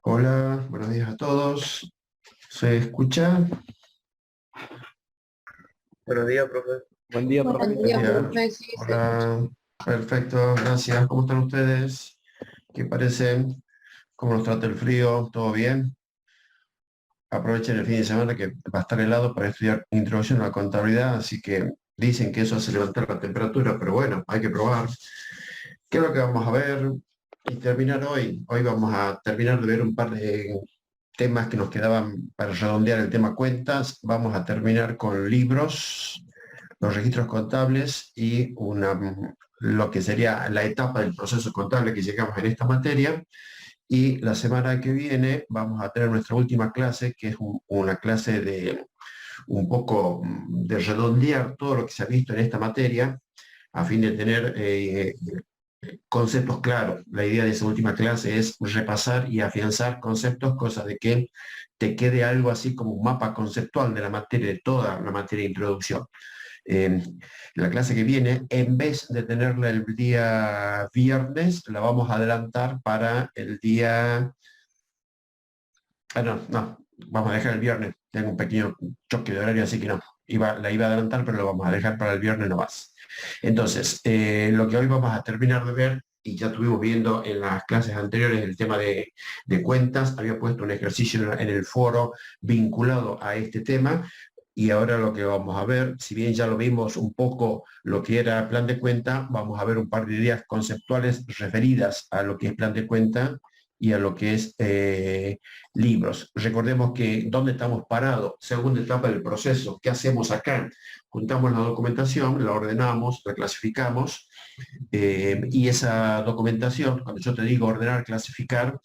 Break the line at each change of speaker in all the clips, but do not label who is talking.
Hola, buenos días a todos. ¿Se escucha?
Buenos días, profe.
Buen día,
Buenos
profe.
Buen día,
días.
profe, sí, se escucha.
Hola, perfecto, gracias. ¿Cómo están ustedes? ¿Qué parecen? ¿Cómo nos trata el frío? ¿Todo bien? Aprovechen el fin de semana que va a estar helado para estudiar introducción a la contabilidad, así que dicen que eso hace levantar la temperatura, pero bueno, hay que probar. ¿Qué es lo que vamos a ver y terminar hoy? Hoy vamos a terminar de ver un par de temas que nos quedaban para redondear el tema cuentas. Vamos a terminar con libros, los registros contables y lo que sería la etapa del proceso contable que llegamos en esta materia. Y la semana que viene vamos a tener nuestra última clase, que es una clase de un poco de redondear todo lo que se ha visto en esta materia, a fin de tener conceptos claros. La idea de esa última clase es repasar y afianzar conceptos, cosa de que te quede algo así como un mapa conceptual de la materia, de toda la materia de introducción. La clase que viene, en vez de tenerla el día viernes, la vamos a adelantar para el día... Ah, no, vamos a dejar el viernes. Tengo un pequeño choque de horario, así que no. La iba a adelantar, pero lo vamos a dejar para el viernes no más. Entonces, lo que hoy vamos a terminar de ver, y ya estuvimos viendo en las clases anteriores el tema de cuentas, había puesto un ejercicio en el foro vinculado a este tema, y ahora lo que vamos a ver, si bien ya lo vimos un poco lo que era plan de cuenta, vamos a ver un par de ideas conceptuales referidas a lo que es plan de cuenta y a lo que es libros. Recordemos que dónde estamos parados, segunda etapa del proceso, ¿qué hacemos acá? Juntamos la documentación, la ordenamos, la clasificamos, y esa documentación, cuando yo te digo ordenar, clasificar,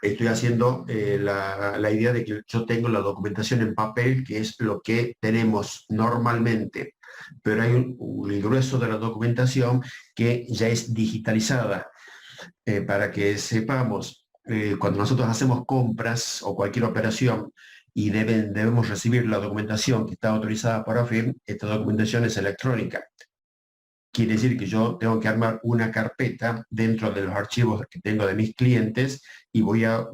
estoy haciendo la idea de que yo tengo la documentación en papel, que es lo que tenemos normalmente, pero hay el grueso de la documentación que ya es digitalizada. Para que sepamos, cuando nosotros hacemos compras o cualquier operación y debemos recibir la documentación que está autorizada por AFIM, esta documentación es electrónica. Quiere decir que yo tengo que armar una carpeta dentro de los archivos que tengo de mis clientes y voy a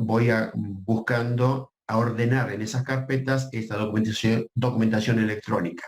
buscando a ordenar en esas carpetas esta documentación electrónica.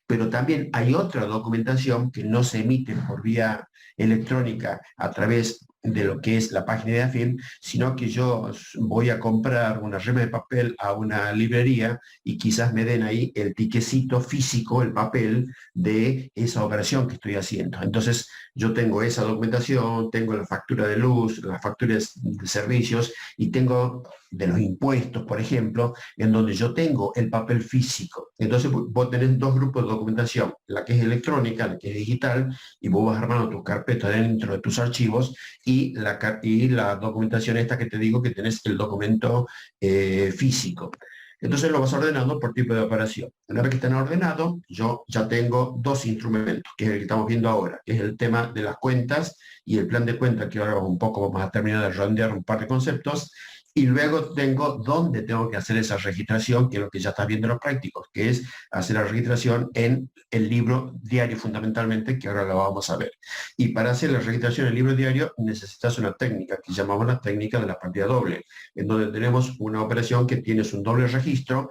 Pero también hay otra documentación que no se emite por vía electrónica a través de lo que es la página de AFIM, sino que yo voy a comprar una rema de papel a una librería y quizás me den ahí el tiquecito físico, el papel de esa operación que estoy haciendo. Entonces yo tengo esa documentación, tengo la factura de luz, las facturas de servicios y tengo de los impuestos, por ejemplo, en donde yo tengo el papel físico. Entonces vos tenés dos grupos de documentación, la que es electrónica, la que es digital, y vos vas armando tus carpetas dentro de tus archivos y la documentación esta que te digo que tenés el documento físico. Entonces lo vas ordenando por tipo de operación. Una vez que están ordenados, yo ya tengo dos instrumentos, que es el que estamos viendo ahora, que es el tema de las cuentas y el plan de cuentas, que ahora un poco vamos a terminar de redondear un par de conceptos, y luego tengo dónde tengo que hacer esa registración, que es lo que ya estás viendo en los prácticos, que es hacer la registración en el libro diario fundamentalmente, que ahora lo vamos a ver. Y para hacer la registración en el libro diario necesitas una técnica que llamamos la técnica de la partida doble, en donde tenemos una operación que tienes un doble registro,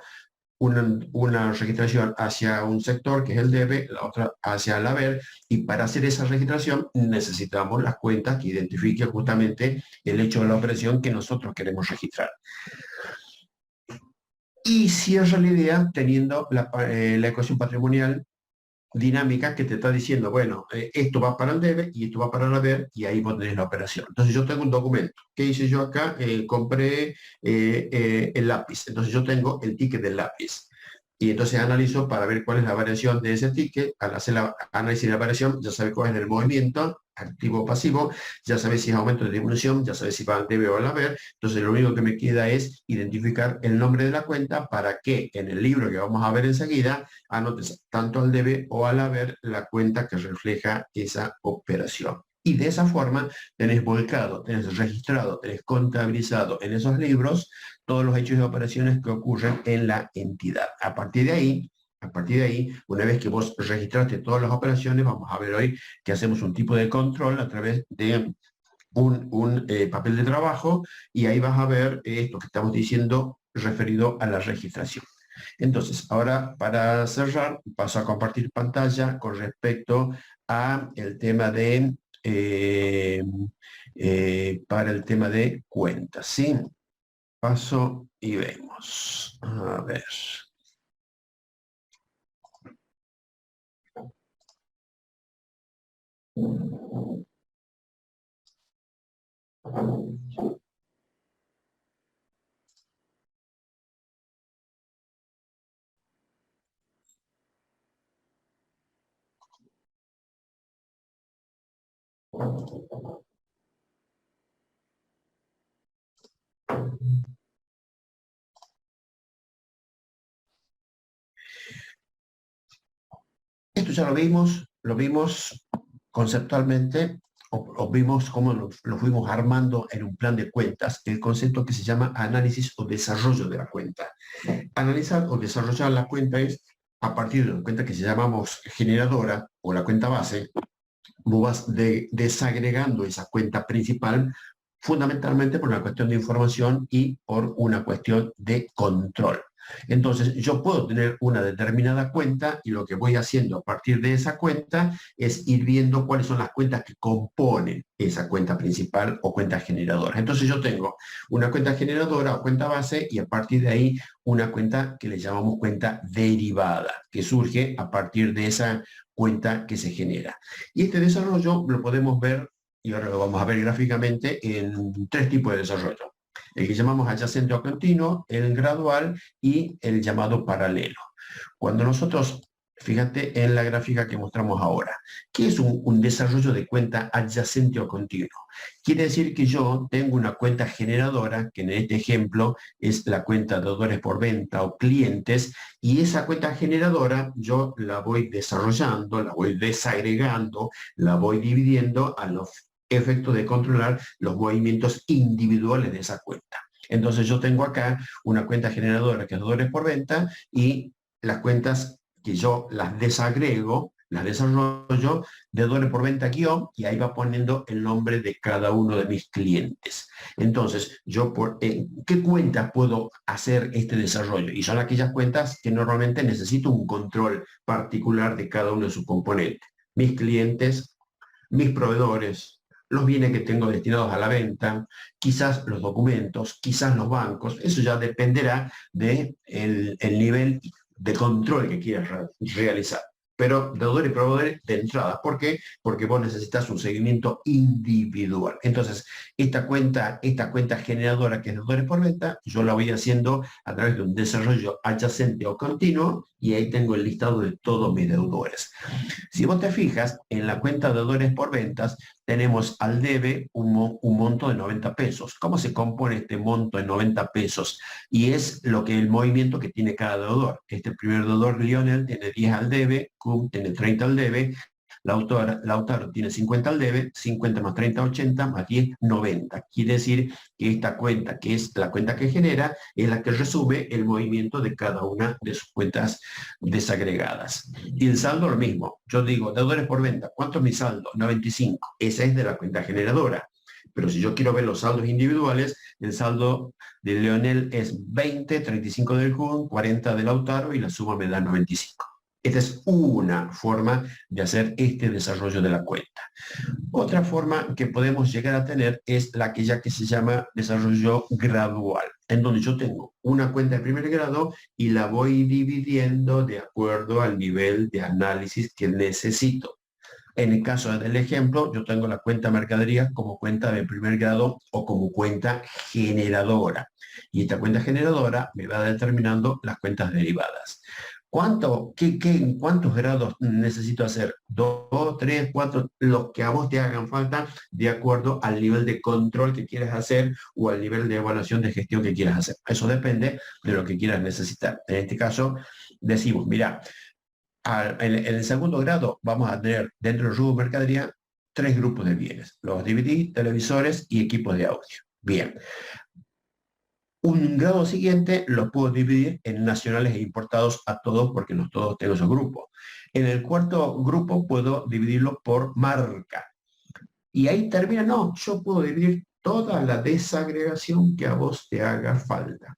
una registración hacia un sector, que es el debe, la otra hacia el haber, y para hacer esa registración necesitamos las cuentas que identifiquen justamente el hecho de la operación que nosotros queremos registrar. Y cierra la idea teniendo la ecuación patrimonial dinámica que te está diciendo, bueno, esto va para el debe y esto va para el haber, y ahí vos tenés la operación. Entonces yo tengo un documento. ¿Qué hice yo acá? Compré el lápiz. Entonces yo tengo el ticket del lápiz. Y entonces analizo para ver cuál es la variación de ese ticket. Al hacer la análisis de la variación, ya sabe cuál es el movimiento, activo o pasivo, ya sabe si es aumento o disminución, ya sabe si va al debe o al haber. Entonces lo único que me queda es identificar el nombre de la cuenta para que en el libro que vamos a ver enseguida anotes tanto al debe o al haber la cuenta que refleja esa operación. Y de esa forma tenés volcado, tenés registrado, tenés contabilizado en esos libros todos los hechos y operaciones que ocurren en la entidad. A partir de ahí, una vez que vos registraste todas las operaciones, vamos a ver hoy que hacemos un tipo de control a través de un papel de trabajo y ahí vas a ver esto que estamos diciendo referido a la registración. Entonces, ahora para cerrar, paso a compartir pantalla con respecto a el tema de, para el tema de cuentas, ¿sí? Paso y vemos. A ver. Esto ya lo vimos conceptualmente, o vimos cómo lo fuimos armando en un plan de cuentas, el concepto que se llama análisis o desarrollo de la cuenta. Analizar o desarrollar la cuenta es a partir de una cuenta que se llamamos generadora o la cuenta base, vos vas desagregando esa cuenta principal fundamentalmente por una cuestión de información y por una cuestión de control. Entonces, yo puedo tener una determinada cuenta y lo que voy haciendo a partir de esa cuenta es ir viendo cuáles son las cuentas que componen esa cuenta principal o cuenta generadora. Entonces, yo tengo una cuenta generadora o cuenta base y a partir de ahí una cuenta que le llamamos cuenta derivada, que surge a partir de esa cuenta que se genera. Y este desarrollo lo podemos ver, y ahora lo vamos a ver gráficamente, en tres tipos de desarrollo. El que llamamos adyacente o continuo, el gradual y el llamado paralelo. Cuando nosotros, fíjate en la gráfica que mostramos ahora, ¿qué es un desarrollo de cuenta adyacente o continuo? Quiere decir que yo tengo una cuenta generadora, que en este ejemplo es la cuenta de deudores por venta o clientes, y esa cuenta generadora yo la voy desarrollando, la voy desagregando, la voy dividiendo a los efectos de controlar los movimientos individuales de esa cuenta. Entonces yo tengo acá una cuenta generadora que es deudores por venta y las cuentas que yo las desagrego, las desarrollo, deudores por venta guión, y ahí va poniendo el nombre de cada uno de mis clientes. Entonces, yo ¿qué cuentas puedo hacer este desarrollo? Y son aquellas cuentas que normalmente necesito un control particular de cada uno de sus componentes. Mis clientes, mis proveedores, los bienes que tengo destinados a la venta, quizás los documentos, quizás los bancos, eso ya dependerá del el nivel de control que quieras realizar. Pero deudor y proveedor de entrada. ¿Por qué? Porque vos necesitas un seguimiento individual. Entonces, esta cuenta generadora que es deudores por venta, yo la voy haciendo a través de un desarrollo adyacente o continuo y ahí tengo el listado de todos mis deudores. Si vos te fijas, en la cuenta de deudores por ventas tenemos al debe un monto de 90 pesos. ¿Cómo se compone este monto de 90 pesos? Y es el movimiento que tiene cada deudor. Este primer deudor, Lionel, tiene 10 al debe, Cum tiene 30 al debe, Lautaro tiene 50 al debe, 50 más 30, 80, más 10, 90. Quiere decir que esta cuenta, que es la cuenta que genera, es la que resume el movimiento de cada una de sus cuentas desagregadas. Y el saldo lo mismo. Yo digo, deudores por venta, ¿cuánto es mi saldo? 95. Esa es de la cuenta generadora. Pero si yo quiero ver los saldos individuales, el saldo de Leonel es 20, 35 del Kun, 40 del Lautaro y la suma me da 95. Esta es una forma de hacer este desarrollo de la cuenta. Otra forma que podemos llegar a tener es aquella que se llama desarrollo gradual, en donde yo tengo una cuenta de primer grado y la voy dividiendo de acuerdo al nivel de análisis que necesito. En el caso del ejemplo, yo tengo la cuenta mercadería como cuenta de primer grado o como cuenta generadora. Y esta cuenta generadora me va determinando las cuentas derivadas. ¿Cuántos grados necesito hacer? 2, 3, 4, los que a vos te hagan falta de acuerdo al nivel de control que quieras hacer o al nivel de evaluación de gestión que quieras hacer. Eso depende de lo que quieras necesitar. En este caso, decimos, mira, en el segundo grado vamos a tener dentro del rubro mercadería 3 grupos de bienes, los DVD, televisores y equipos de audio. Bien. Un grado siguiente lo puedo dividir en nacionales e importados a todos porque no todos tengo esos grupos. En el cuarto grupo puedo dividirlo por marca. y ahí termina. No, yo puedo dividir toda la desagregación que a vos te haga falta.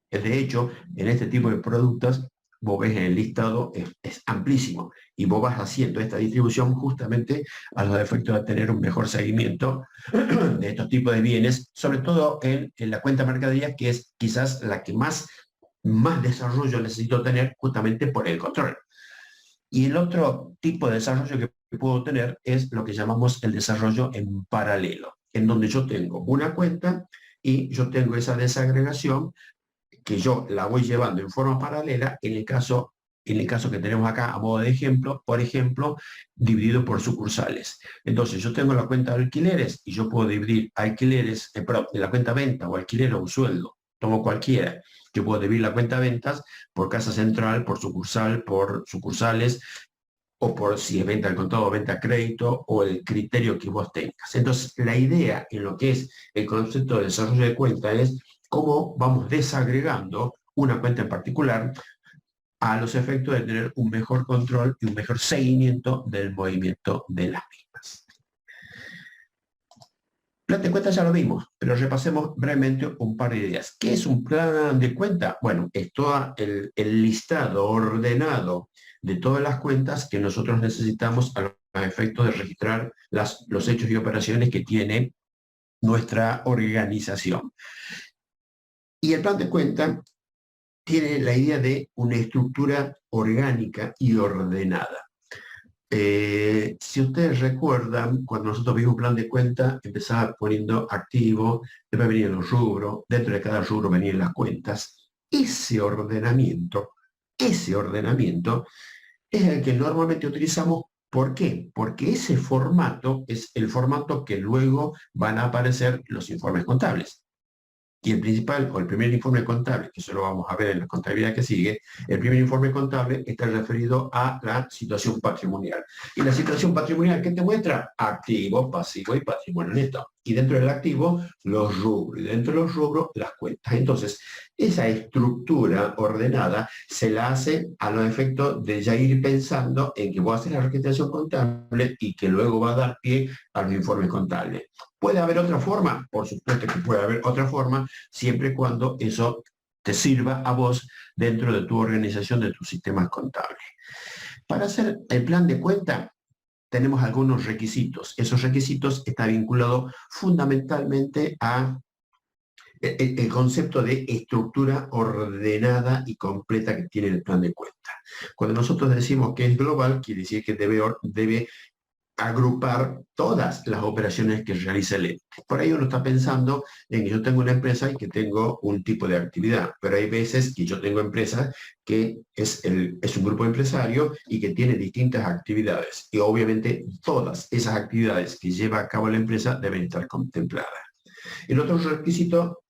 De hecho, en este tipo de productos, vos ves en el listado, es amplísimo, y vos vas haciendo esta distribución justamente a los efectos de tener un mejor seguimiento de estos tipos de bienes, sobre todo en la cuenta mercadería, que es quizás la que más desarrollo necesito tener justamente por el control. Y el otro tipo de desarrollo que puedo tener es lo que llamamos el desarrollo en paralelo, en donde yo tengo una cuenta y yo tengo esa desagregación que yo la voy llevando en forma paralela en el caso que tenemos acá a modo de ejemplo, por ejemplo, dividido por sucursales. Entonces yo tengo la cuenta de alquileres y yo puedo dividir alquileres, perdón, de la cuenta venta o alquiler o un sueldo, tomo cualquiera. Yo puedo dividir la cuenta ventas por casa central, por sucursales, o por si es venta al contado o venta a crédito, o el criterio que vos tengas. Entonces, la idea en lo que es el concepto de desarrollo de cuenta es cómo vamos desagregando una cuenta en particular a los efectos de tener un mejor control y un mejor seguimiento del movimiento de las mismas. Plan de cuenta ya lo vimos, pero repasemos brevemente un par de ideas. ¿Qué es un plan de cuenta? Bueno, es todo el listado ordenado de todas las cuentas que nosotros necesitamos a los efectos de registrar los hechos y operaciones que tiene nuestra organización. Y el plan de cuenta tiene la idea de una estructura orgánica y ordenada. Si ustedes recuerdan, cuando nosotros vimos un plan de cuenta, empezaba poniendo activo, después venían los rubros, dentro de cada rubro venían las cuentas. Ese ordenamiento es el que normalmente utilizamos. ¿Por qué? Porque ese formato es el formato que luego van a aparecer los informes contables. Y el principal, o el primer informe contable, que eso lo vamos a ver en la contabilidad que sigue, el primer informe contable está referido a la situación patrimonial. Y la situación patrimonial, ¿qué te muestra? Activo, pasivo y patrimonio neto. Y dentro del activo, los rubros. Y dentro de los rubros, las cuentas. Entonces, esa estructura ordenada se la hace a los efectos de ya ir pensando en que voy a hacer la registración contable y que luego va a dar pie a los informes contables. ¿Puede haber otra forma? Por supuesto que puede haber otra forma, siempre y cuando eso te sirva a vos dentro de tu organización, de tus sistemas contables. Para hacer el plan de cuenta, tenemos algunos requisitos. Esos requisitos están vinculados fundamentalmente a el concepto de estructura ordenada y completa que tiene el plan de cuenta. Cuando nosotros decimos que es global, quiere decir que debe agrupar todas las operaciones que realiza el ente. Por ahí uno está pensando en que yo tengo una empresa y que tengo un tipo de actividad, pero hay veces que yo tengo empresas que es un grupo empresario y que tiene distintas actividades. Y obviamente todas esas actividades que lleva a cabo la empresa deben estar contempladas. El otro requisito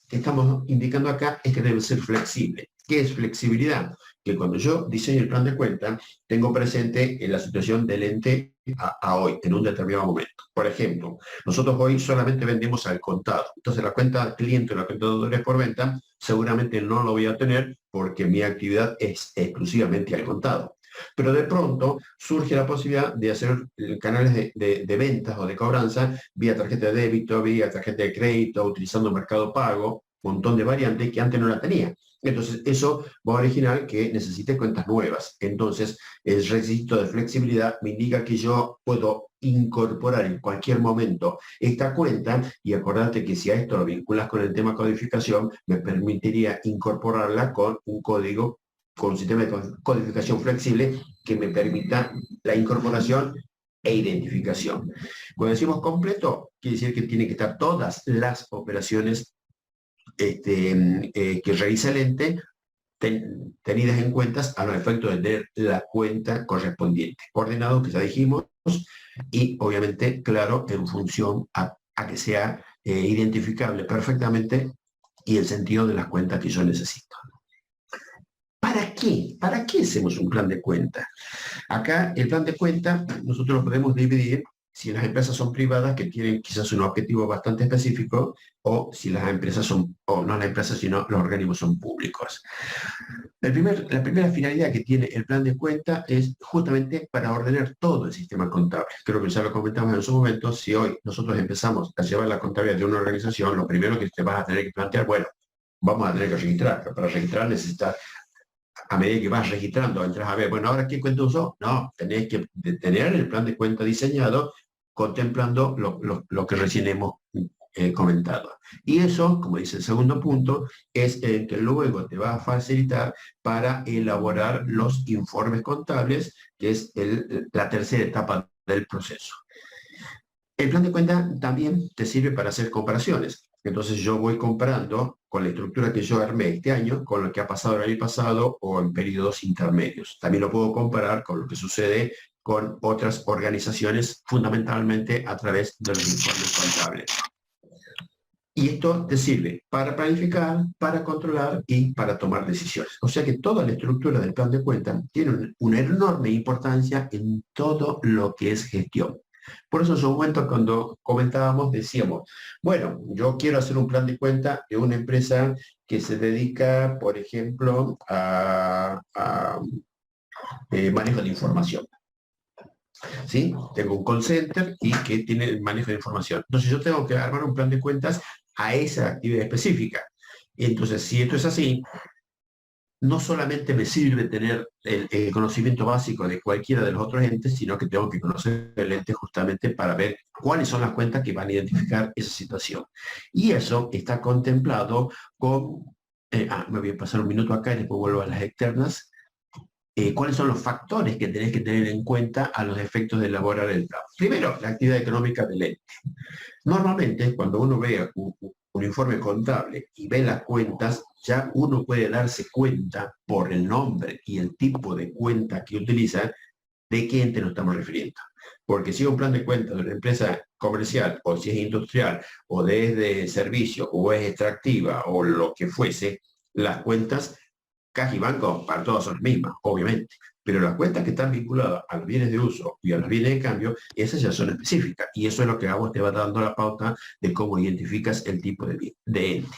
que estamos indicando acá es que debe ser flexible. ¿Qué es flexibilidad? Que cuando yo diseño el plan de cuenta, tengo presente en la situación del ente a hoy, en un determinado momento. Por ejemplo, nosotros hoy solamente vendemos al contado. Entonces la cuenta cliente o la cuenta de dólares por venta seguramente no lo voy a tener porque mi actividad es exclusivamente al contado. Pero de pronto surge la posibilidad de hacer canales de ventas o de cobranza vía tarjeta de débito, vía tarjeta de crédito, utilizando Mercado Pago, un montón de variantes que antes no la tenía. Entonces, eso va a originar que necesite cuentas nuevas. Entonces, el requisito de flexibilidad me indica que yo puedo incorporar en cualquier momento esta cuenta, y acordate que si a esto lo vinculas con el tema codificación, me permitiría incorporarla con un código, con un sistema de codificación flexible que me permita la incorporación e identificación. Cuando decimos completo, quiere decir que tiene que estar todas las operaciones que realiza el ente tenidas en cuenta a los efectos de tener la cuenta correspondiente. Ordenado, que ya dijimos, y obviamente, claro, en función a que sea identificable perfectamente y el sentido de las cuentas que yo necesito. ¿Para qué? ¿Para qué hacemos un plan de cuenta? Acá el plan de cuenta nosotros lo podemos dividir si las empresas son privadas que tienen quizás un objetivo bastante específico, o si las empresas son, o no las empresas, sino los organismos son públicos. La primera finalidad que tiene el plan de cuenta es justamente para ordenar todo el sistema contable. Creo que ya lo comentamos en su momento. Si hoy nosotros empezamos a llevar la contabilidad de una organización, lo primero que te vas a tener que plantear, bueno, vamos a tener que registrar, pero para registrar necesitas, a medida que vas registrando, entras a ver, bueno, ahora qué cuenta usó. No, tenés que tener el plan de cuenta diseñado contemplando lo que recién hemos comentado. Y eso, como dice el segundo punto, es que luego te va a facilitar para elaborar los informes contables, que es la tercera etapa del proceso. El plan de cuenta también te sirve para hacer comparaciones. Entonces yo voy comparando con la estructura que yo armé este año, con lo que ha pasado el año pasado o en periodos intermedios. También lo puedo comparar con lo que sucede con otras organizaciones, fundamentalmente a través de los informes contables. Y esto te sirve para planificar, para controlar y para tomar decisiones. O sea que toda la estructura del plan de cuenta tiene una enorme importancia en todo lo que es gestión. Por eso en su momento cuando comentábamos decíamos, bueno, yo quiero hacer un plan de cuenta de una empresa que se dedica, por ejemplo, a manejo de información. ¿Sí? Tengo un call center y que tiene el manejo de información. Entonces yo tengo que armar un plan de cuentas a esa actividad específica. Y entonces, si esto es así, no solamente me sirve tener el conocimiento básico de cualquiera de los otros entes, sino que tengo que conocer el ente justamente para ver cuáles son las cuentas que van a identificar esa situación. Y eso está contemplado con... me voy a pasar un minuto acá y después vuelvo a las externas. ¿Cuáles son los factores que tenés que tener en cuenta a los efectos de elaborar el plan? Primero, la actividad económica del ente. Normalmente, cuando uno ve un informe contable y ve las cuentas, ya uno puede darse cuenta por el nombre y el tipo de cuenta que utiliza de qué ente nos estamos refiriendo. Porque si es un plan de cuentas de una empresa comercial, o si es industrial, o de servicio, o es extractiva, o lo que fuese, las cuentas caja y banco para todas son las mismas, obviamente, pero las cuentas que están vinculadas a los bienes de uso y a los bienes de cambio, esas ya son específicas, y eso es lo que a vos te va dando la pauta de cómo identificas el tipo de ente.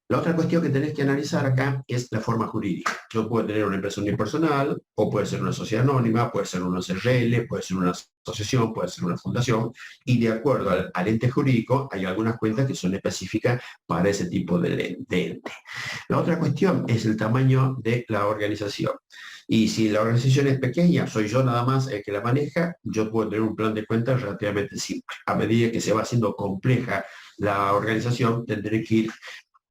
La otra cuestión que tenés que analizar acá es la forma jurídica. Yo puedo tener una empresa unipersonal, o puede ser una sociedad anónima, puede ser una SRL, puede ser una asociación, puede ser una fundación, y de acuerdo al ente jurídico hay algunas cuentas que son específicas para ese tipo de ente. La otra cuestión es el tamaño de la organización. Y si la organización es pequeña, soy yo nada más el que la maneja, yo puedo tener un plan de cuentas relativamente simple. A medida que se va haciendo compleja la organización, tendré que ir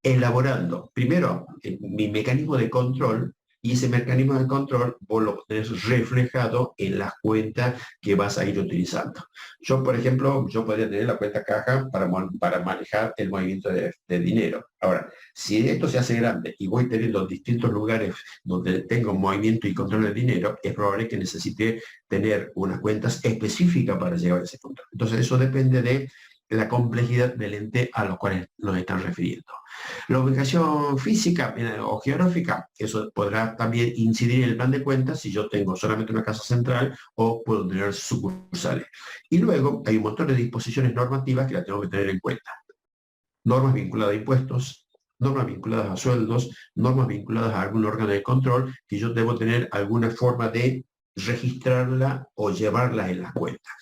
elaborando primero mi mecanismo de control, y ese mecanismo de control vos lo tenés reflejado en las cuentas que vas a ir utilizando. Yo, por ejemplo, yo podría tener la cuenta caja para manejar el movimiento de dinero. Ahora, si esto se hace grande y voy teniendo distintos lugares donde tengo movimiento y control de dinero, es probable que necesite tener unas cuentas específicas para llevar ese control. Entonces, eso depende de la complejidad del ente a los cuales nos están refiriendo. La ubicación física o geográfica, eso podrá también incidir en el plan de cuentas si yo tengo solamente una casa central o puedo tener sucursales. Y luego hay un montón de disposiciones normativas que las tengo que tener en cuenta. Normas vinculadas a impuestos, normas vinculadas a sueldos, normas vinculadas a algún órgano de control que yo debo tener alguna forma de registrarla o llevarla en las cuentas.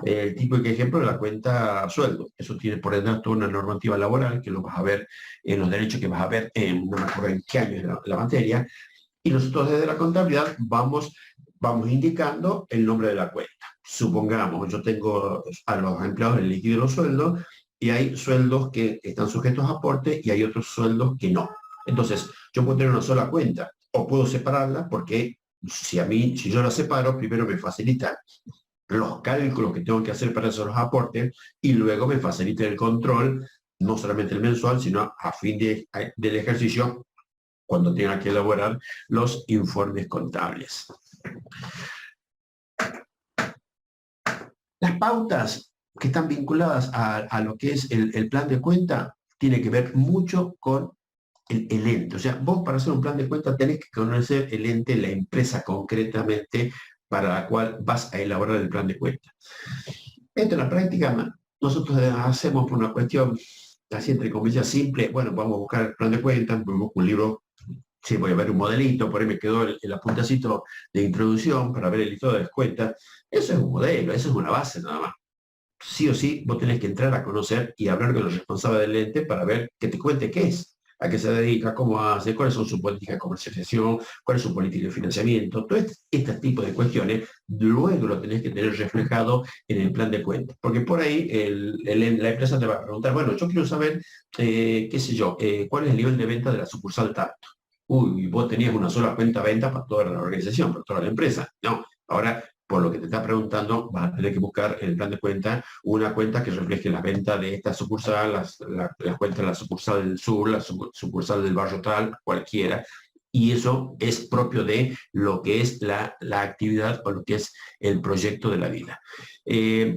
El tipo de ejemplo de la cuenta sueldo. Eso tiene por detrás toda una normativa laboral que lo vas a ver en los derechos que vas a ver en, no me acuerdo en qué año es la materia, y nosotros desde la contabilidad vamos indicando el nombre de la cuenta. Supongamos, yo tengo a los empleados el líquido de los sueldos, y hay sueldos que están sujetos a aporte y hay otros sueldos que no. Entonces, yo puedo tener una sola cuenta o puedo separarla, porque si yo la separo, primero me facilita los cálculos que tengo que hacer para esos aportes, y luego me facilita el control, no solamente el mensual, sino a fin del ejercicio, cuando tenga que elaborar los informes contables. Las pautas que están vinculadas a lo que es el plan de cuenta tiene que ver mucho con el ente. O sea, vos para hacer un plan de cuenta tenés que conocer el ente, la empresa concretamente para la cual vas a elaborar el plan de cuenta. Esto en la práctica nosotros hacemos por una cuestión, así entre comillas, simple. Bueno, vamos a buscar el plan de cuentas, busco un libro. Sí, voy a ver un modelito, por ahí me quedó el apuntacito de introducción para ver el listado de cuentas. Eso es un modelo, eso es una base nada más. Sí o sí, vos tenés que entrar a conocer y hablar con el responsable del ente para ver que te cuente qué es, a qué se dedica, cómo hace, cuáles son sus políticas de comercialización, cuál es su política de financiamiento. Todo este tipo de cuestiones luego lo tenés que tener reflejado en el plan de cuentas. Porque por ahí la empresa te va a preguntar, bueno, yo quiero saber, qué sé yo, cuál es el nivel de venta de la sucursal tanto. Uy, vos tenías una sola cuenta venta para toda la organización, para toda la empresa. No, ahora por lo que te está preguntando, vas a tener que buscar en el plan de cuenta una cuenta que refleje la venta de esta sucursal, las cuentas de la sucursal del sur, la sucursal del barrio tal, cualquiera. Y eso es propio de lo que es la actividad o lo que es el proyecto de la vida.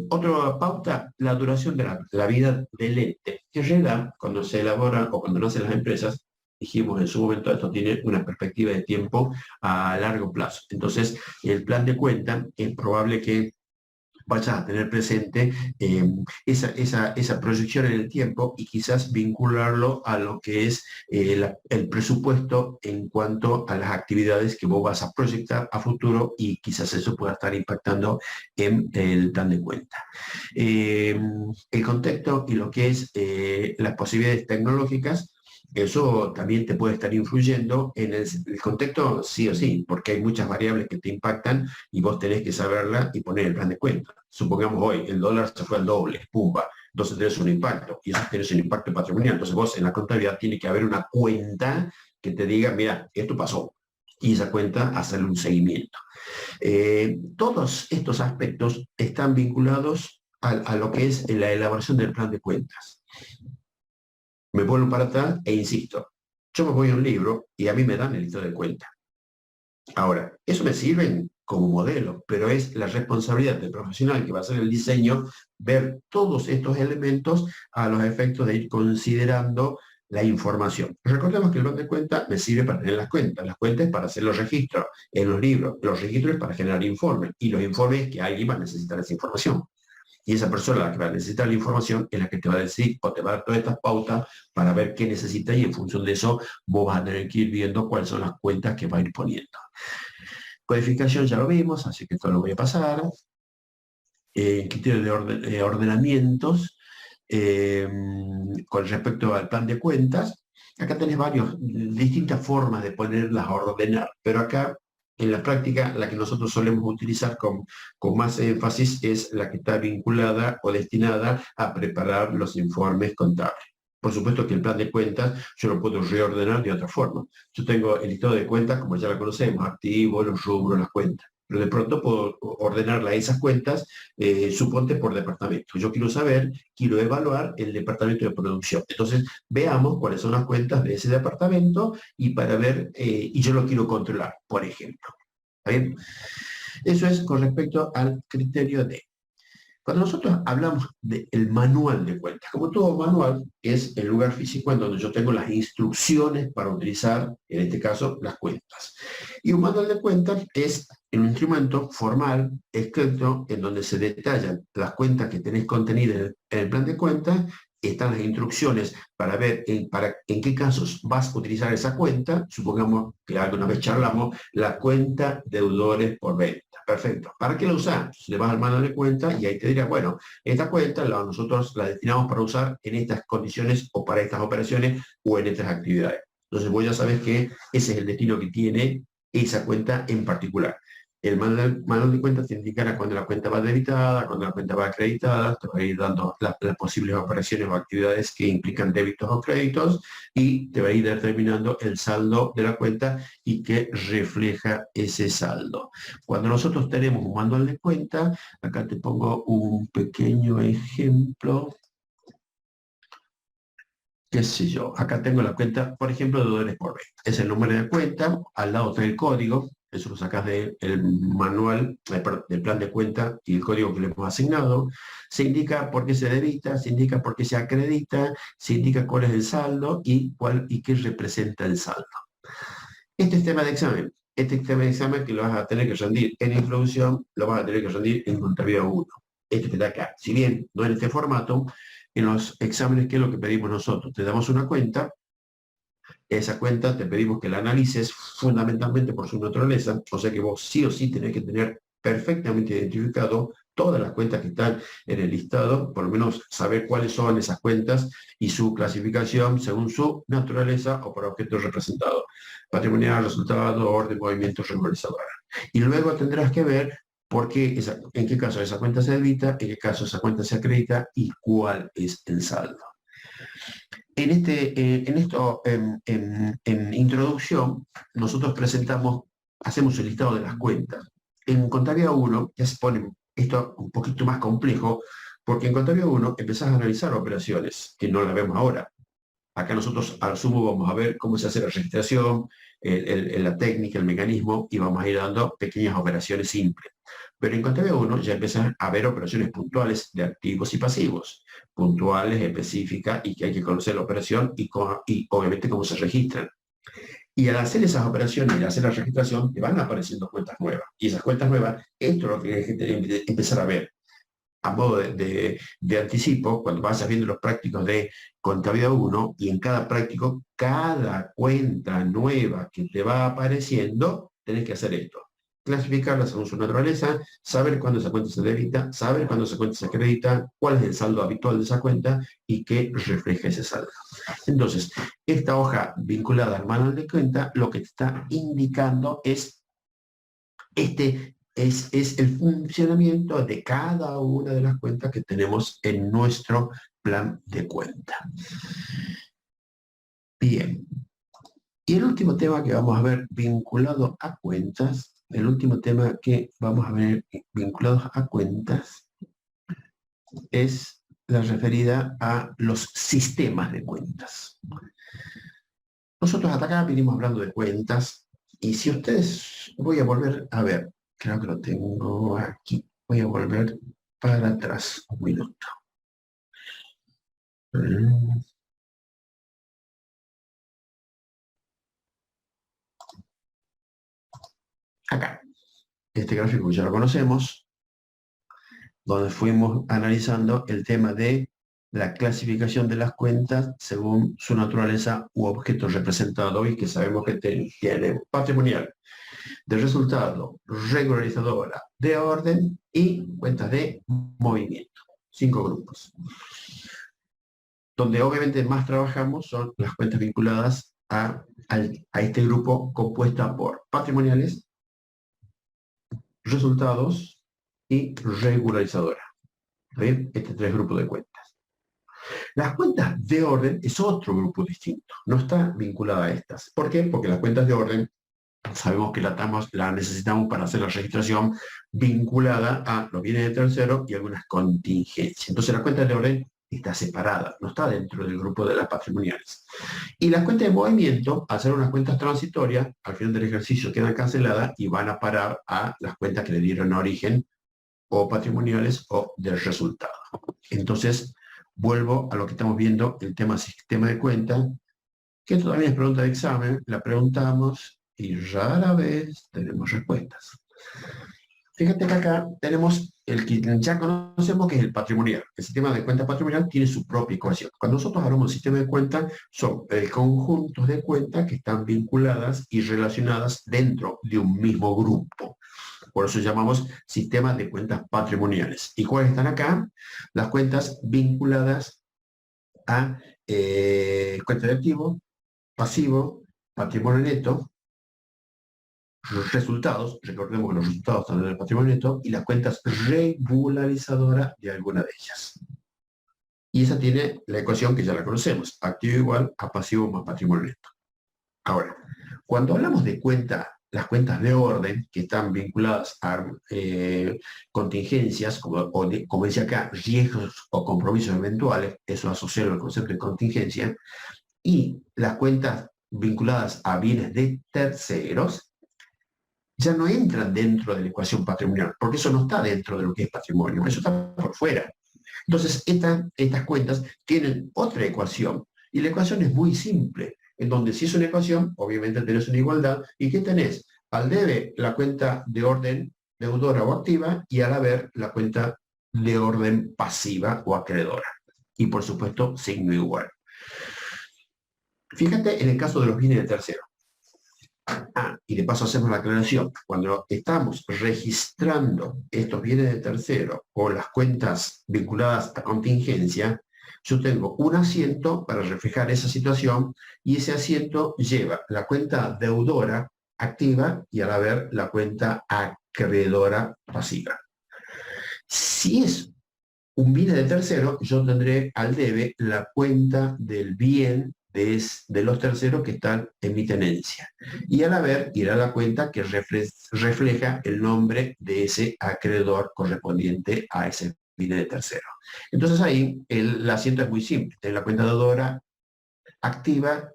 Otra pauta, la duración de la vida del ente. Que en realidad, cuando se elabora o cuando nacen las empresas, dijimos en su momento, esto tiene una perspectiva de tiempo a largo plazo. Entonces, el plan de cuenta es probable que vayas a tener presente esa proyección en el tiempo y quizás vincularlo a lo que es el presupuesto en cuanto a las actividades que vos vas a proyectar a futuro y quizás eso pueda estar impactando en el plan de cuenta. El contexto y lo que es las posibilidades tecnológicas, eso también te puede estar influyendo en el contexto sí o sí, porque hay muchas variables que te impactan y vos tenés que saberla y poner el plan de cuenta. Supongamos hoy, el dólar se fue al doble, pumba, entonces tenés un impacto y eso tienes un impacto patrimonial. Entonces vos en la contabilidad tiene que haber una cuenta que te diga, mira, esto pasó. Y esa cuenta hacerle un seguimiento. Todos estos aspectos están vinculados a lo que es la elaboración del plan de cuentas. Me vuelvo para atrás e insisto, yo me voy a un libro y a mí me dan el listado de cuenta. Ahora, eso me sirve como modelo, pero es la responsabilidad del profesional que va a hacer el diseño ver todos estos elementos a los efectos de ir considerando la información. Recordemos que el plan de cuenta me sirve para tener las cuentas para hacer los registros en los registros para generar informes y los informes que alguien va a necesitar esa información. Y esa persona la que va a necesitar la información es la que te va a decir o te va a dar todas estas pautas para ver qué necesita y en función de eso vos vas a tener que ir viendo cuáles son las cuentas que va a ir poniendo. Codificación ya lo vimos, así que esto lo voy a pasar. Criterio de ordenamientos eh, con respecto al plan de cuentas. Acá tenés distintas formas de ponerlas a ordenar, pero acá en la práctica la que nosotros solemos utilizar con más énfasis es la que está vinculada o destinada a preparar los informes contables. Por supuesto que el plan de cuentas yo lo puedo reordenar de otra forma. Yo tengo el listado de cuentas, como ya la conocemos, activos, los rubros, las cuentas. Pero de pronto puedo ordenarla a esas cuentas, suponte por departamento. Yo quiero evaluar el departamento de producción. Entonces, veamos cuáles son las cuentas de ese departamento y para ver, y yo lo quiero controlar, por ejemplo. ¿Está bien? Eso es con respecto al criterio de. Cuando nosotros hablamos del manual de cuentas, como todo manual, es el lugar físico en donde yo tengo las instrucciones para utilizar, en este caso, las cuentas. Y un manual de cuentas es un instrumento formal, escrito, en donde se detallan las cuentas que tenéis contenidas en el plan de cuentas, están las instrucciones para ver en qué casos vas a utilizar esa cuenta. Supongamos que alguna vez charlamos, la cuenta deudores por venta. Perfecto. ¿Para qué la usás? Le vas al manual de cuenta y ahí te dirá, bueno, esta cuenta nosotros la destinamos para usar en estas condiciones o para estas operaciones o en estas actividades. Entonces vos ya sabes que ese es el destino que tiene esa cuenta en particular. El manual de cuentas te indicará cuando la cuenta va debitada, cuando la cuenta va acreditada, te va a ir dando las posibles operaciones o actividades que implican débitos o créditos y te va a ir determinando el saldo de la cuenta y que refleja ese saldo. Cuando nosotros tenemos un manual de cuenta, acá te pongo un pequeño ejemplo, qué sé yo, acá tengo la cuenta, por ejemplo, de dólares por venta. Es el número de cuenta, al lado está el código, eso lo sacas del manual, del plan de cuenta y el código que le hemos asignado. Se indica por qué se debita, se indica por qué se acredita, se indica cuál es el saldo y qué representa el saldo. Este es tema de examen. Este tema de examen que lo vas a tener que rendir en introducción, lo vas a tener que rendir en contabilidad 1. esto que está acá. Si bien no en este formato, en los exámenes, ¿qué es lo que pedimos nosotros? Te damos una cuenta, esa cuenta te pedimos que la analices fundamentalmente por su naturaleza, o sea que vos sí o sí tenés que tener perfectamente identificado todas las cuentas que están en el listado, por lo menos saber cuáles son esas cuentas y su clasificación según su naturaleza o por objeto representado. Patrimonial, resultado, orden, movimiento, regularizadora. Y luego tendrás que ver por qué en qué caso esa cuenta se debita, en qué caso esa cuenta se acredita y cuál es el saldo. En introducción, nosotros hacemos el listado de las cuentas. En Contabilidad 1 ya se pone esto un poquito más complejo, porque en Contabilidad 1 empezás a analizar operaciones, que no las vemos ahora. Acá nosotros al sumo vamos a ver cómo se hace la registración, la técnica, el mecanismo, y vamos a ir dando pequeñas operaciones simples. Pero en Contabilidad 1 ya empiezan a haber operaciones puntuales de activos y pasivos, puntuales, específicas, y que hay que conocer la operación y obviamente cómo se registran. Y al hacer esas operaciones y al hacer la registración, te van apareciendo cuentas nuevas. Y esas cuentas nuevas, esto es lo que tienes que empezar a ver a modo de anticipo, cuando vas viendo los prácticos de Contabilidad 1, y en cada práctico, cada cuenta nueva que te va apareciendo, tenés que hacer esto. Clasificarla según su naturaleza, saber cuándo esa cuenta se debita, saber cuándo esa cuenta se acredita, cuál es el saldo habitual de esa cuenta y qué refleja ese saldo. Entonces, esta hoja vinculada al manual de cuenta, lo que te está indicando es es el funcionamiento de cada una de las cuentas que tenemos en nuestro plan de cuenta. Bien. Y el último tema que vamos a ver vinculado a cuentas, el último tema que vamos a ver vinculado a cuentas es la referida a los sistemas de cuentas. Nosotros hasta acá venimos hablando de cuentas, y si ustedes, voy a volver a ver, creo que lo tengo aquí. Voy a volver para atrás un minuto. Acá. Este gráfico ya lo conocemos, donde fuimos analizando el tema de la clasificación de las cuentas según su naturaleza u objeto representado, y que sabemos que tiene patrimonial, de resultado, regularizadora, de orden y cuentas de movimiento. 5 grupos. Donde obviamente más trabajamos son las cuentas vinculadas a este grupo, compuesta por patrimoniales, resultados y regularizadora. ¿Bien? Este 3 grupos de cuentas. Las cuentas de orden es otro grupo distinto, no está vinculada a estas. ¿Por qué? Porque las cuentas de orden sabemos que la necesitamos para hacer la registración vinculada a los bienes de tercero y algunas contingencias. Entonces la cuenta de orden está separada, no está dentro del grupo de las patrimoniales. Y las cuentas de movimiento, al ser unas cuentas transitorias, al final del ejercicio quedan canceladas y van a parar a las cuentas que le dieron origen, o patrimoniales o del resultado. Entonces, vuelvo a lo que estamos viendo, el tema sistema de cuentas, que todavía es pregunta de examen, la preguntamos y rara vez tenemos respuestas. Fíjate que acá tenemos el que ya conocemos, que es el patrimonial. El sistema de cuenta patrimonial tiene su propia ecuación. Cuando nosotros hablamos de sistema de cuentas, son conjuntos de cuentas que están vinculadas y relacionadas dentro de un mismo grupo. Por eso llamamos sistemas de cuentas patrimoniales. ¿Y cuáles están acá? Las cuentas vinculadas a cuenta de activo, pasivo, patrimonio neto, resultados, recordemos que los resultados están en el patrimonio neto, y las cuentas regularizadoras de alguna de ellas. Y esa tiene la ecuación que ya la conocemos, activo igual a pasivo más patrimonio neto. Ahora, cuando hablamos de las cuentas de orden, que están vinculadas a contingencias, como dice acá, riesgos o compromisos eventuales, eso asociado al concepto de contingencia, y las cuentas vinculadas a bienes de terceros, ya no entran dentro de la ecuación patrimonial, porque eso no está dentro de lo que es patrimonio, eso está por fuera. Entonces, estas cuentas tienen otra ecuación, y la ecuación es muy simple, en donde si es una ecuación, obviamente tenés una igualdad, y ¿qué tenés? Al debe, la cuenta de orden deudora o activa, y al haber, la cuenta de orden pasiva o acreedora. Y por supuesto, signo igual. Fíjate en el caso de los bienes de tercero. Y de paso hacemos la aclaración. Cuando estamos registrando estos bienes de tercero o las cuentas vinculadas a contingencia, yo tengo un asiento para reflejar esa situación y ese asiento lleva la cuenta deudora activa y a la vez la cuenta acreedora pasiva. Si es un bien de tercero, yo tendré al debe la cuenta del bien de los terceros que están en mi tenencia. Y al haber irá la cuenta que refleja el nombre de ese acreedor correspondiente a ese bien de tercero. Entonces ahí el asiento es muy simple. Tengo la cuenta deudora activa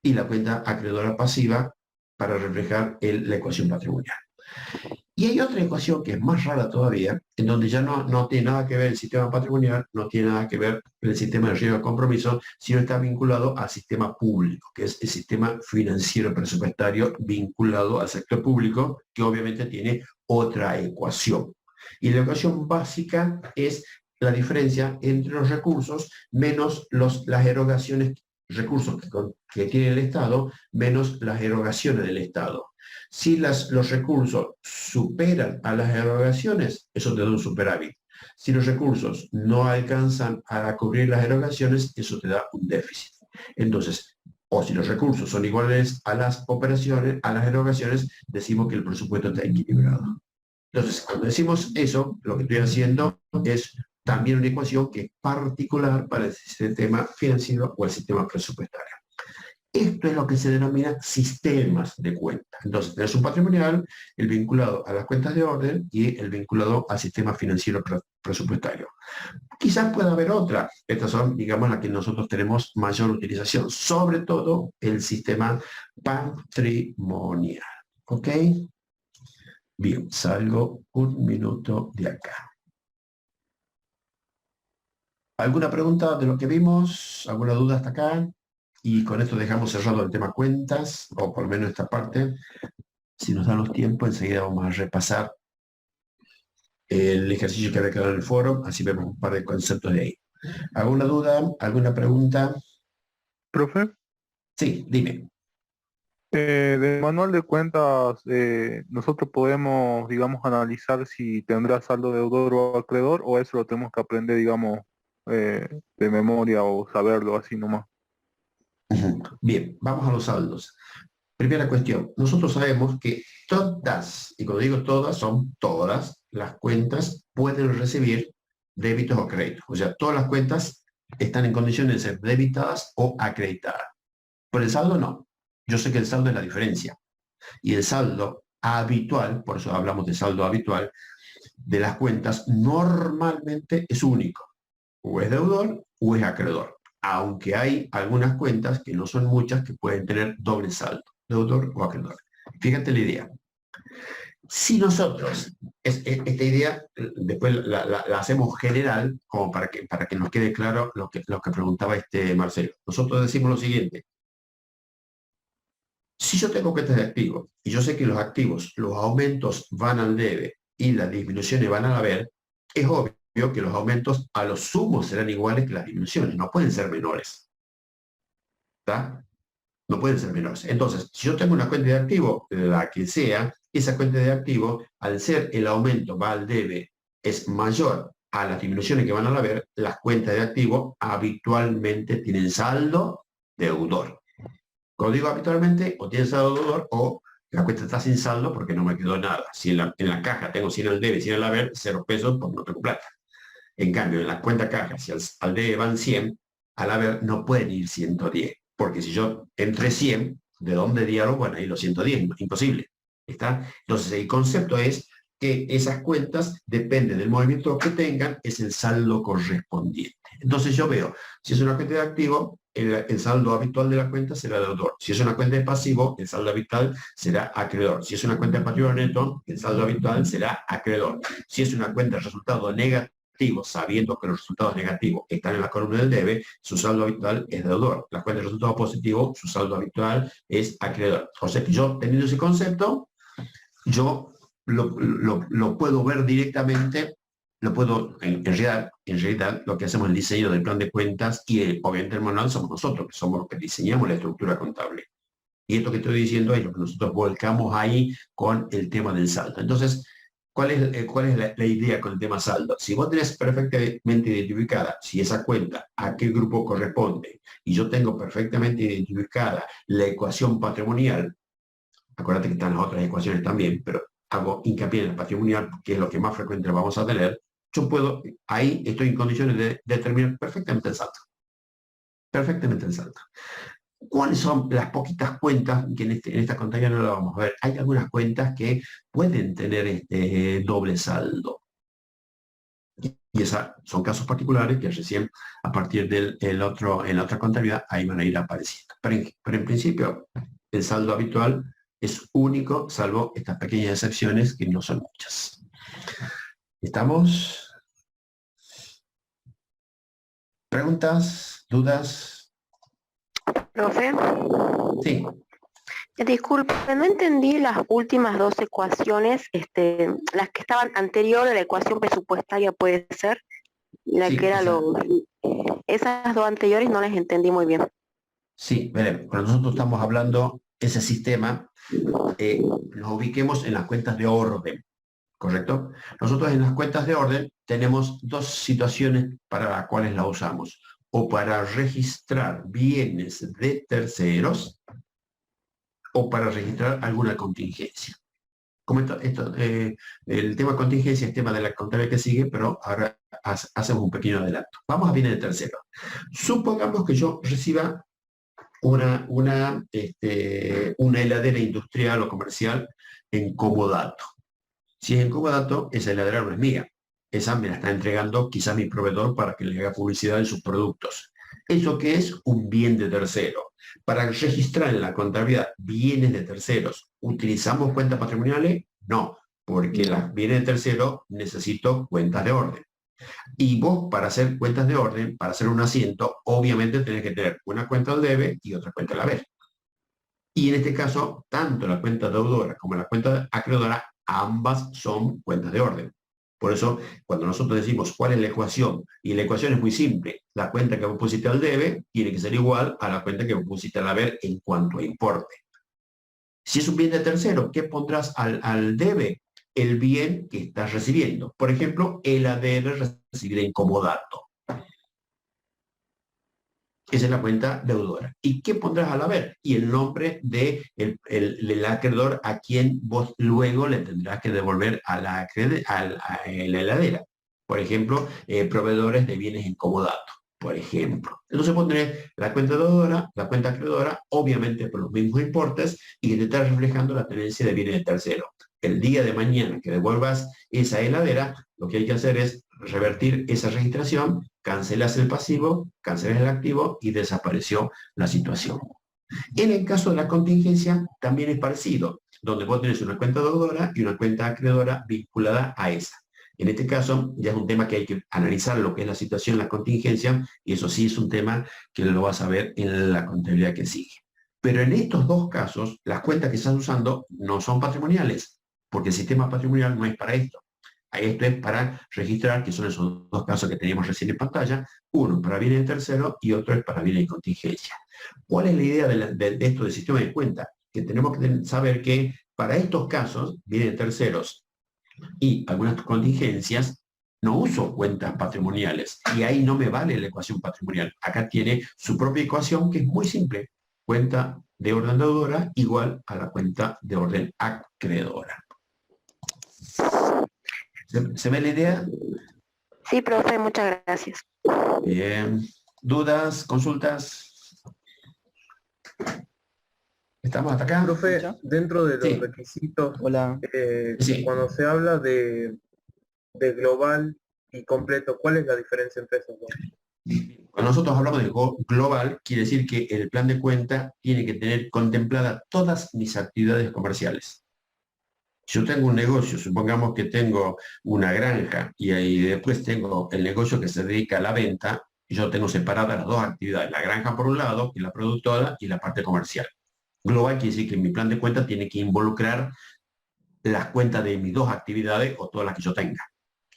y la cuenta acreedora pasiva para reflejar la ecuación patrimonial. Y hay otra ecuación que es más rara todavía, en donde ya no tiene nada que ver el sistema patrimonial, no tiene nada que ver el sistema de riesgo de compromiso, sino está vinculado al sistema público, que es el sistema financiero presupuestario vinculado al sector público, que obviamente tiene otra ecuación. Y la ecuación básica es la diferencia entre los recursos menos las erogaciones, recursos que tiene el Estado, menos las erogaciones del Estado. Si los recursos superan a las erogaciones, eso te da un superávit. Si los recursos no alcanzan a cubrir las erogaciones, eso te da un déficit. Entonces, o si los recursos son iguales a las operaciones, a las erogaciones, decimos que el presupuesto está equilibrado. Entonces, cuando decimos eso, lo que estoy haciendo es también una ecuación que es particular para el sistema financiero o el sistema presupuestario. Esto es lo que se denomina sistemas de cuentas. Entonces, tenés un patrimonial, el vinculado a las cuentas de orden y el vinculado al sistema financiero presupuestario. Quizás pueda haber otra. Estas son, digamos, las que nosotros tenemos mayor utilización, sobre todo el sistema patrimonial. ¿Ok? Bien, salgo un minuto de acá. ¿Alguna pregunta de lo que vimos? ¿Alguna duda hasta acá? Y con esto dejamos cerrado el tema cuentas, o por lo menos esta parte. Si nos dan los tiempos, enseguida vamos a repasar el ejercicio que había quedado en el foro, así vemos un par de conceptos de ahí. ¿Alguna duda? ¿Alguna pregunta?
Profe,
Sí, dime.
del manual de cuentas, nosotros podemos, digamos, analizar si tendrá saldo deudor o acreedor, o eso lo tenemos que aprender, digamos, de memoria o saberlo así nomás.
Bien, vamos a los saldos. Primera cuestión, nosotros sabemos que todas, y cuando digo todas, son todas las cuentas pueden recibir débitos o créditos. O sea, todas las cuentas están en condiciones de ser debitadas o acreditadas. Por el saldo no. Yo sé que el saldo es la diferencia. Y el saldo habitual, por eso hablamos de saldo habitual, de las cuentas normalmente es único. O es deudor o es acreedor. Aunque hay algunas cuentas, que no son muchas, que pueden tener doble saldo, deudor o acreedor. Fíjate la idea. Si nosotros, esta idea después la hacemos general, como para que nos quede claro lo que preguntaba Marcelo. Nosotros decimos lo siguiente. Si yo tengo cuentas de activos y yo sé que los activos, los aumentos van al debe y las disminuciones van al haber, es obvio que los aumentos a lo sumo serán iguales que las disminuciones, no pueden ser menores. ¿Está? No pueden ser menores. Entonces, si yo tengo una cuenta de activo, la que sea, esa cuenta de activo, al ser el aumento va al debe, es mayor a las disminuciones que van al haber, las cuentas de activo habitualmente tienen saldo deudor. Como digo habitualmente, o tiene saldo deudor o la cuenta está sin saldo porque no me quedó nada. Si en la caja tengo 100 al debe, 100 al haber, 0 pesos porque no tengo plata. En cambio, en la cuenta caja, si al debe van 100, al haber no pueden ir 110. Porque si yo entre 100, ¿de dónde diablos van a ir los 110? Imposible. ¿Está? Entonces, el concepto es que esas cuentas, depende del movimiento que tengan, es el saldo correspondiente. Entonces yo veo, si es una cuenta de activo, el saldo habitual de la cuenta será deudor. Si es una cuenta de pasivo, el saldo habitual será acreedor. Si es una cuenta de patrimonio neto, el saldo habitual será acreedor. Si es una cuenta de resultado negativo, sabiendo que los resultados negativos están en la columna del debe, su saldo habitual es deudor. La cuenta de resultado positivo, su saldo habitual es acreedor. O sea que yo, teniendo ese concepto, yo lo puedo ver directamente lo puedo, en realidad lo que hacemos el diseño del plan de cuentas y obviamente el manual somos nosotros, que somos los que diseñamos la estructura contable. Y esto que estoy diciendo es lo que nosotros volcamos ahí con el tema del saldo. Entonces, cuál es la idea con el tema saldo? Si vos tenés perfectamente identificada si esa cuenta a qué grupo corresponde y yo tengo perfectamente identificada la ecuación patrimonial, acuérdate que están las otras ecuaciones también, pero hago hincapié en el patrimonial, que es lo que más frecuente vamos a tener, yo puedo, ahí estoy en condiciones de determinar perfectamente el saldo. Perfectamente el saldo. ¿Cuáles son las poquitas cuentas que en esta contabilidad no la vamos a ver? Hay algunas cuentas que pueden tener este doble saldo. Y esos son casos particulares que recién a partir en la otra contabilidad ahí van a ir apareciendo. Pero en principio el saldo habitual es único, salvo estas pequeñas excepciones que no son muchas. ¿Estamos? ¿Preguntas? ¿Dudas?
Profe,
Sí.
disculpe, no entendí las últimas dos ecuaciones, las que estaban anterior a la ecuación presupuestaria, puede ser, la
Sí,
que era esas dos anteriores no las entendí muy bien.
sí, veremos. Cuando nosotros estamos hablando ese sistema, nos ubiquemos en las cuentas de orden, ¿correcto? Nosotros en las cuentas de orden tenemos dos situaciones para las cuales la usamos. O para registrar bienes de terceros o para registrar alguna contingencia. Como el tema contingencia es tema de la contabilidad que sigue, pero ahora hacemos un pequeño adelanto. Vamos a bienes de terceros. Supongamos que yo reciba una heladera industrial o comercial en comodato. Si es en comodato, esa heladera no es mía. Esa me la está entregando quizás mi proveedor para que le haga publicidad de sus productos. ¿Eso qué es? Un bien de tercero. Para registrar en la contabilidad bienes de terceros, ¿utilizamos cuentas patrimoniales? No, porque las bienes de tercero necesito cuentas de orden. Y vos, para hacer cuentas de orden, para hacer un asiento, obviamente tenés que tener una cuenta del debe y otra cuenta del haber. Y en este caso, tanto la cuenta deudora como la cuenta acreedora, ambas son cuentas de orden. Por eso, cuando nosotros decimos cuál es la ecuación, y la ecuación es muy simple, la cuenta que vos pusiste al debe tiene que ser igual a la cuenta que vos pusiste al haber en cuanto a importe. Si es un bien de tercero, ¿qué pondrás al debe? El bien que estás recibiendo. Por ejemplo, el ADR recibir en comodato. Esa es la cuenta deudora. ¿Y qué pondrás al haber? Y el nombre del acreedor a quien vos luego le tendrás que devolver a la heladera. Por ejemplo, proveedores de bienes en comodato, por ejemplo. Entonces vos tenés la cuenta deudora, la cuenta acreedora, obviamente por los mismos importes, y que te está reflejando la tenencia de bienes de tercero. El día de mañana que devuelvas esa heladera, lo que hay que hacer es revertir esa registración, cancelas el pasivo, cancelas el activo y desapareció la situación. En el caso de la contingencia también es parecido, donde vos tenés una cuenta deudora y una cuenta acreedora vinculada a esa. En este caso ya es un tema que hay que analizar lo que es la situación, la contingencia, y eso sí es un tema que lo vas a ver en la contabilidad que sigue. Pero en estos dos casos, las cuentas que estás usando no son patrimoniales, porque el sistema patrimonial no es para esto. Esto es para registrar, que son esos dos casos que teníamos recién en pantalla, uno para bienes de tercero y otro es para bienes de contingencia. ¿Cuál es la idea de esto del sistema de cuenta? Que tenemos que saber que para estos casos, bienes de terceros y algunas contingencias, no uso cuentas patrimoniales y ahí no me vale la ecuación patrimonial. Acá tiene su propia ecuación que es muy simple. Cuenta de orden deudora igual a la cuenta de orden acreedora. ¿Se ve la idea?
Sí, profe, muchas gracias.
Bien. ¿Dudas? ¿Consultas? ¿Estamos hasta acá?
Profe, dentro de los
Sí.
requisitos,
Hola.
Sí.
cuando se habla de global y completo, ¿cuál es la diferencia entre esos dos?
Cuando nosotros hablamos de global, quiere decir que el plan de cuenta tiene que tener contempladas todas mis actividades comerciales. Si yo tengo un negocio, supongamos que tengo una granja y ahí después tengo el negocio que se dedica a la venta, y yo tengo separadas las dos actividades, la granja por un lado, que es la productora, y la parte comercial. Global quiere decir que mi plan de cuenta tiene que involucrar las cuentas de mis dos actividades o todas las que yo tenga.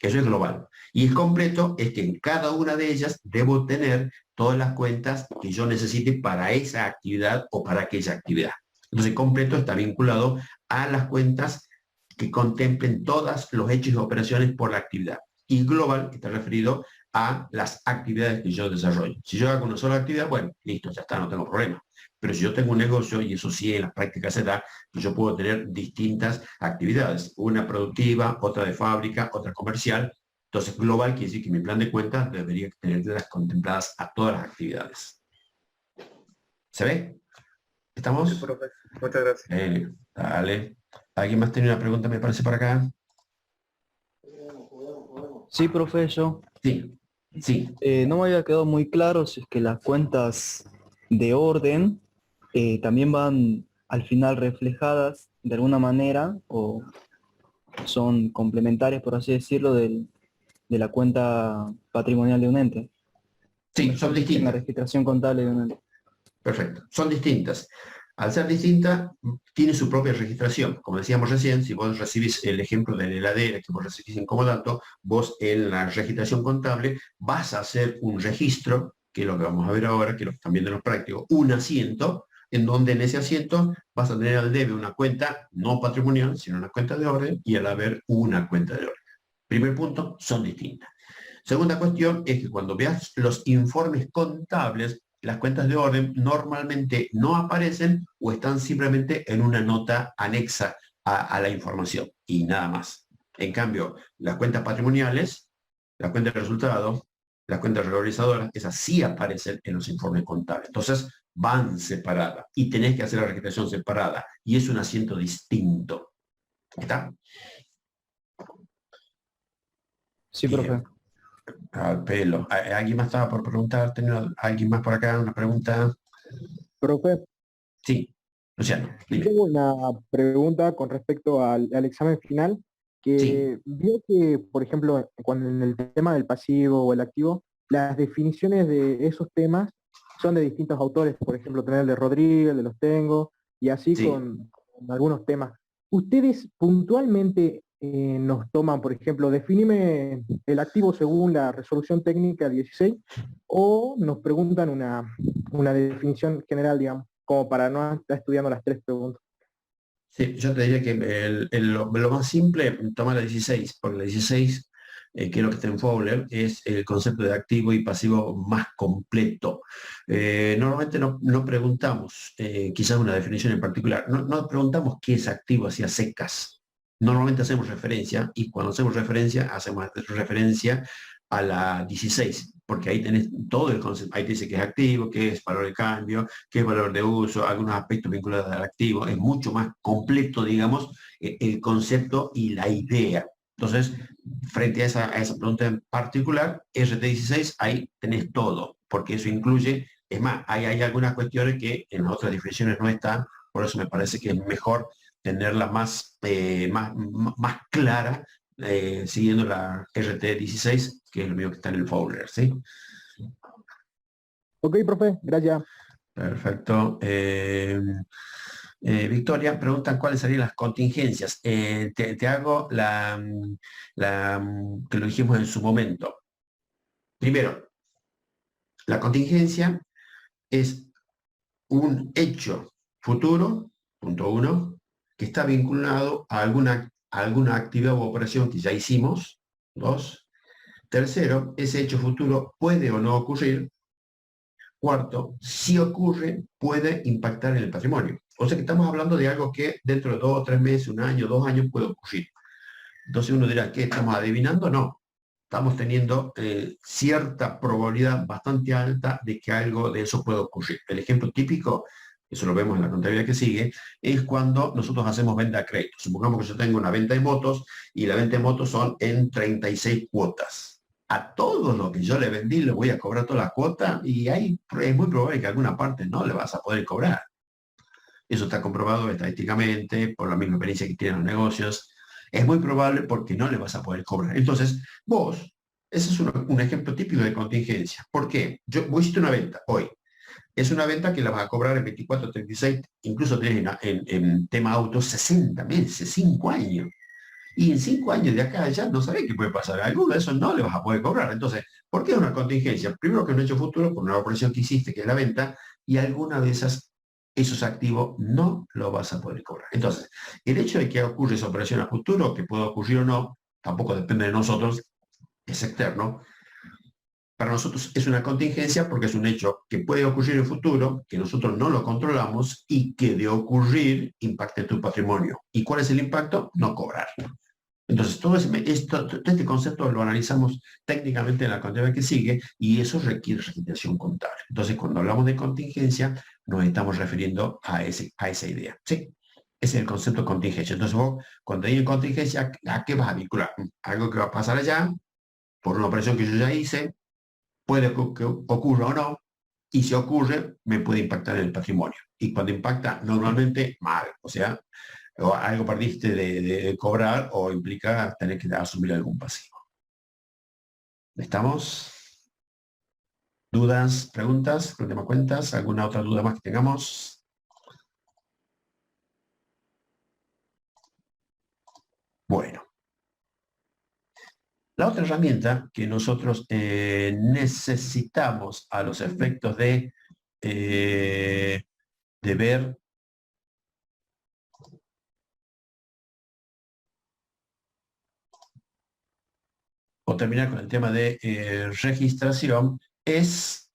Eso es global. Y el completo es que en cada una de ellas debo tener todas las cuentas que yo necesite para esa actividad o para aquella actividad. Entonces, completo está vinculado a las cuentas que contemplen todos los hechos y operaciones por la actividad. Y global está referido a las actividades que yo desarrollo. Si yo hago una sola actividad, bueno, listo, ya está, no tengo problema. Pero si yo tengo un negocio, y eso sí en las prácticas se da, que yo puedo tener distintas actividades, una productiva, otra de fábrica, otra comercial. Entonces, global quiere decir que mi plan de cuentas debería tenerlas contempladas a todas las actividades. ¿Se ve? ¿Estamos?
Sí, profe. Muchas gracias.
Dale. ¿Alguien más tiene una pregunta, me parece, por acá?
Sí, profe, yo.
Sí, sí.
No me había quedado muy claro si es que las cuentas de orden también van al final reflejadas de alguna manera o son complementarias, por así decirlo, de la cuenta patrimonial de un ente.
Sí, son
La
distintas.
registración contable de un ente.
Perfecto. Son distintas. Al ser distinta, tiene su propia registración. Como decíamos recién, si vos recibís el ejemplo de la heladera que vos recibís en comodato, vos en la registración contable vas a hacer un registro, que es lo que vamos a ver ahora, que es lo que también de los prácticos, un asiento, en donde en ese asiento vas a tener al debe una cuenta no patrimonial, sino una cuenta de orden, y al haber una cuenta de orden. Primer punto, son distintas. Segunda cuestión es que cuando veas los informes contables, las cuentas de orden normalmente no aparecen o están simplemente en una nota anexa a la información y nada más. En cambio, las cuentas patrimoniales, las cuentas de resultados, las cuentas regularizadoras, esas sí aparecen en los informes contables. Entonces, van separadas y tenés que hacer la registración separada y es un asiento distinto. ¿Está?
Sí,
Bien.
profe.
Al pelo. ¿Alguien más estaba por preguntar? ¿Tenía alguien más por acá? ¿Una pregunta?
Profe,
Sí. Luciano, dime.
tengo una pregunta con respecto al examen final,
Sí.
que vio que, por ejemplo, cuando en el tema del pasivo o el activo, las definiciones de esos temas son de distintos autores, por ejemplo, tener el de Rodríguez, el de los Tengo, y así
Sí.
con algunos temas. ¿Ustedes puntualmente nos toman, por ejemplo, definime el activo según la resolución técnica 16, o nos preguntan una definición general, digamos, como para no estar estudiando las tres preguntas?
Sí, yo te diría que lo más simple, toma la 16, porque la 16, que es lo que está en Fowler, es el concepto de activo y pasivo más completo. Normalmente no preguntamos, quizás una definición en particular, no preguntamos qué es activo hacia secas. Normalmente hacemos referencia, y cuando hacemos referencia a la 16, porque ahí tenés todo el concepto, ahí te dice que es activo, que es valor de cambio, que es valor de uso, algunos aspectos vinculados al activo, es mucho más completo, digamos, el concepto y la idea. Entonces, frente a esa pregunta en particular, RT16, ahí tenés todo, porque eso incluye, es más, hay algunas cuestiones que en las otras definiciones no están, por eso me parece que es mejor tenerla más clara, siguiendo la RT16, que es lo mismo que está en el folder, ¿sí?
Ok, profe, gracias.
Perfecto. Victoria, preguntan cuáles serían las contingencias. Te hago que lo dijimos en su momento. Primero, la contingencia es un hecho futuro, punto uno, que está vinculado a alguna actividad u operación que ya hicimos. Dos. Tercero, ese hecho futuro puede o no ocurrir. Cuarto, si ocurre, puede impactar en el patrimonio. O sea que estamos hablando de algo que dentro de 2 o 3 meses, 1 año, 2 años puede ocurrir. Entonces uno dirá, ¿qué estamos adivinando? No. Estamos teniendo cierta probabilidad bastante alta de que algo de eso pueda ocurrir. El ejemplo típico, eso lo vemos en la contabilidad que sigue, es cuando nosotros hacemos venta a crédito. Supongamos que yo tengo una venta de motos y la venta de motos son en 36 cuotas. A todo lo que yo le vendí le voy a cobrar toda la cuota y ahí es muy probable que alguna parte no le vas a poder cobrar. Eso está comprobado estadísticamente por la misma experiencia que tienen los negocios. Es muy probable porque no le vas a poder cobrar. Entonces, ese es un ejemplo típico de contingencia. ¿Por qué? Vos hiciste una venta hoy. Es una venta que la vas a cobrar en 24, 36, incluso tenés en tema autos 60 meses, 5 años. Y en 5 años de acá ya no sabés qué puede pasar. Alguno de esos no le vas a poder cobrar. Entonces, ¿por qué es una contingencia? Primero que es un hecho futuro por una operación que hiciste, que es la venta, y alguna de esos activos no lo vas a poder cobrar. Entonces, el hecho de que ocurra esa operación a futuro, que pueda ocurrir o no, tampoco depende de nosotros, es externo. Para nosotros es una contingencia porque es un hecho que puede ocurrir en el futuro, que nosotros no lo controlamos y que de ocurrir impacte tu patrimonio. ¿Y cuál es el impacto? No cobrar. Entonces, todo este concepto lo analizamos técnicamente en la contabilidad que sigue y eso requiere registración contable. Entonces, cuando hablamos de contingencia, nos estamos refiriendo a esa idea. ¿Sí? Ese es el concepto de contingencia. Entonces, vos, cuando hay contingencia, ¿a qué vas a vincular? Algo que va a pasar allá, por una operación que yo ya hice, puede que ocurra o no, y si ocurre, me puede impactar en el patrimonio. Y cuando impacta, normalmente, mal. O sea, o algo perdiste de cobrar o implica tener que asumir algún pasivo. ¿Estamos? ¿Dudas, preguntas? ¿No te me cuentas? ¿Alguna otra duda más que tengamos? Bueno. La otra herramienta que nosotros necesitamos a los efectos de ver o terminar con el tema de registración es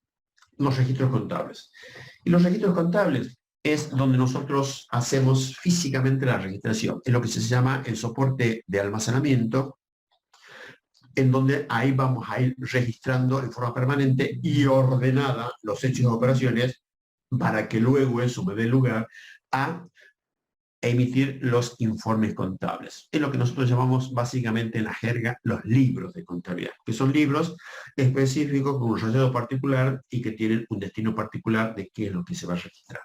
los registros contables. Y los registros contables es donde nosotros hacemos físicamente la registración. Es lo que se llama el soporte de almacenamiento, en donde ahí vamos a ir registrando en forma permanente y ordenada los hechos y operaciones para que luego eso me dé lugar a emitir los informes contables. Es lo que nosotros llamamos básicamente en la jerga los libros de contabilidad, que son libros específicos con un rayado particular y que tienen un destino particular de qué es lo que se va a registrar.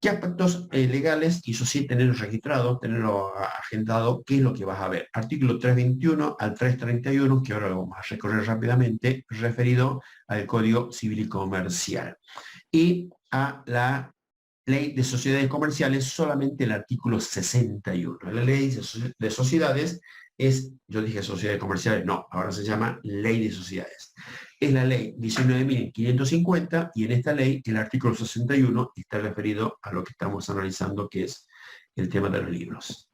¿Qué aspectos legales? Y eso sí, tenerlo registrado, tenerlo agendado, qué es lo que vas a ver. Artículo 321 al 331, que ahora lo vamos a recorrer rápidamente, referido al Código Civil y Comercial. Y a la Ley de Sociedades Comerciales, solamente el artículo 61. La Ley de Sociedades es, yo dije sociedades comerciales, no, ahora se llama Ley de Sociedades. Es la ley 19.550 y en esta ley el artículo 61 está referido a lo que estamos analizando, que es el tema de los libros.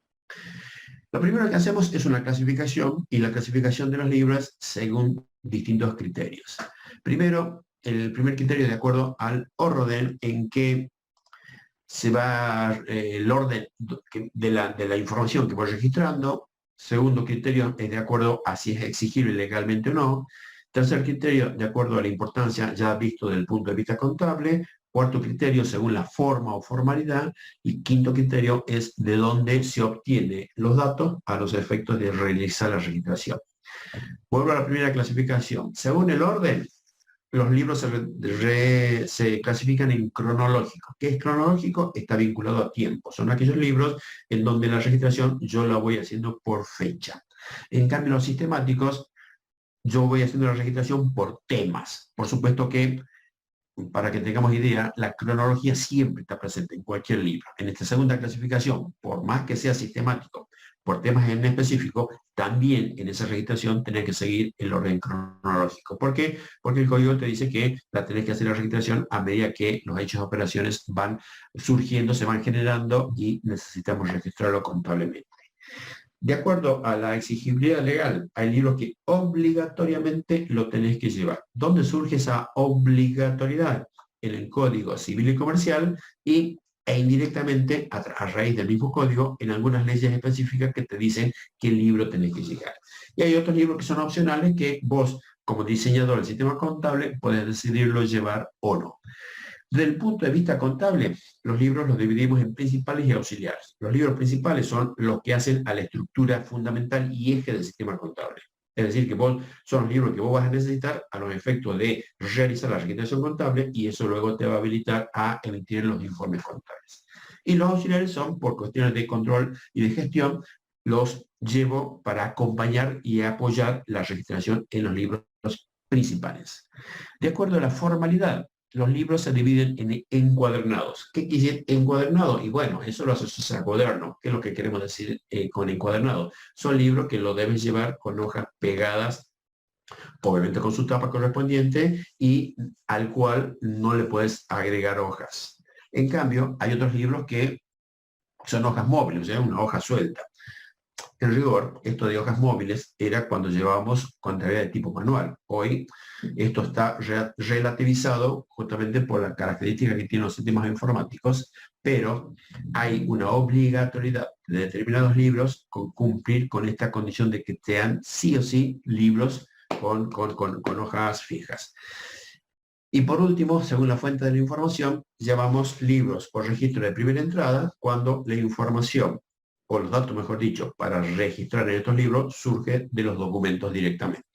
Lo primero que hacemos es una clasificación y la clasificación de los libros según distintos criterios. Primero, el primer criterio de acuerdo al orden en que se va el orden de la información que voy registrando. Segundo criterio es de acuerdo a si es exigible legalmente o no. Tercer criterio, de acuerdo a la importancia ya visto desde el punto de vista contable. Cuarto criterio, según la forma o formalidad. Y quinto criterio es de dónde se obtiene los datos a los efectos de realizar la registración. Vuelvo a la primera clasificación. Según el orden, los libros se clasifican en cronológico. ¿Qué es cronológico? Está vinculado a tiempo. Son aquellos libros en donde la registración yo la voy haciendo por fecha. En cambio, los sistemáticos, yo voy haciendo la registración por temas. Por supuesto que, para que tengamos idea, la cronología siempre está presente en cualquier libro. En esta segunda clasificación, por más que sea sistemático, por temas en específico, también en esa registración tenés que seguir el orden cronológico. ¿Por qué? Porque el código te dice que la tenés que hacer la registración a medida que los hechos de operaciones van surgiendo, se van generando y necesitamos registrarlo contablemente. De acuerdo a la exigibilidad legal, hay libros que obligatoriamente lo tenés que llevar. ¿Dónde surge esa obligatoriedad? En el Código Civil y Comercial e indirectamente, a raíz del mismo código, en algunas leyes específicas que te dicen qué libro tenés que llegar. Y hay otros libros que son opcionales que vos, como diseñador del sistema contable, podés decidirlo llevar o no. Desde el punto de vista contable, los libros los dividimos en principales y auxiliares. Los libros principales son los que hacen a la estructura fundamental y eje del sistema contable. Es decir, que son los libros que vos vas a necesitar a los efectos de realizar la registración contable y eso luego te va a habilitar a emitir los informes contables. Y los auxiliares son, por cuestiones de control y de gestión, los llevo para acompañar y apoyar la registración en los libros principales. De acuerdo a la formalidad, los libros se dividen en encuadernados. ¿Qué quiere decir encuadernado? Y bueno, eso lo asocias a cuaderno. ¿Qué es lo que queremos decir con encuadernado? Son libros que lo debes llevar con hojas pegadas, obviamente con su tapa correspondiente, y al cual no le puedes agregar hojas. En cambio, hay otros libros que son hojas móviles, o sea, una hoja suelta. En rigor, esto de hojas móviles era cuando llevábamos contabilidad de tipo manual. Hoy esto está relativizado justamente por la característica que tienen los sistemas informáticos, pero hay una obligatoriedad de determinados libros con cumplir con esta condición de que sean sí o sí libros con hojas fijas. Y por último, según la fuente de la información, llamamos libros por registro de primera entrada cuando la información, o los datos mejor dicho, para registrar en estos libros surge de los documentos directamente.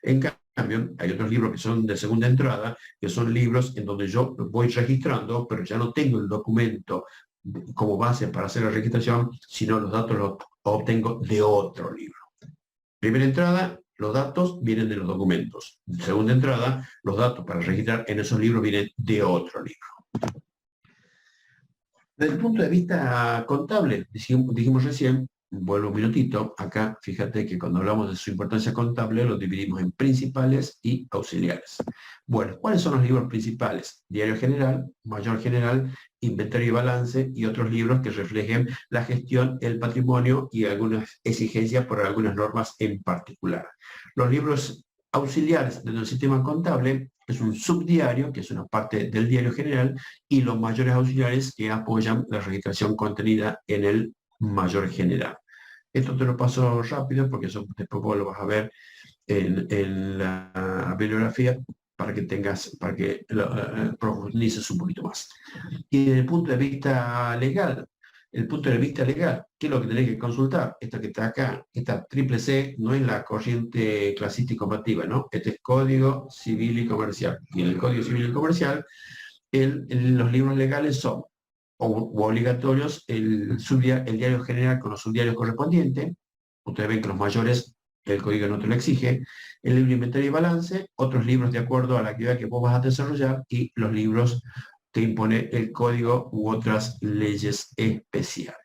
En cambio, hay otros libros que son de segunda entrada, que son libros en donde yo voy registrando, pero ya no tengo el documento como base para hacer la registración, sino los datos los obtengo de otro libro. Primera entrada, los datos vienen de los documentos. Segunda entrada, los datos para registrar en esos libros vienen de otro libro. Desde el punto de vista contable, dijimos recién, vuelvo un minutito, acá fíjate que cuando hablamos de su importancia contable lo dividimos en principales y auxiliares. Bueno, ¿cuáles son los libros principales? Diario general, mayor general, inventario y balance y otros libros que reflejen la gestión, el patrimonio y algunas exigencias por algunas normas en particular. Los libros auxiliares del sistema contable es un subdiario, que es una parte del diario general, y los mayores auxiliares que apoyan la registración contenida en el mayor general. Esto te lo paso rápido porque eso después vos lo vas a ver en la bibliografía para que profundices un poquito más. Y desde el punto de vista legal, ¿qué es lo que tenés que consultar? Esta que está acá, esta triple C, no es la corriente clasista y combativa, ¿no? Este es Código Civil y Comercial. Y en el Código Civil y Comercial, los libros legales son obligatorios el diario general con los subdiarios correspondientes. Ustedes ven que los mayores, el código no te lo exige. El libro de inventario y balance, otros libros de acuerdo a la actividad que vos vas a desarrollar, y los libros que impone el código u otras leyes especiales.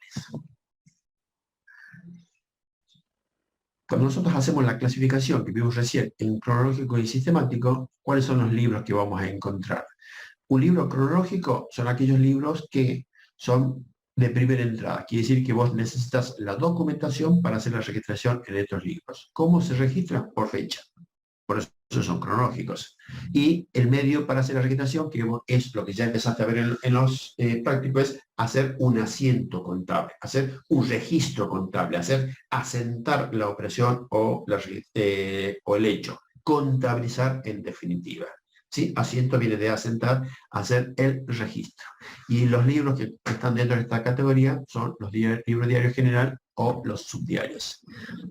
Cuando nosotros hacemos la clasificación que vimos recién en cronológico y sistemático, ¿cuáles son los libros que vamos a encontrar? Un libro cronológico son aquellos libros que son de primera entrada. Quiere decir que vos necesitas la documentación para hacer la registración en estos libros. ¿Cómo se registra? Por fecha. Por eso son cronológicos. Y el medio para hacer la registración, que es lo que ya empezaste a ver en los prácticos, es hacer un asiento contable, hacer un registro contable, hacer asentar la operación o el hecho. Contabilizar en definitiva. ¿Sí? Asiento viene de asentar, hacer el registro. Y los libros que están dentro de esta categoría son los libros diarios general o los subdiarios.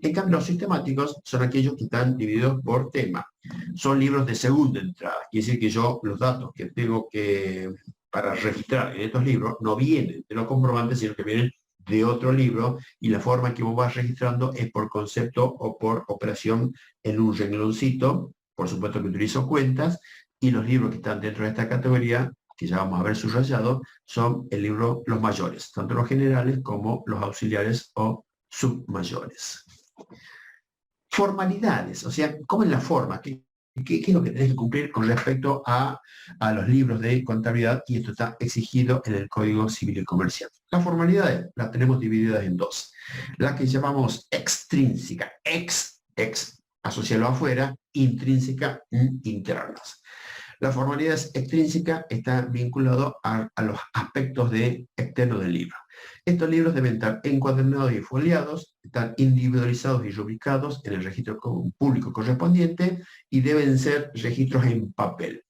En cambio, los sistemáticos son aquellos que están divididos por tema. Son libros de segunda entrada. Quiere decir que yo los datos que tengo para registrar en estos libros no vienen de los comprobantes, sino que vienen de otro libro, y la forma en que vos vas registrando es por concepto o por operación en un rengloncito. Por supuesto que utilizo cuentas, y los libros que están dentro de esta categoría, que ya vamos a ver subrayado, son los mayores, tanto los generales como los auxiliares o submayores. Formalidades, o sea, ¿cómo es la forma? ¿Qué es lo que tenés que cumplir con respecto a los libros de contabilidad? Y esto está exigido en el Código Civil y Comercial. Las formalidades las tenemos divididas en dos. La que llamamos extrínseca, asociarlo afuera, intrínseca, internas. La formalidad extrínseca está vinculado a los aspectos externos del libro. Estos libros deben estar encuadernados y foliados, están individualizados y rubricados en el registro público correspondiente, y deben ser registros en papel.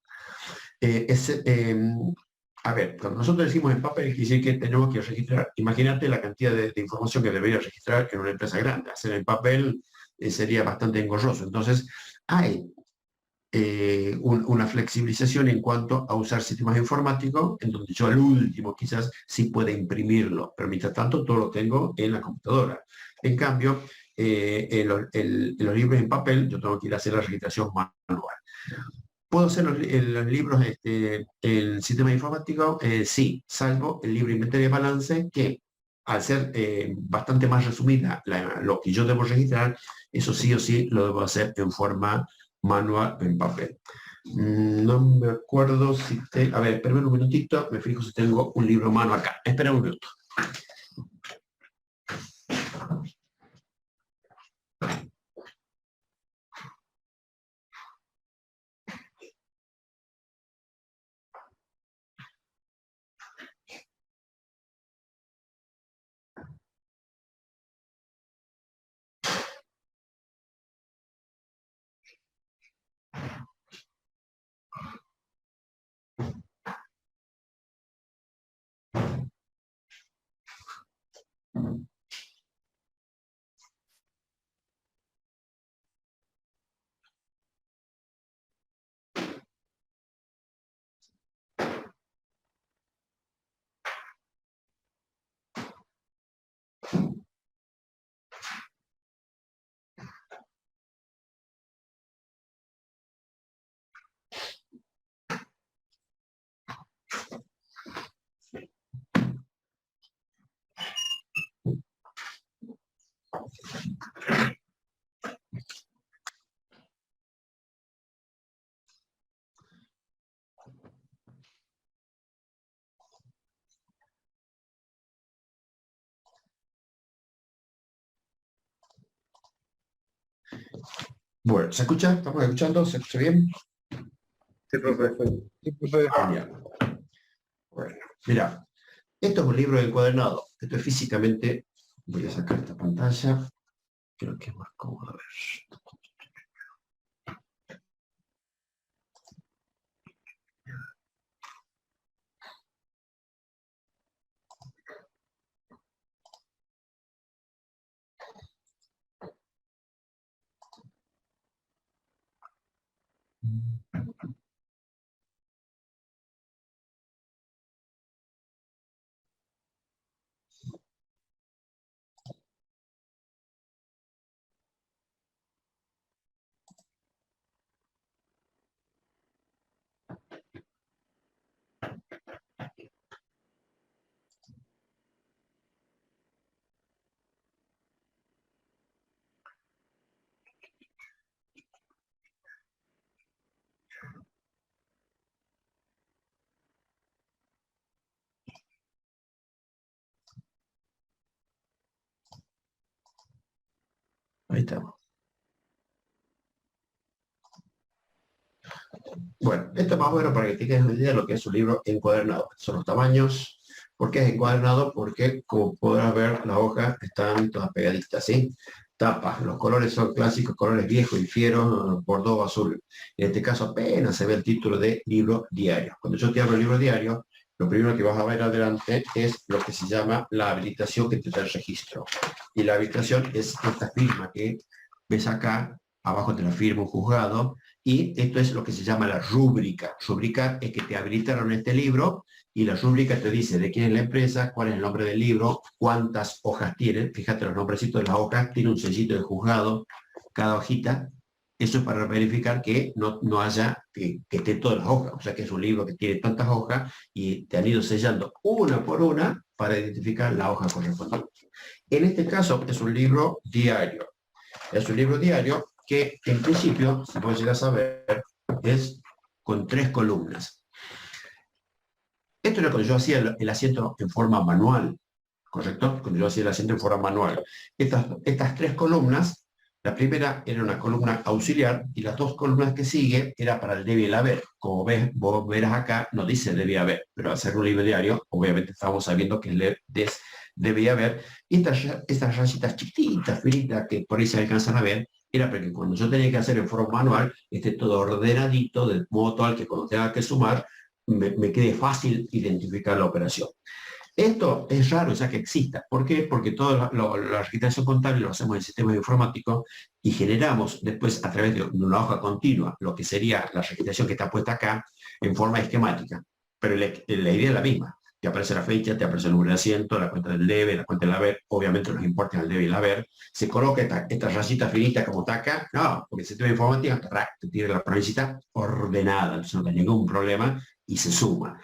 A ver, cuando nosotros decimos en papel, quiere decir que tenemos que registrar. Imagínate la cantidad de información que debería registrar en una empresa grande. Hacer en papel sería bastante engorroso. Entonces, hay una flexibilización en cuanto a usar sistemas informáticos, en donde yo al último quizás sí pueda imprimirlo, pero mientras tanto todo lo tengo en la computadora. En cambio, en los libros en papel yo tengo que ir a hacer la registración manual. ¿Puedo hacer los libros, el sistema informático? Sí, salvo el libro Inventario de Balance, que al ser bastante más resumida lo que yo debo registrar, eso sí o sí lo debo hacer en forma manual en papel. No me acuerdo si a ver, espérame un minutito, me fijo si tengo un libro a mano acá. Espera un minuto. Bueno, ¿se escucha? ¿Estamos escuchando? ¿Se escucha bien?
Sí, profe.
Genial. Bueno, mira, esto es un libro encuadernado. Esto es físicamente, voy a sacar esta pantalla, creo que es más cómodo. A ver. Ahí estamos. Bueno, esto es más bueno para que tengas una idea de lo que es un libro encuadernado. Son los tamaños. ¿Por qué es encuadernado? Porque, como podrás ver, las hojas están todas pegaditas, ¿sí? Tapas. Los colores son clásicos, colores viejos y fieros, bordeaux azul. En este caso apenas se ve el título de libro diario. Cuando yo te hablo de libro diario, lo primero que vas a ver adelante es lo que se llama la habilitación que te da el registro. Y la habilitación es esta firma que ves acá, abajo te la firma un juzgado, y esto es lo que se llama la rúbrica. Rúbrica es que te habilitaron este libro y la rúbrica te dice de quién es la empresa, cuál es el nombre del libro, cuántas hojas tiene. Fíjate los nombrecitos de las hojas, tiene un sellito de juzgado cada hojita. Eso es para verificar que no haya, que esté todas las hojas. O sea que es un libro que tiene tantas hojas y te han ido sellando una por una para identificar la hoja correspondiente. En este caso es un libro diario. Es un libro diario que en principio, si vos llegas a ver, es con 3 columnas. Esto era cuando yo hacía el asiento en forma manual, ¿correcto? Cuando yo hacía el asiento en forma manual. Estas 3 columnas, la primera era una columna auxiliar y las 2 columnas que sigue era para el debe y el haber. Como vos verás acá, no dice debe y haber, pero al ser un libro diario, obviamente estamos sabiendo que debe y haber. Y estas rayitas chiquititas, finitas, que por ahí se alcanzan a ver, era porque cuando yo tenía que hacer en forma manual, esté todo ordenadito, de modo tal que cuando tenga que sumar, me quede fácil identificar la operación. Esto es raro ya que exista. ¿Por qué? Porque toda la registración contable lo hacemos en sistemas informáticos y generamos después a través de una hoja continua lo que sería la registración que está puesta acá en forma esquemática. Pero la idea es la misma. te aparece la fecha, te aparece el número de asiento, la cuenta del debe, la cuenta del haber, obviamente los importes al debe y el haber. Se coloca esta rayita finita como taca, no, porque el sistema informático te tira la planillita ordenada, entonces no hay ningún problema y se suma.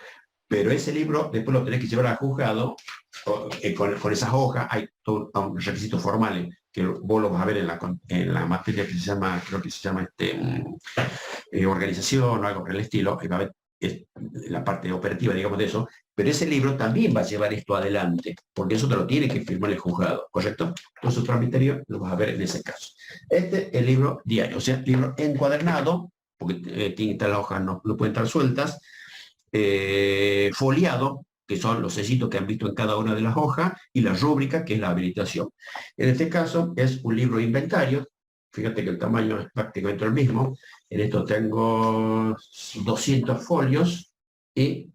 Pero ese libro después lo tenés que llevar al juzgado con esas hojas. Hay todos unos requisitos formales que vos lo vas a ver en la materia que se llama, creo que se llama organización o algo por el estilo. Ahí va a ver la parte operativa, digamos, de eso. Pero ese libro también va a llevar esto adelante, porque eso te lo tiene que firmar el juzgado, ¿correcto? Entonces otro ministerio lo vas a ver en ese caso. Este es el libro diario, o sea, libro encuadernado, porque tiene que estar las hojas, no pueden estar sueltas, foliado, que son los sellitos que han visto en cada una de las hojas, y la rúbrica, que es la habilitación. En este caso es un libro inventario. Fíjate que el tamaño es prácticamente el mismo. En esto tengo 200 folios y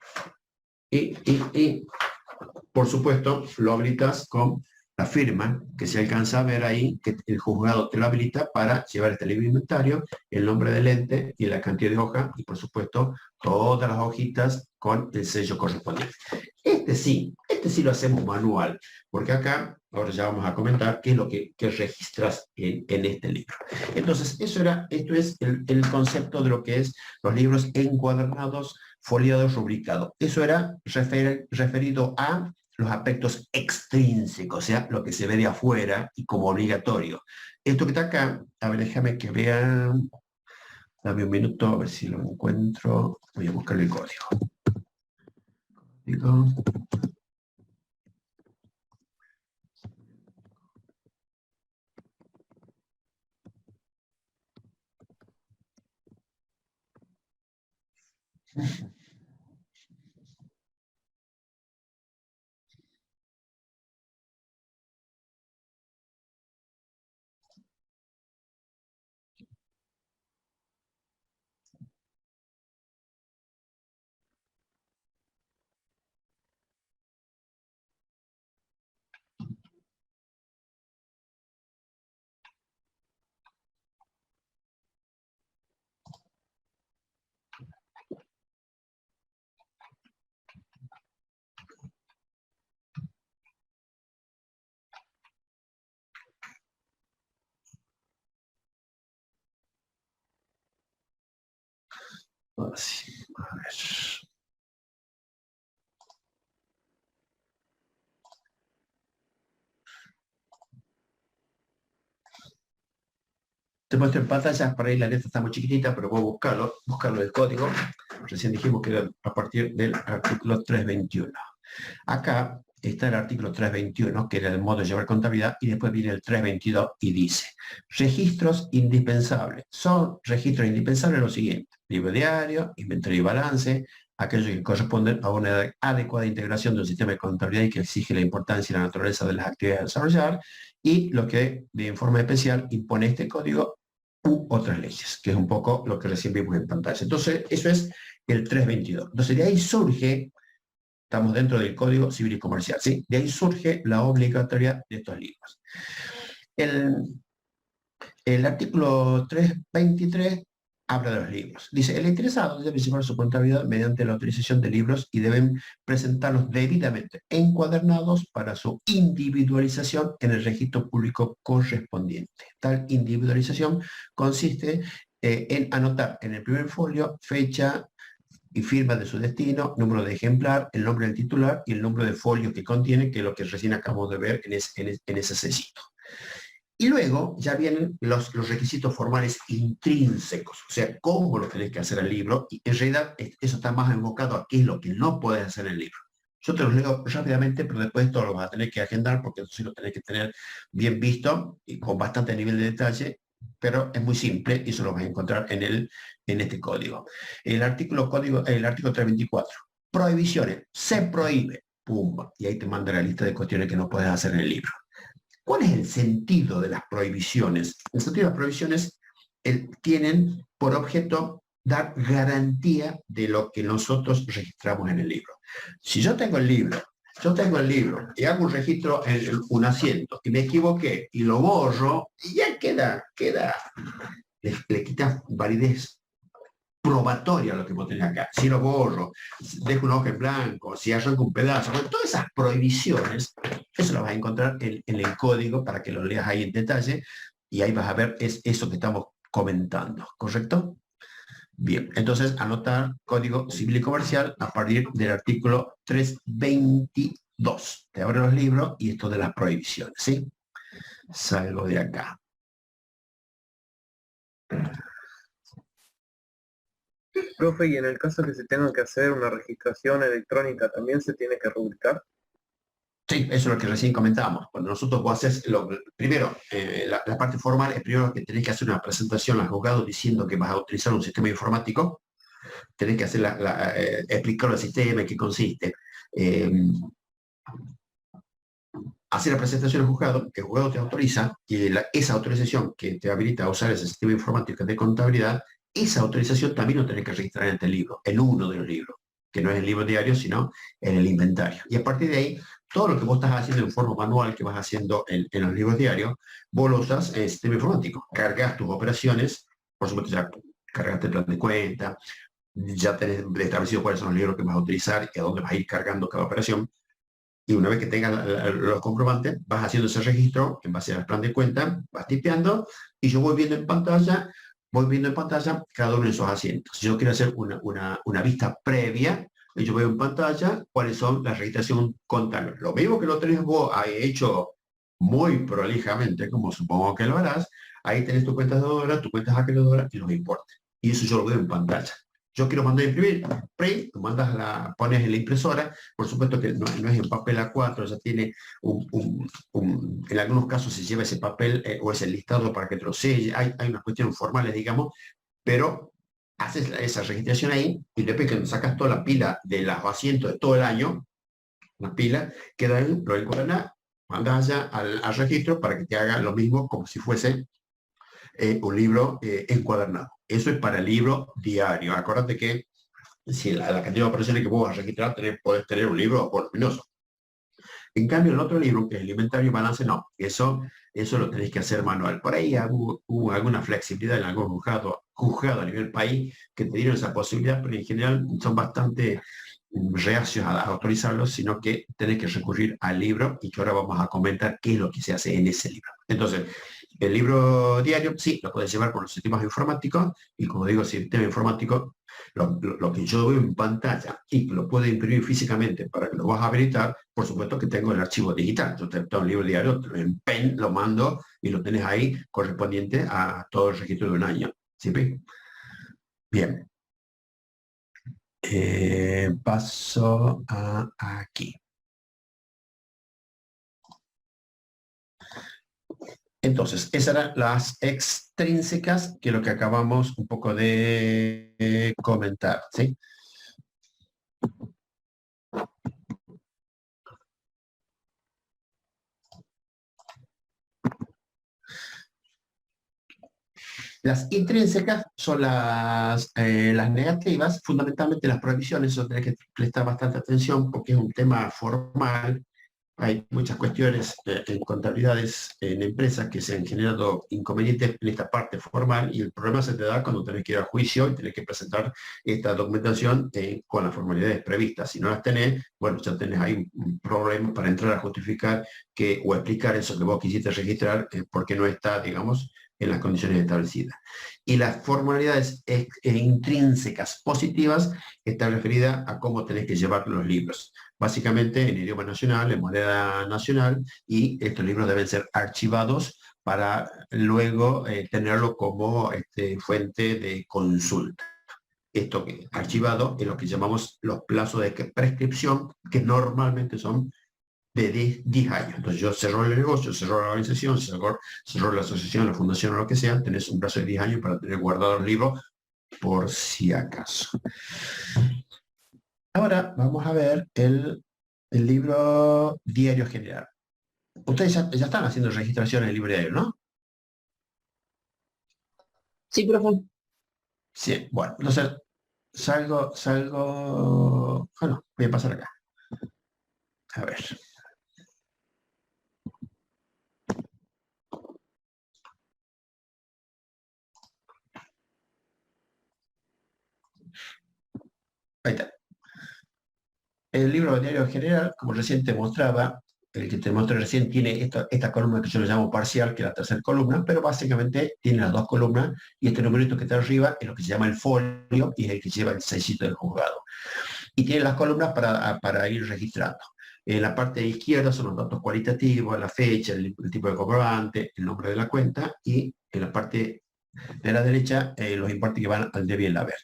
por supuesto lo habilitas con la firma, que se alcanza a ver ahí, que el juzgado te lo habilita para llevar este libro inventario, el nombre del ente y la cantidad de hojas, y por supuesto todas las hojitas con el sello correspondiente. Este sí lo hacemos manual, porque acá, ahora ya vamos a comentar qué es lo que registras en este libro. Entonces, esto es el concepto de lo que es los libros encuadernados, foliados, rubricados. Eso era referido a los aspectos extrínsecos, o sea, lo que se ve de afuera y como obligatorio. Esto que está acá, a ver, déjame que vean, dame un minuto, a ver si lo encuentro, voy a buscar el código. Así, a ver. Te muestro en pantalla, por ahí la letra está muy chiquitita, pero voy a buscarlo el código. Recién dijimos que era a partir del artículo 321. Acá está el artículo 321, que era el modo de llevar contabilidad, y después viene el 322 y dice, registros indispensables. Son registros indispensables los siguientes: libro diario, inventario y balance, aquellos que corresponden a una adecuada integración de un sistema de contabilidad y que exige la importancia y la naturaleza de las actividades a desarrollar, y lo que de forma especial impone este código u otras leyes, que es un poco lo que recién vimos en pantalla. Entonces, eso es el 322. Entonces, de ahí surge, estamos dentro del Código Civil y Comercial, ¿sí? De ahí surge la obligatoriedad de estos libros. El artículo 323 habla de los libros. Dice, el interesado debe llevar su contabilidad mediante la autorización de libros y deben presentarlos debidamente encuadernados para su individualización en el registro público correspondiente. Tal individualización consiste en anotar en el primer folio fecha y firma de su destino, número de ejemplar, el nombre del titular y el número de folio que contiene, que es lo que recién acabamos de ver en ese sellito. Y luego ya vienen los requisitos formales intrínsecos, o sea, cómo lo tenés que hacer el libro, y en realidad eso está más enfocado a qué es lo que no puedes hacer en el libro. Yo te los leo rápidamente, pero después esto lo vas a tener que agendar, porque eso sí lo tenés que tener bien visto y con bastante nivel de detalle, pero es muy simple y eso lo vas a encontrar en este código. El artículo 324, prohibiciones, se prohíbe, pumba, y ahí te manda la lista de cuestiones que no puedes hacer en el libro. ¿Cuál es el sentido de las prohibiciones? El sentido de las prohibiciones tienen por objeto dar garantía de lo que nosotros registramos en el libro. Si yo tengo el libro y hago un registro en un asiento y me equivoqué y lo borro, y ya queda, le quita validez probatoria lo que vos tenés acá. Si lo borro, dejo una hoja en blanco, si arranco un pedazo, bueno, todas esas prohibiciones, eso lo vas a encontrar en el código para que lo leas ahí en detalle y ahí vas a ver es eso que estamos comentando, ¿correcto? Bien, entonces anotar Código Civil y Comercial a partir del artículo 322. Te abro los libros y esto de las prohibiciones, ¿sí? Salgo de acá.
Profe, y en el caso que se tenga que hacer una registración electrónica, ¿también se tiene que rubricar?
Sí, eso es lo que recién comentábamos. Cuando nosotros vos haces, primero, la parte formal es primero que tenés que hacer una presentación al juzgado diciendo que vas a utilizar un sistema informático, tenés que hacer explicar el sistema, en qué consiste. Eh, hacer la presentación al juzgado, que el juzgado te autoriza, y esa autorización que te habilita a usar ese sistema informático de contabilidad, esa autorización también lo tenés que registrar en este libro, en uno de los libros, que no es el libro diario, sino en el inventario. Y a partir de ahí, todo lo que vos estás haciendo en forma manual, que vas haciendo en los libros diarios, vos lo usas en el sistema informático. Cargas tus operaciones, por supuesto ya cargaste el plan de cuenta, ya tenés establecido cuáles son los libros que vas a utilizar y a dónde vas a ir cargando cada operación. Y una vez que tengas los comprobantes, vas haciendo ese registro en base al plan de cuenta, vas tipeando y yo voy viendo en pantalla cada uno de esos asientos. Si yo quiero hacer una vista previa, yo veo en pantalla cuáles son las registraciones contables. Lo mismo que lo tenés vos ahí hecho muy prolijamente, como supongo que lo harás, ahí tenés tu cuenta de hora, tu cuenta acreedora y los importes. Y eso yo lo veo en pantalla. Yo quiero mandar a imprimir, print, tú pones en la impresora, por supuesto que no es en papel A4, ya tiene en algunos casos se lleva ese papel o ese listado para que te lo selle, hay unas cuestiones formales, digamos, pero haces esa registración ahí y después que sacas toda la pila de los asientos de todo el año, la pila, queda ahí, lo encuadras, mandas allá al registro para que te haga lo mismo como si fuese un libro encuadernado. Eso es para el libro diario. Acuérdate que si la cantidad de operaciones que vos vas a registrar, podés tener un libro voluminoso. En cambio, el otro libro, que es el inventario y balance, no. Eso lo tenéis que hacer manual. Por ahí hubo alguna flexibilidad en algún juzgado a nivel país que te dieron esa posibilidad, pero en general son bastante reacios a autorizarlo, sino que tenés que recurrir al libro y que ahora vamos a comentar qué es lo que se hace en ese libro. Entonces, el libro diario, sí, lo puedes llevar con los sistemas informáticos y como digo, sistema informático, lo que yo veo en pantalla y que lo puedo imprimir físicamente para que lo vas a habilitar, por supuesto que tengo el archivo digital. Yo te tengo un libro diario, en pen lo mando y lo tenés ahí correspondiente a todo el registro de un año. ¿Sí? Bien. Paso a aquí. Entonces, esas eran las extrínsecas, que es lo que acabamos un poco de comentar, ¿sí? Las intrínsecas son las negativas, fundamentalmente las prohibiciones, eso tenés que prestar bastante atención porque es un tema formal. Hay muchas cuestiones en contabilidades en empresas que se han generado inconvenientes en esta parte formal y el problema se te da cuando tenés que ir a juicio y tenés que presentar esta documentación con las formalidades previstas. Si no las tenés, bueno, ya tenés ahí un problema para entrar a justificar o explicar eso que vos quisiste registrar porque no está, digamos, en las condiciones establecidas. Y las formalidades intrínsecas positivas están referidas a cómo tenés que llevar los libros. Básicamente en idioma nacional, en moneda nacional, y estos libros deben ser archivados para luego tenerlo como fuente de consulta. Esto que archivado es lo que llamamos los plazos de prescripción, que normalmente son de 10 años. Entonces yo cerró el negocio, cerró la organización, cerró la asociación, la fundación o lo que sea, tenés un plazo de 10 años para tener guardados los libros por si acaso. Ahora vamos a ver el libro diario general. Ustedes ya están haciendo registración en el libro diario, ¿no?
Sí, profe.
Sí, bueno, entonces salgo, bueno, voy a pasar acá. A ver. Ahí está. El libro de diario general, como recién te mostraba, el que te mostré recién tiene esta columna que yo le llamo parcial, que es la tercera columna, pero básicamente tiene las dos columnas y este numerito que está arriba es lo que se llama el folio y es el que lleva el sellito del juzgado. Y tiene las columnas para ir registrando. En la parte izquierda son los datos cualitativos, la fecha, el tipo de comprobante, el nombre de la cuenta, y en la parte de la derecha los importes que van al debe y al haber.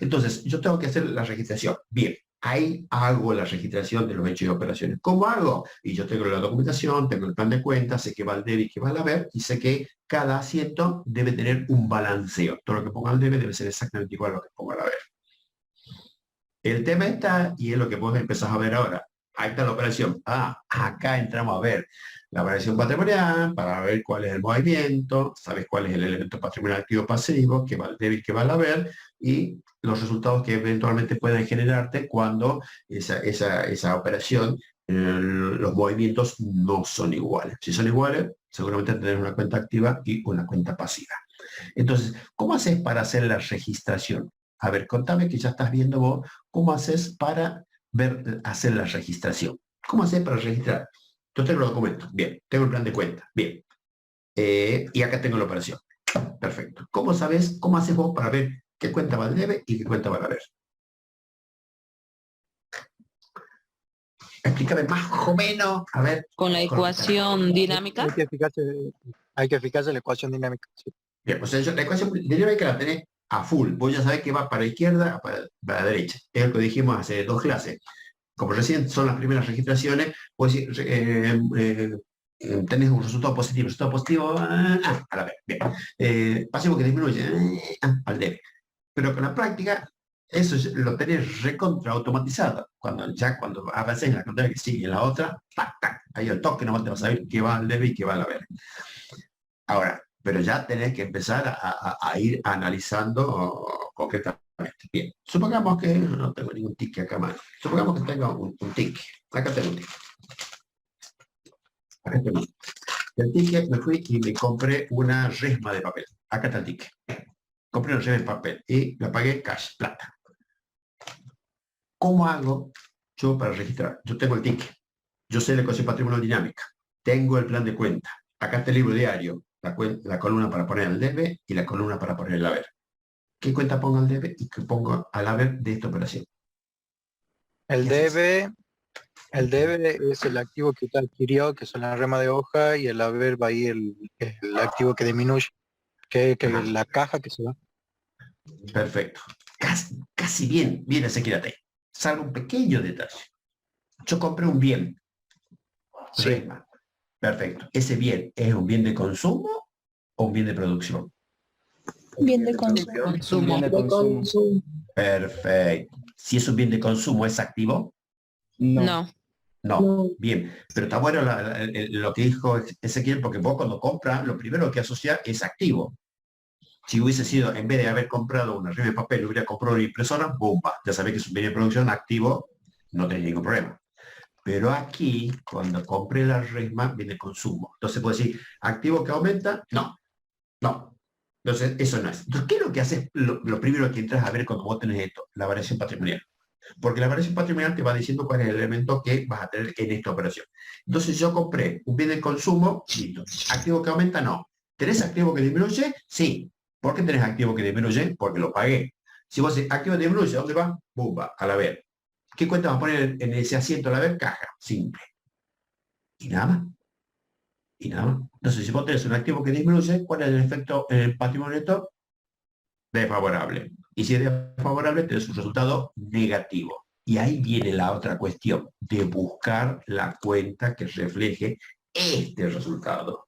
Entonces, yo tengo que hacer la registración. Bien, ahí hago la registración de los hechos y operaciones. ¿Cómo hago? Y yo tengo la documentación, tengo el plan de cuentas, sé que va al debe y que va al haber, y sé que cada asiento debe tener un balanceo. Todo lo que ponga al debe debe ser exactamente igual a lo que ponga al haber. El tema está, y es lo que vos empezás a ver ahora. Ahí está la operación. Acá entramos a ver la variación patrimonial para ver cuál es el movimiento, sabes cuál es el elemento patrimonial activo pasivo, que va al debe y que va al haber, y los resultados que eventualmente pueden generarte cuando esa operación, los movimientos no son iguales. Si son iguales, seguramente tendrás una cuenta activa y una cuenta pasiva. Entonces, ¿cómo haces para hacer la registración? A ver, contame que ya estás viendo vos, ¿cómo haces para hacer la registración? ¿Cómo haces para registrar? Yo tengo los documentos, bien. Tengo el plan de cuenta, bien. Y acá tengo la operación. Perfecto. ¿Cómo sabes, cómo haces vos para ver qué cuenta va al debe y qué cuenta va al haber? Explícame más o menos, a ver.
Con la ecuación dinámica.
Hay que fijarse en la ecuación dinámica. Sí.
Bien, pues la ecuación dinámica la tenés a full. Vos ya sabés que va para la izquierda, para la derecha. Es lo que dijimos hace 2 clases. Como recién son las primeras registraciones, pues tenés un resultado positivo, a la vez, bien. Pasivo que disminuye, al debe. Pero con la práctica, eso lo tenés recontra automatizado. Cuando avances en la contraria que sigue en la otra, tac, tac, ahí el toque no te vas a saber qué va al debe y qué va al haber. Ahora, pero ya tenés que empezar a ir analizando concretamente. Bien, supongamos que no tengo ningún ticket acá más. Supongamos que tengo un ticket. Acá tengo un ticket. Acá tengo un ticket. El ticket me fui y me compré una resma de papel. Acá está el ticket. Compré una resma de papel y la pagué cash, plata. ¿Cómo hago yo para registrar? Yo tengo el ticket. Yo sé la ecuación patrimonial dinámica. Tengo el plan de cuenta. Acá está el libro diario. La columna para poner al debe y la columna para poner el haber. ¿Qué cuenta pongo al debe y qué pongo al haber de esta operación?
El debe es el activo que usted adquirió, que son la rema de hoja, y el haber va ahí el activo que disminuye, que la caja que se va.
Perfecto. Casi bien Ezequiel. Salvo un pequeño detalle. Yo compré un bien.
Sí.
Resma. Perfecto. ¿Ese bien es un bien de consumo o un bien de producción?
Bien de consumo.
Bien de consumo.
Perfecto. Si es un bien de consumo, ¿es activo?
No.
No. Bien. Pero está bueno lo que dijo Ezequiel, porque vos cuando compras, lo primero que asocias es activo. Si hubiese sido, en vez de haber comprado una resma de papel, hubiera comprado una impresora, bomba. Ya sabés que es un bien de producción activo, no tenés ningún problema. Pero aquí, cuando compré la resma, viene consumo. Entonces puedo decir, ¿activo que aumenta? No. Entonces, eso no es. Entonces, ¿qué es lo que haces? Lo primero que entras a ver cuando vos tenés esto, la variación patrimonial. Porque la variación patrimonial te va diciendo cuál es el elemento que vas a tener en esta operación. Entonces, yo compré un bien de consumo, listo. ¿Activo que aumenta? No. ¿Tenés activo que disminuye? Sí. ¿Por qué tenés activo que disminuye? Porque lo pagué. Si vos decís, activo que disminuye, ¿dónde va? Bumba, al haber. ¿Qué cuenta vas a poner en ese asiento al haber? Caja. Simple. Y nada más. Entonces, si vos tenés un activo que disminuye, ¿cuál es el efecto en el patrimonio neto? Desfavorable. Y si es desfavorable, tenés un resultado negativo. Y ahí viene la otra cuestión, de buscar la cuenta que refleje este resultado.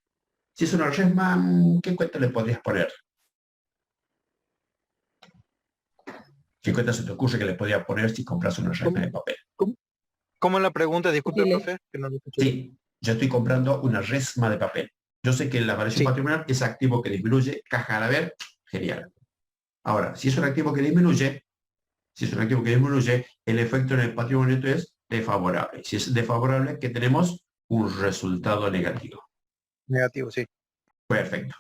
Si es una resma, ¿qué cuenta le podrías poner? ¿Qué cuenta se te ocurre que le podría poner si compras una resma de papel?
¿Cómo es la pregunta? Disculpe,
Dile.
profe, que no lo escuché.
Sí, yo estoy comprando una resma de papel. Yo sé que la variación
Sí.
patrimonial es activo que disminuye, caja al haber, genial. Ahora, si es un activo que disminuye, el efecto en el patrimonio neto es desfavorable. Si es desfavorable, ¿qué tenemos? Un resultado negativo.
Negativo, sí.
Perfecto.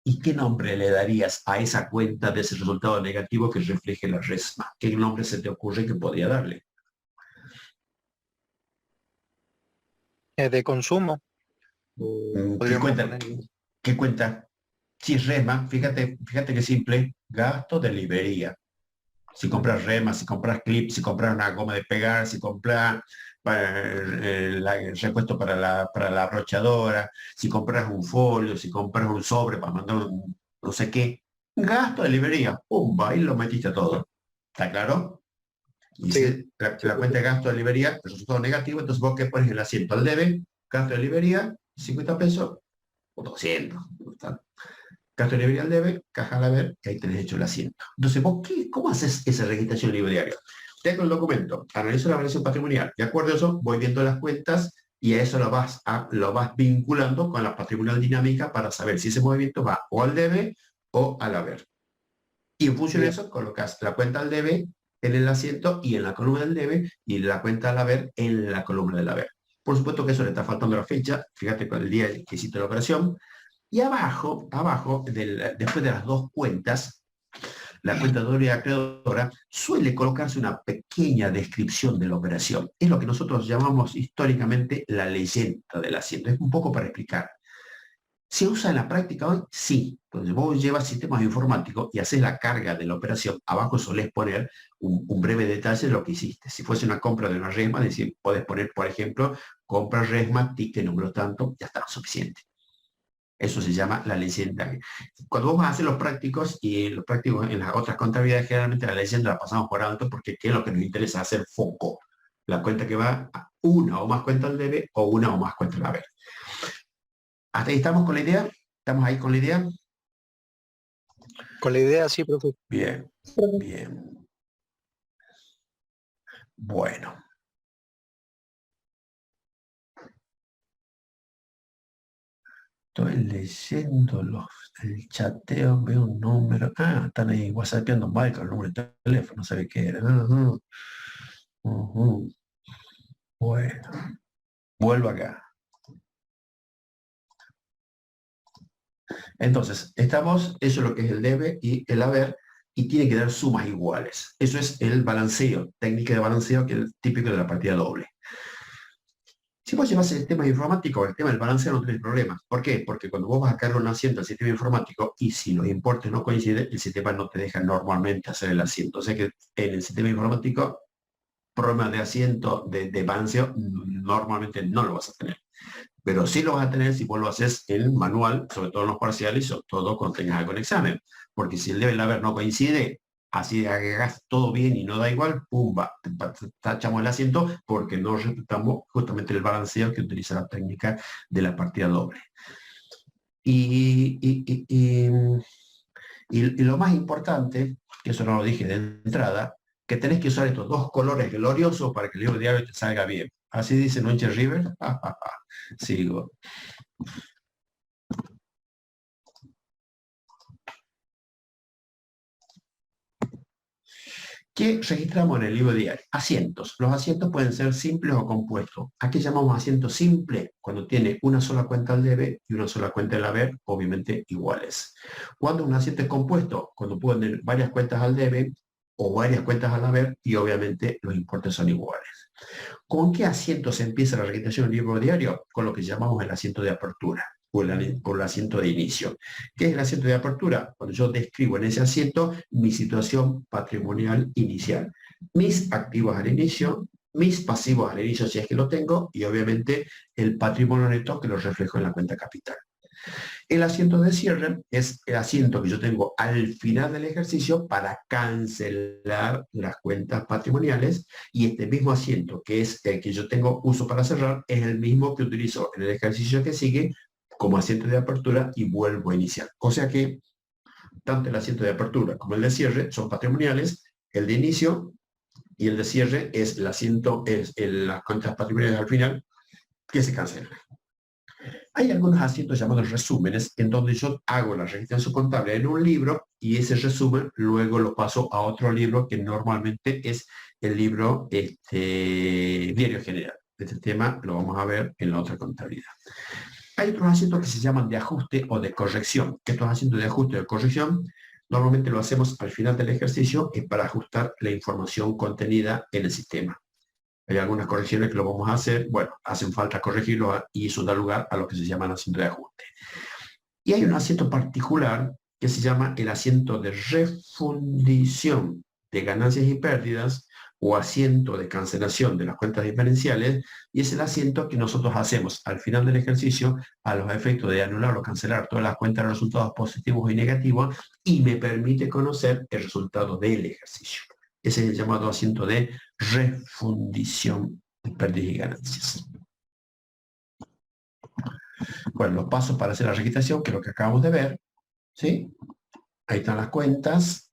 ¿Y qué nombre le darías a esa cuenta de ese resultado negativo que refleje la resma? ¿Qué nombre se te ocurre que podría darle?
De consumo.
¿Qué
Podríamos
cuenta?
poner.
¿Qué cuenta? Si es resma, fíjate qué simple, gasto de librería. Si compras rema, si compras clip, si compras una goma de pegar, si compras el repuesto para la abrochadora, si compras un folio, si compras un sobre para mandar un no sé qué, gasto de librería, ¡pumba! Y lo metiste todo. ¿Está claro? Y
Sí,
si la cuenta de gasto de librería, el resultado negativo, entonces vos qué pones en el asiento al debe, gasto de librería, 50 pesos o 200. Gasto de librería al debe, caja al haber, y ahí tenés hecho el asiento. Entonces, ¿cómo haces esa registración del libro diario? Tengo el documento, analizo la variación patrimonial. De acuerdo a eso, voy viendo las cuentas y a eso lo vas vinculando con la patrimonial dinámica para saber si ese movimiento va o al debe o al haber. Y en función de eso, colocas la cuenta al debe en el asiento y en la columna del debe y la cuenta al haber en la columna del haber. Por supuesto que eso le está faltando la fecha, fíjate con el día que hiciste la operación. Y abajo, después de las dos cuentas, la cuenta doble y acreedora, suele colocarse una pequeña descripción de la operación. Es lo que nosotros llamamos históricamente la leyenda del asiento. Es un poco para explicar. ¿Se usa en la práctica hoy? Sí. Cuando vos llevas sistemas informáticos y haces la carga de la operación, abajo solés poner un breve detalle de lo que hiciste. Si fuese una compra de una resma, podés poner, por ejemplo, compra resma, ticket número tanto, ya está suficiente. Eso se llama la leyenda. Cuando vos vas a hacer los prácticos, y los prácticos en las otras contabilidades, generalmente la leyenda la pasamos por alto porque ¿qué es lo que nos interesa? Hacer foco. La cuenta que va a una o más cuentas al debe o una o más cuentas al haber. ¿Hasta ahí estamos con la idea? ¿Estamos ahí con la idea?
Con la idea, sí, profe.
Bien, bien. Bueno. Estoy leyendo el chateo, veo un número. Ah, están ahí whatsappeando Michael, el número de teléfono, no sabe qué era. Bueno, vuelvo acá. Entonces, eso es lo que es el debe y el haber, y tiene que dar sumas iguales. Eso es el balanceo, técnica de balanceo que es típico de la partida doble. Si vos llevas el tema informático, el tema del balanceo no tenés problemas. ¿Por qué? Porque cuando vos vas a cargar un asiento al sistema informático y si los importes no coinciden, el sistema no te deja normalmente hacer el asiento. O sea que en el sistema informático, problemas de asiento, de balanceo, normalmente no lo vas a tener. Pero sí lo vas a tener si vos lo haces en manual, sobre todo en los parciales, sobre todo cuando tengas algo en examen. Porque si el debe y el haber no coincide, así hagas todo bien y no da igual, pumba, tachamos el asiento porque no respetamos justamente el balanceo que utiliza la técnica de la partida doble. Y lo más importante, que eso no lo dije de entrada, que tenés que usar estos dos colores gloriosos para que el libro diario te salga bien. Así dice Noche River. Sigo. ¿Qué registramos en el libro diario? Asientos. Los asientos pueden ser simples o compuestos. ¿A qué llamamos asiento simple? Cuando tiene una sola cuenta al debe y una sola cuenta al haber, obviamente iguales. Cuando un asiento es compuesto, cuando pueden tener varias cuentas al debe o varias cuentas al haber y obviamente los importes son iguales. ¿Con qué asiento se empieza la registración del libro diario? Con lo que llamamos el asiento de apertura o el asiento de inicio. ¿Qué es el asiento de apertura? Cuando yo describo en ese asiento mi situación patrimonial inicial. Mis activos al inicio, mis pasivos al inicio si es que lo tengo y obviamente el patrimonio neto que lo reflejo en la cuenta capital. El asiento de cierre es el asiento que yo tengo al final del ejercicio para cancelar las cuentas patrimoniales y este mismo asiento que es el que yo tengo uso para cerrar es el mismo que utilizo en el ejercicio que sigue como asiento de apertura y vuelvo a iniciar. O sea que tanto el asiento de apertura como el de cierre son patrimoniales, el de inicio y el de cierre es el asiento, las cuentas patrimoniales al final que se cancelan. Hay algunos asientos llamados resúmenes en donde yo hago la registración contable en un libro y ese resumen luego lo paso a otro libro que normalmente es el libro Diario General. Este tema lo vamos a ver en la otra contabilidad.
Hay otros asientos que se llaman de ajuste o de corrección. Estos asientos de ajuste o de corrección normalmente lo hacemos al final del ejercicio y para ajustar la información contenida en el sistema. Hay algunas correcciones que lo vamos a hacer, bueno, hacen falta corregirlo y eso da lugar a lo que se llaman asientos de ajuste. Y hay un asiento particular que se llama el asiento de refundición de ganancias y pérdidas o asiento de cancelación de las cuentas diferenciales, y es el asiento que nosotros hacemos al final del ejercicio a los efectos de anular o cancelar todas las cuentas de resultados positivos y negativos y me permite conocer el resultado del ejercicio. Ese es el llamado asiento de refundición de pérdidas y ganancias. Bueno, los pasos para hacer la registración, que es lo que acabamos de ver, ¿sí? Ahí están las cuentas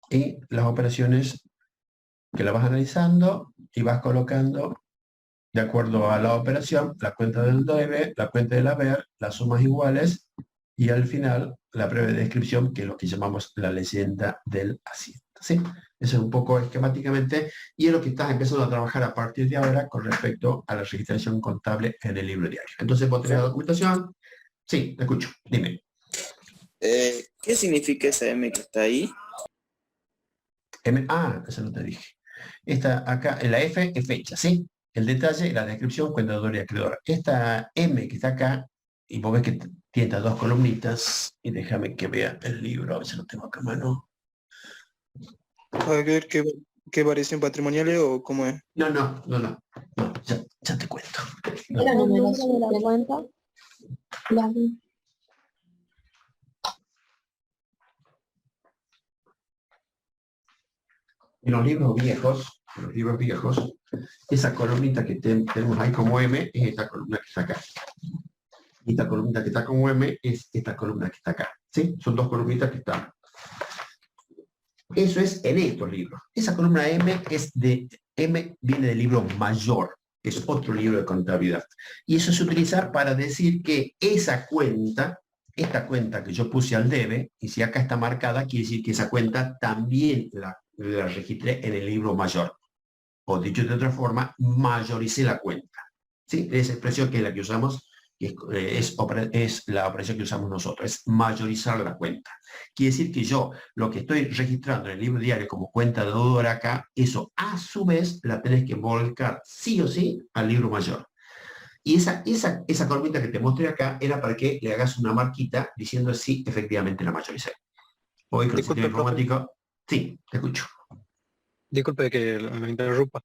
y las operaciones que la vas analizando y vas colocando de acuerdo a la operación, la cuenta del debe, la cuenta del haber, las sumas iguales y al final la breve descripción, que es lo que llamamos la leyenda del asiento. ¿Sí? Eso es un poco esquemáticamente y es lo que estás empezando a trabajar a partir de ahora con respecto a la registración contable en el libro diario. Entonces, ¿vos tenés la documentación? Sí, te escucho, dime.
¿Qué significa esa M que está ahí?
Eso no te dije. Esta acá, la F es fecha, ¿sí? El detalle, la descripción, cuentador y acreedor. Esta M que está acá, y vos ves que tiene estas dos columnitas, y déjame que vea el libro, a ver si lo tengo acá a mano.
A ver, ¿qué variación patrimonial es o cómo es?
No, ya te cuento.
¿La numeración de la cuenta?
En los libros viejos, esa columnita que tenemos ahí como M es esta columna que está acá. Y esta columna que está como M es esta columna que está acá. ¿Sí? Son dos columnitas que están. Eso es en estos libros. Esa columna M viene del libro mayor, que es otro libro de contabilidad. Y eso se utiliza para decir que esta cuenta que yo puse al debe, y si acá está marcada, quiere decir que esa cuenta también la registré en el libro mayor. O dicho de otra forma, mayoricé la cuenta. ¿Sí? Esa expresión que es la que usamos, es la operación que usamos nosotros, es mayorizar la cuenta. Quiere decir que yo lo que estoy registrando en el libro diario como cuenta deudora acá, eso a su vez la tenés que volcar sí o sí al libro mayor. Y esa columnita que te mostré acá era para que le hagas una marquita diciendo si efectivamente la mayoricé. Hoy con el sistema informático, sí, te escucho.
Disculpe que lo interrumpa.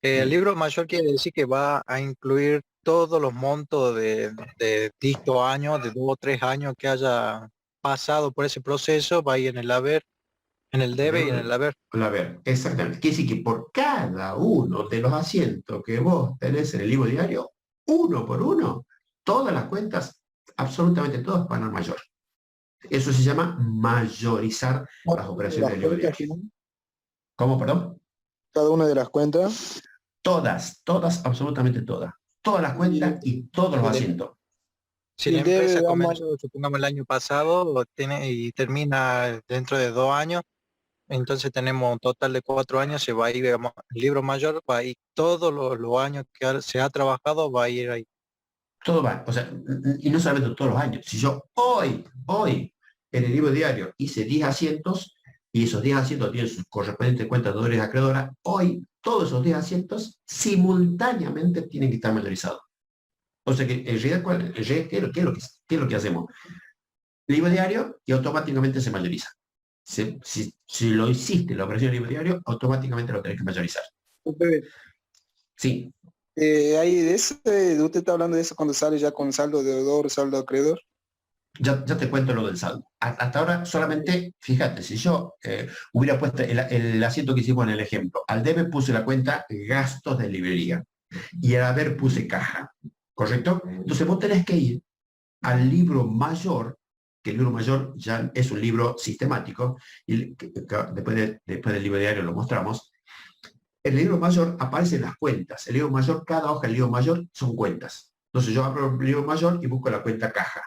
El libro mayor quiere decir que va a incluir todos los montos de dicho año, de 2 o 3 años que haya pasado por ese proceso, va a ir en el haber, en el debe y en el haber.
El haber, exactamente. Quiere decir que por cada uno de los asientos que vos tenés en el libro diario, uno por uno, todas las cuentas, absolutamente todas van al mayor. Eso se llama mayorizar las operaciones del libro diario. ¿Cómo, perdón?
Cada una de las cuentas.
Todas, absolutamente todas. Todas las cuentas y todos los asientos.
Si la empresa comenzó, supongamos el año pasado, y termina dentro de 2 años, entonces tenemos un total de 4 años, se va a ir, digamos, el libro mayor, va a ir todos los años que se ha trabajado, va a ir ahí.
Todo va, o sea, y no solamente todos los años. Si yo hoy, en el libro diario hice 10 asientos, y esos 10 asientos tienen sus correspondientes cuentas de deudores y acreedoras, hoy todos esos 10 asientos simultáneamente tienen que estar mayorizados. O sea que en realidad, ¿qué es lo que hacemos? Libro diario y automáticamente se mayoriza. Si lo hiciste la operación de libro diario, automáticamente lo tenés que mayorizar. Sí.
Ahí usted está hablando de eso cuando sale ya con saldo deudor, saldo acreedor.
Ya te cuento lo del saldo. Hasta ahora solamente, fíjate, si yo hubiera puesto el asiento que hicimos en el ejemplo, al debe puse la cuenta gastos de librería y al haber puse caja, ¿correcto? Entonces vos tenés que ir al libro mayor, que el libro mayor ya es un libro sistemático, y después del libro diario lo mostramos. En el libro mayor aparecen las cuentas. El libro mayor, cada hoja del libro mayor son cuentas. Entonces yo abro el libro mayor y busco la cuenta caja.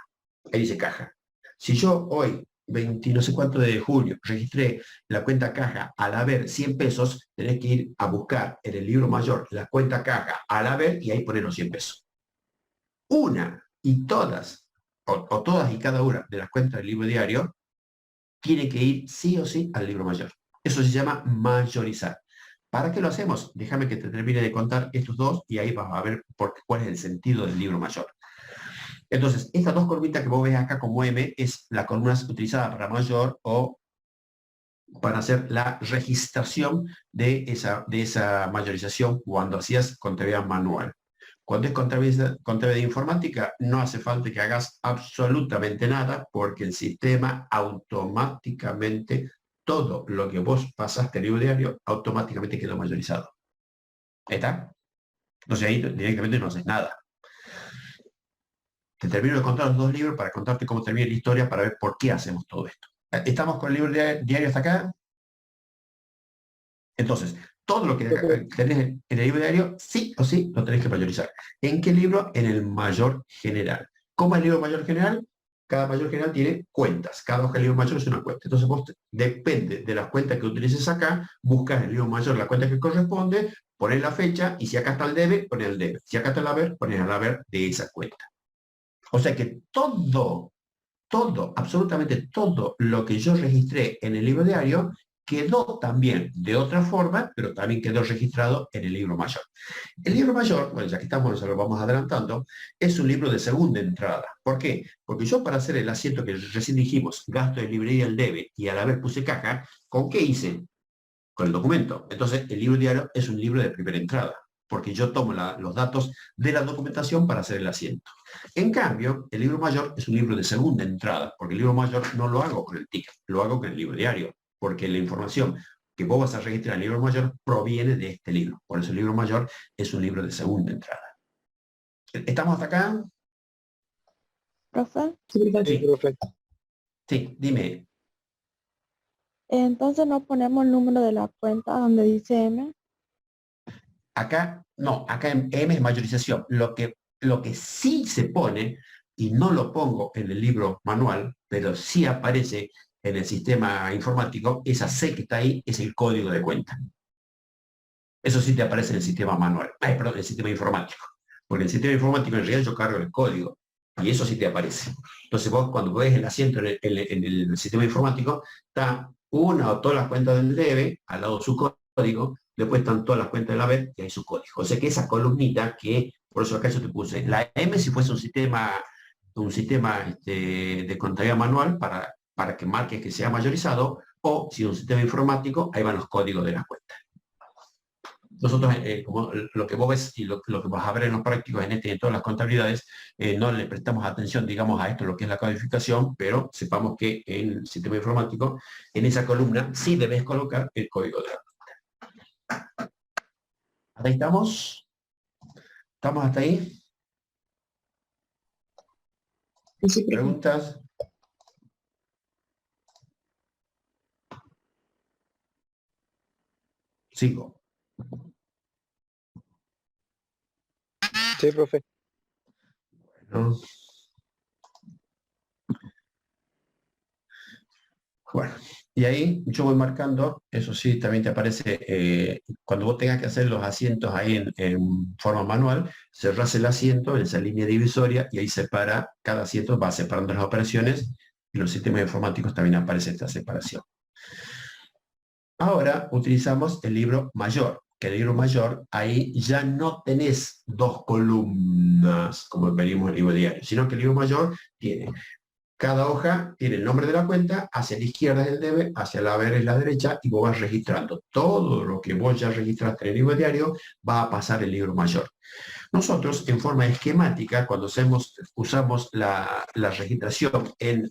Ahí dice caja. Si yo hoy, 20 no sé cuánto de julio, registré la cuenta caja al haber 100 pesos, tenés que ir a buscar en el libro mayor la cuenta caja al haber y ahí poner los 100 pesos. una y todas, o todas y cada una de las cuentas del libro diario, tiene que ir sí o sí al libro mayor. Eso se llama mayorizar. ¿Para qué lo hacemos? Déjame que te termine de contar estos dos y ahí vas a ver cuál es el sentido del libro mayor. Entonces, estas dos columnitas que vos ves acá como M es la columna utilizada para mayor o para hacer la registración de esa mayorización cuando hacías contabilidad manual. Cuando es contabilidad informática, no hace falta que hagas absolutamente nada porque el sistema automáticamente, todo lo que vos pasaste al libro diario, automáticamente quedó mayorizado. ¿Está? Entonces ahí directamente no haces nada. Te termino de contar los dos libros para contarte cómo termina la historia para ver por qué hacemos todo esto. ¿Estamos con el libro diario hasta acá? Entonces, todo lo que tenés en el libro diario, sí o sí, lo tenés que mayorizar. ¿En qué libro? En el mayor general. ¿Cómo es el libro mayor general? Cada mayor general tiene cuentas. Cada hoja del libro mayor es una cuenta. Entonces vos, depende de las cuentas que utilices acá, buscas en el libro mayor la cuenta que corresponde, pones la fecha, y si acá está el debe, pones el debe. Si acá está el haber, pones el haber de esa cuenta. O sea que todo, absolutamente todo lo que yo registré en el libro diario quedó también de otra forma, pero también quedó registrado en el libro mayor. El libro mayor, bueno, ya que estamos, lo vamos adelantando, es un libro de segunda entrada. ¿Por qué? Porque yo para hacer el asiento que recién dijimos, gasto de librería el debe, y a la vez puse caja, ¿con qué hice? Con el documento. Entonces, el libro diario es un libro de primera entrada, porque yo tomo los datos de la documentación para hacer el asiento. En cambio, el libro mayor es un libro de segunda entrada, porque el libro mayor no lo hago con el TIC, lo hago con el libro diario, porque la información que vos vas a registrar en el libro mayor proviene de este libro. Por eso el libro mayor es un libro de segunda entrada. ¿Estamos hasta acá?
¿Profe?
Sí, sí, dime.
Entonces no ponemos el número de la cuenta donde dice M.
Acá, no, acá en M es mayorización. Lo que sí se pone, y no lo pongo en el libro manual, pero sí aparece en el sistema informático, esa C que está ahí es el código de cuenta. Eso sí te aparece en el sistema manual, perdón, en el sistema informático. Porque en el sistema informático en realidad yo cargo el código, y eso sí te aparece. Entonces vos cuando ves el asiento en el sistema informático, está una o todas las cuentas del debe, al lado de su código, después están todas las cuentas del haber y hay su código. O sea que esa columnita que, por eso acá yo te puse, la M si fuese un sistema de contabilidad manual para que marques que sea mayorizado, o si un sistema informático, ahí van los códigos de las cuentas. Nosotros, como lo que vos ves y lo que vas a ver en los prácticos en en todas las contabilidades, no le prestamos atención, digamos, a esto, lo que es la codificación, pero sepamos que en el sistema informático, en esa columna, sí debes colocar el código de la cuenta. ¿Hasta ahí estamos? ¿Estamos hasta ahí? ¿Preguntas? Sigo.
Sí, profe.
Bueno. Bueno, y ahí yo voy marcando, eso sí, también te aparece, cuando vos tengas que hacer los asientos ahí en forma manual, cerrás el asiento en esa línea divisoria y ahí separa, cada asiento va separando las operaciones, y en los sistemas informáticos también aparece esta separación. Ahora utilizamos el libro mayor, que el libro mayor, ahí ya no tenés dos columnas, como venimos en el libro diario, sino que el libro mayor tiene, cada hoja tiene el nombre de la cuenta, hacia la izquierda es el debe, hacia la haber es la derecha, y vos vas registrando. Todo lo que vos ya registraste en el libro diario va a pasar el libro mayor. Nosotros, en forma esquemática, cuando usamos la registración en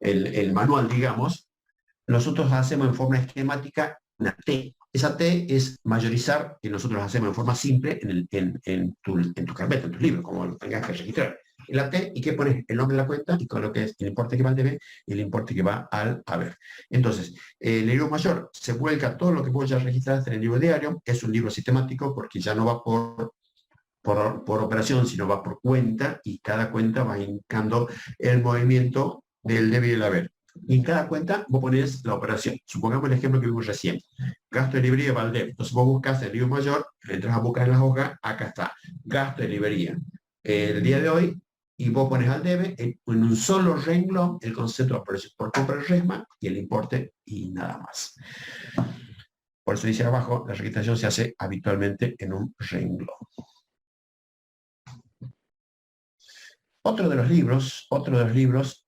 el manual, digamos, nosotros hacemos en forma esquemática una T. Esa T es mayorizar, que nosotros hacemos en forma simple en tu carpeta, en tu libro, como lo tengas que registrar. La T, ¿y qué pones? El nombre de la cuenta, y con lo que es el importe que va al debe y el importe que va al haber. Entonces, el libro mayor se vuelca todo lo que vos ya registraste en el libro diario, es un libro sistemático porque ya no va por operación, sino va por cuenta, y cada cuenta va indicando el movimiento del debe y el haber. Y en cada cuenta vos ponés la operación. Supongamos el ejemplo que vimos recién. gasto de librería va al debe. Entonces vos buscas el libro mayor, entras a buscar en las hojas, acá está, gasto de librería. El día de hoy, y vos pones al debe en un solo renglón el concepto de precio por compra de resma y el importe y nada más. Por eso dice abajo, la registración se hace habitualmente en un renglón. Otro de los libros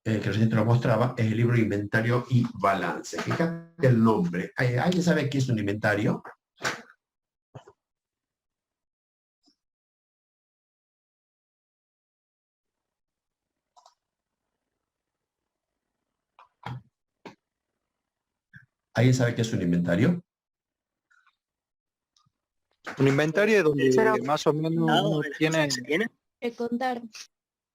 que recién te lo mostraba es el libro Inventario y Balance. Fíjate el nombre. ¿Alguien sabe qué es un inventario? ¿Alguien sabe qué es un inventario?
Un inventario es donde
Pero-
más o menos uno tiene...
Contar.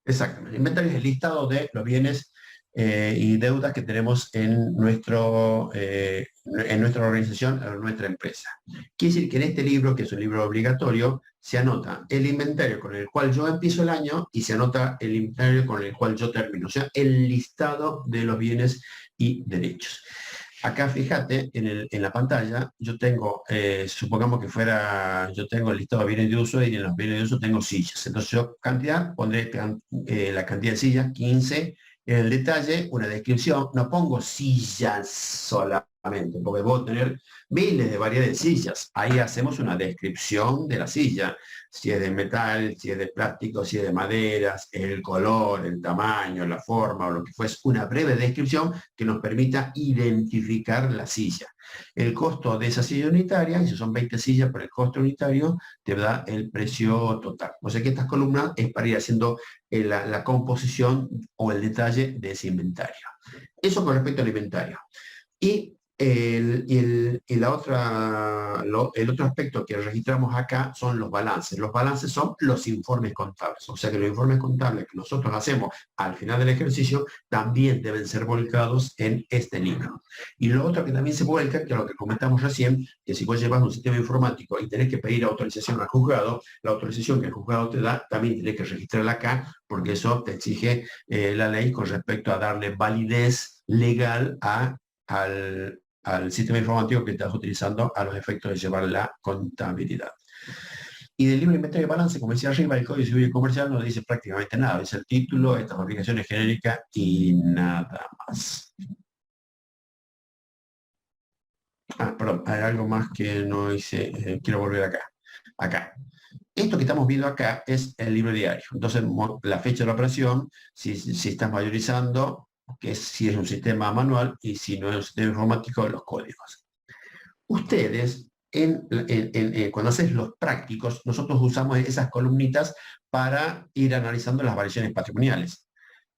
Exactamente. El inventario es el listado de los bienes y deudas que tenemos en nuestra organización, en nuestra empresa. Quiere decir que en este libro, que es un libro obligatorio, se anota el inventario con el cual yo empiezo el año y se anota el inventario con el cual yo termino. O sea, el listado de los bienes y derechos. Acá fíjate, en la pantalla, yo tengo, supongamos que yo tengo el listado de bienes de uso y en los bienes de uso tengo sillas. Entonces yo cantidad, pondré la cantidad de sillas, 15. En el detalle, una descripción, no pongo sillas solamente, porque puedo tener miles de variedades de sillas. Ahí hacemos una descripción de la silla, si es de metal, si es de plástico, si es de madera, el color, el tamaño, la forma o lo que fuese, una breve descripción que nos permita identificar la silla. El costo de esa silla unitaria, y si son 20 sillas por el costo unitario, te da el precio total. O sea que estas columnas es para ir haciendo la composición o el detalle de ese inventario. Eso con respecto al inventario. Y el otro aspecto que registramos acá son los balances. Los balances son los informes contables. O sea que los informes contables que nosotros hacemos al final del ejercicio también deben ser volcados en este libro. Y lo otro que también se vuelca, que es lo que comentamos recién, que si vos llevas un sistema informático y tenés que pedir autorización al juzgado, la autorización que el juzgado te da, también tenés que registrarla acá, porque eso te exige la ley con respecto a darle validez legal al sistema informático que estás utilizando a los efectos de llevar la contabilidad. Y del libro Inventario y Balance, como decía arriba, el Código Civil y Comercial no dice prácticamente nada. Dice el título, estas obligaciones genéricas y nada más. Perdón, hay algo más que no hice. Quiero volver acá. Acá. Esto que estamos viendo acá es el libro diario. Entonces, la fecha de la operación, si estás mayorizando, que si es un sistema manual y si no es un sistema informático, los códigos. Ustedes, cuando haces los prácticos, nosotros usamos esas columnitas para ir analizando las variaciones patrimoniales.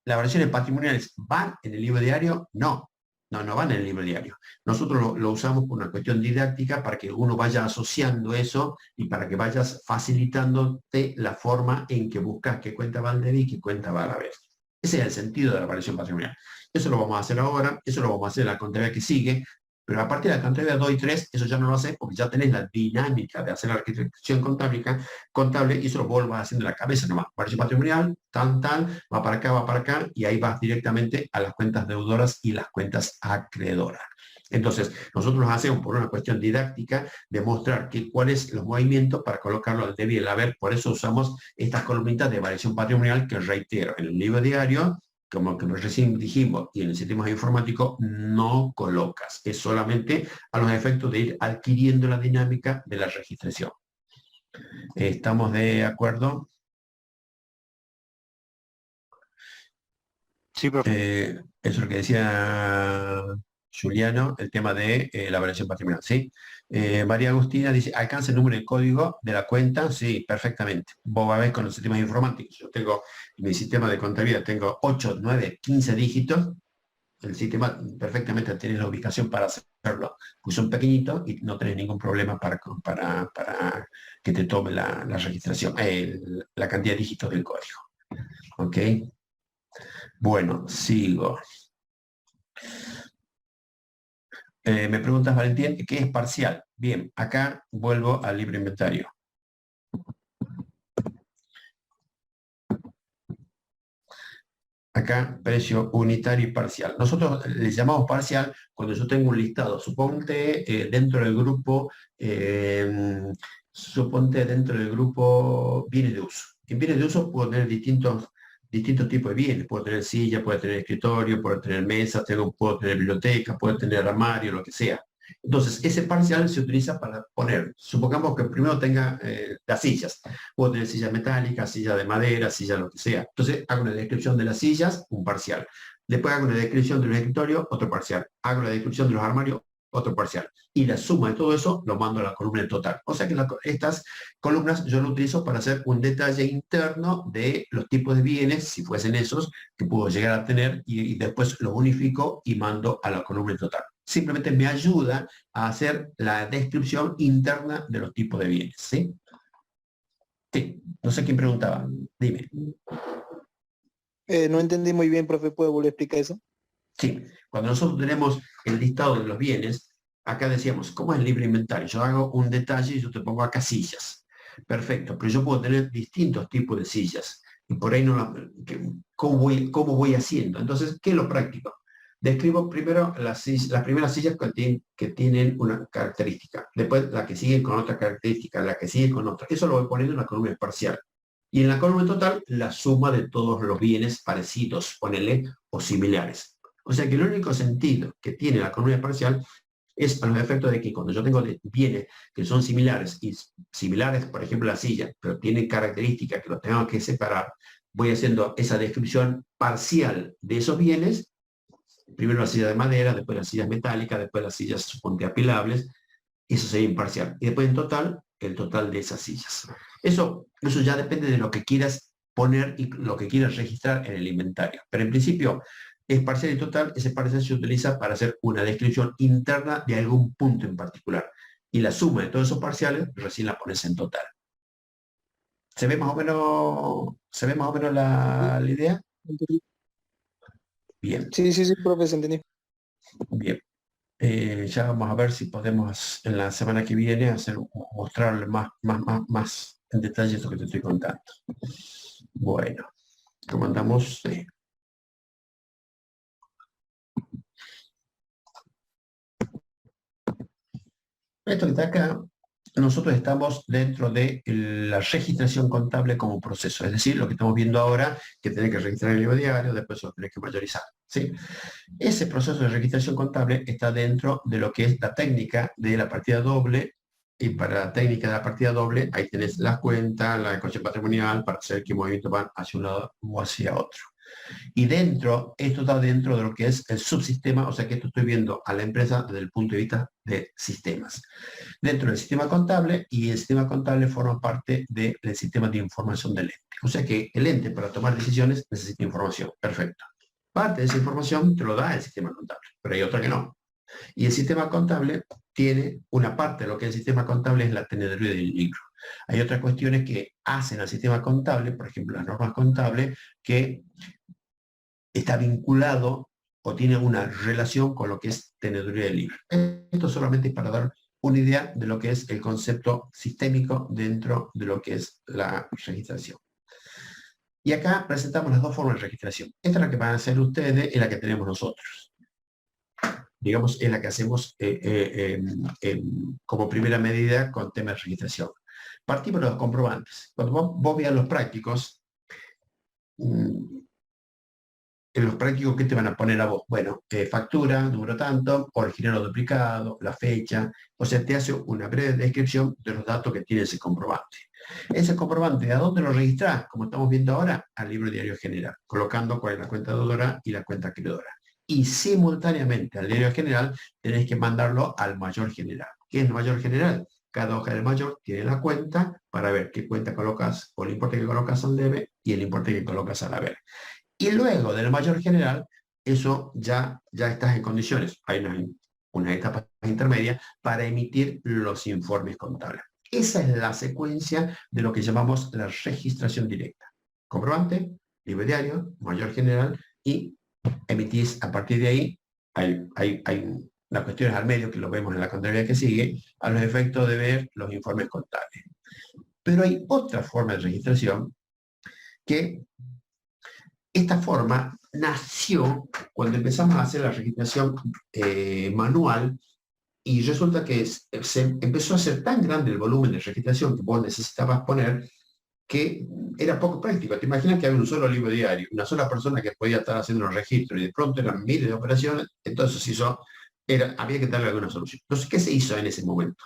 ¿Las variaciones patrimoniales van en el libro diario? No van en el libro diario. Nosotros lo usamos por una cuestión didáctica para que uno vaya asociando eso y para que vayas facilitándote la forma en que buscas qué cuenta va al debe y qué cuenta va a la vez. Ese es el sentido de la variación patrimonial. Eso lo vamos a hacer ahora, eso lo vamos a hacer en la contabilidad que sigue, pero a partir de la contabilidad 2 y 3, eso ya no lo haces porque ya tenés la dinámica de hacer la arquitectura contable y eso lo vos lo vas haciendo en la cabeza nomás. Variación patrimonial, va para acá, y ahí vas directamente a las cuentas deudoras y las cuentas acreedoras. Entonces, nosotros los hacemos por una cuestión didáctica de mostrar cuáles los movimientos para colocarlo al debe y el haber. Por eso usamos estas columnitas de variación patrimonial que, reitero, en el libro diario, como que recién dijimos, y en el sistema informático no colocas. Es solamente a los efectos de ir adquiriendo la dinámica de la registración. ¿Estamos de acuerdo?
Sí, profe.
Eso es lo que decía Juliano, el tema de la variación patrimonial, ¿sí? María Agustina dice, ¿alcanza el número de código de la cuenta? Sí, perfectamente. Vos a ver con los sistemas informáticos. Yo tengo, en mi sistema de contabilidad, tengo 8, 9, 15 dígitos. El sistema perfectamente tiene la ubicación para hacerlo. Pues son pequeñitos y no tenés ningún problema para que te tome la registración, la cantidad de dígitos del código. ¿Ok? Bueno, sigo. Me preguntas, Valentín, ¿qué es parcial? Bien, acá vuelvo al libro inventario. acá precio unitario y parcial. Nosotros le llamamos parcial cuando yo tengo un listado. Suponte dentro del grupo, bienes de uso. En bienes de uso puedo tener distintos tipos de bienes. Puedo tener silla, puedo tener escritorio, puedo tener mesa, puedo tener biblioteca, puedo tener armario, lo que sea. Entonces, ese parcial se utiliza para poner, supongamos que primero tenga las sillas. Puedo tener silla metálica, silla de madera, silla lo que sea. Entonces, hago una descripción de las sillas, un parcial. Después hago una descripción de los escritorios, otro parcial. Hago la descripción de los armarios, otro parcial. Y la suma de todo eso lo mando a la columna en total. O sea que estas columnas yo lo utilizo para hacer un detalle interno de los tipos de bienes, si fuesen esos, que puedo llegar a tener, y después los unifico y mando a la columna en total. Simplemente me ayuda a hacer la descripción interna de los tipos de bienes. ¿Sí? Sí, no sé quién preguntaba. Dime.
No entendí muy bien, profe, ¿puede volver a explicar eso?
Sí, cuando nosotros tenemos el listado de los bienes, acá decíamos, ¿cómo es el libre inventario? Yo hago un detalle y yo te pongo acá sillas. Perfecto, pero yo puedo tener distintos tipos de sillas. Y por ahí ¿cómo voy haciendo? Entonces, ¿qué es lo práctico? Describo primero las primeras sillas que tienen una característica, después la que sigue con otra característica, la que sigue con otra. Eso lo voy poniendo en la columna parcial. Y en la columna total, la suma de todos los bienes parecidos, ponele, o similares. O sea que el único sentido que tiene la columna parcial es a los efectos de que cuando yo tengo bienes que son similares, y similares, por ejemplo, la silla, pero tienen características que los tengo que separar, voy haciendo esa descripción parcial de esos bienes. Primero la silla de madera, después las sillas metálicas, después las sillas, suponte, apilables. Eso sería imparcial. Y después en total, el total de esas sillas. Eso ya depende de lo que quieras poner y lo que quieras registrar en el inventario. Pero en principio, es parcial y total. Ese parcial se utiliza para hacer una descripción interna de algún punto en particular. Y la suma de todos esos parciales recién la pones en total. ¿Se ve más o menos la idea? Bien.
Sí, profe, se entendió.
Bien. Ya vamos a ver si podemos en la semana que viene mostrarle más en detalle esto que te estoy contando. Bueno, ¿cómo andamos? Sí. Esto que está acá, nosotros estamos dentro de la registración contable como proceso, es decir, lo que estamos viendo ahora, que tenés que registrar el libro diario, después lo tenés que mayorizar. ¿Sí? Ese proceso de registración contable está dentro de lo que es la técnica de la partida doble, y para la técnica de la partida doble, ahí tenés las cuentas, la coche patrimonial, para hacer qué movimientos van hacia un lado o hacia otro. Y esto está dentro de lo que es el subsistema, o sea que esto estoy viendo a la empresa desde el punto de vista de sistemas. Dentro del sistema contable, y el sistema contable forma parte del sistema de información del ente. O sea que el ente para tomar decisiones necesita información. Perfecto. Parte de esa información te lo da el sistema contable, pero hay otra que no. Y el sistema contable tiene una parte de lo que es el sistema contable es la teneduría del libro. Hay otras cuestiones que hacen al sistema contable, por ejemplo, las normas contables, que está vinculado o tiene una relación con lo que es teneduría del libro. Esto solamente es para dar una idea de lo que es el concepto sistémico dentro de lo que es la registración. Y acá presentamos las dos formas de registración. Esta es la que van a hacer ustedes y la que tenemos nosotros. Digamos, es la que hacemos como primera medida con tema de registración. Partimos de los comprobantes. Cuando vos veas los prácticos, en los prácticos, ¿qué te van a poner a vos? Bueno, factura, número tanto, original o duplicado, la fecha. O sea, te hace una breve descripción de los datos que tiene ese comprobante. Ese comprobante, ¿a dónde lo registrás? Como estamos viendo ahora, al libro diario general, colocando cuál es la cuenta deudora y la cuenta acreedora. Y simultáneamente al diario general tenés que mandarlo al mayor general. ¿Qué es el mayor general? Cada hoja del mayor tiene la cuenta para ver qué cuenta colocas o el importe que colocas al debe y el importe que colocas al haber. Y luego del mayor general, eso ya estás en condiciones. Hay unas etapas intermedias para emitir los informes contables. Esa es la secuencia de lo que llamamos la registración directa. Comprobante, libro diario, mayor general, y emitís a partir de ahí. Hay las cuestiones al medio, que lo vemos en la contabilidad que sigue, a los efectos de ver los informes contables. Pero hay otra forma de registración que Esta forma nació cuando empezamos a hacer la registración manual, y resulta que se empezó a hacer tan grande el volumen de registración que vos necesitabas poner, que era poco práctico. Te imaginas que había un solo libro diario, una sola persona que podía estar haciendo los registros, y de pronto eran miles de operaciones. Entonces había que darle alguna solución. Entonces, ¿qué se hizo en ese momento?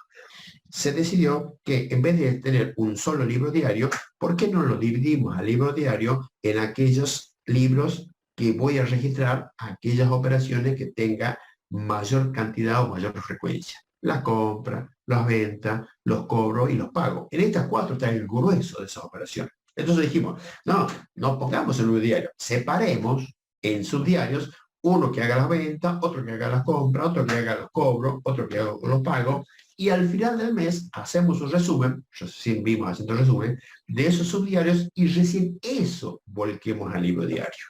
Se decidió que en vez de tener un solo libro diario, ¿por qué no lo dividimos al libro diario en aquellos libros que voy a registrar aquellas operaciones que tenga mayor cantidad o mayor frecuencia? La compra, las ventas, los cobros y los pagos. En estas 4 está el grueso de esas operaciones. Entonces dijimos, no pongamos el libro diario, separemos en subdiarios uno que haga las ventas, otro que haga las compras, otro que haga los cobros, otro que haga los pagos, y al final del mes hacemos un resumen, recién vimos haciendo resumen, de esos subdiarios, y recién eso volquemos al libro diario.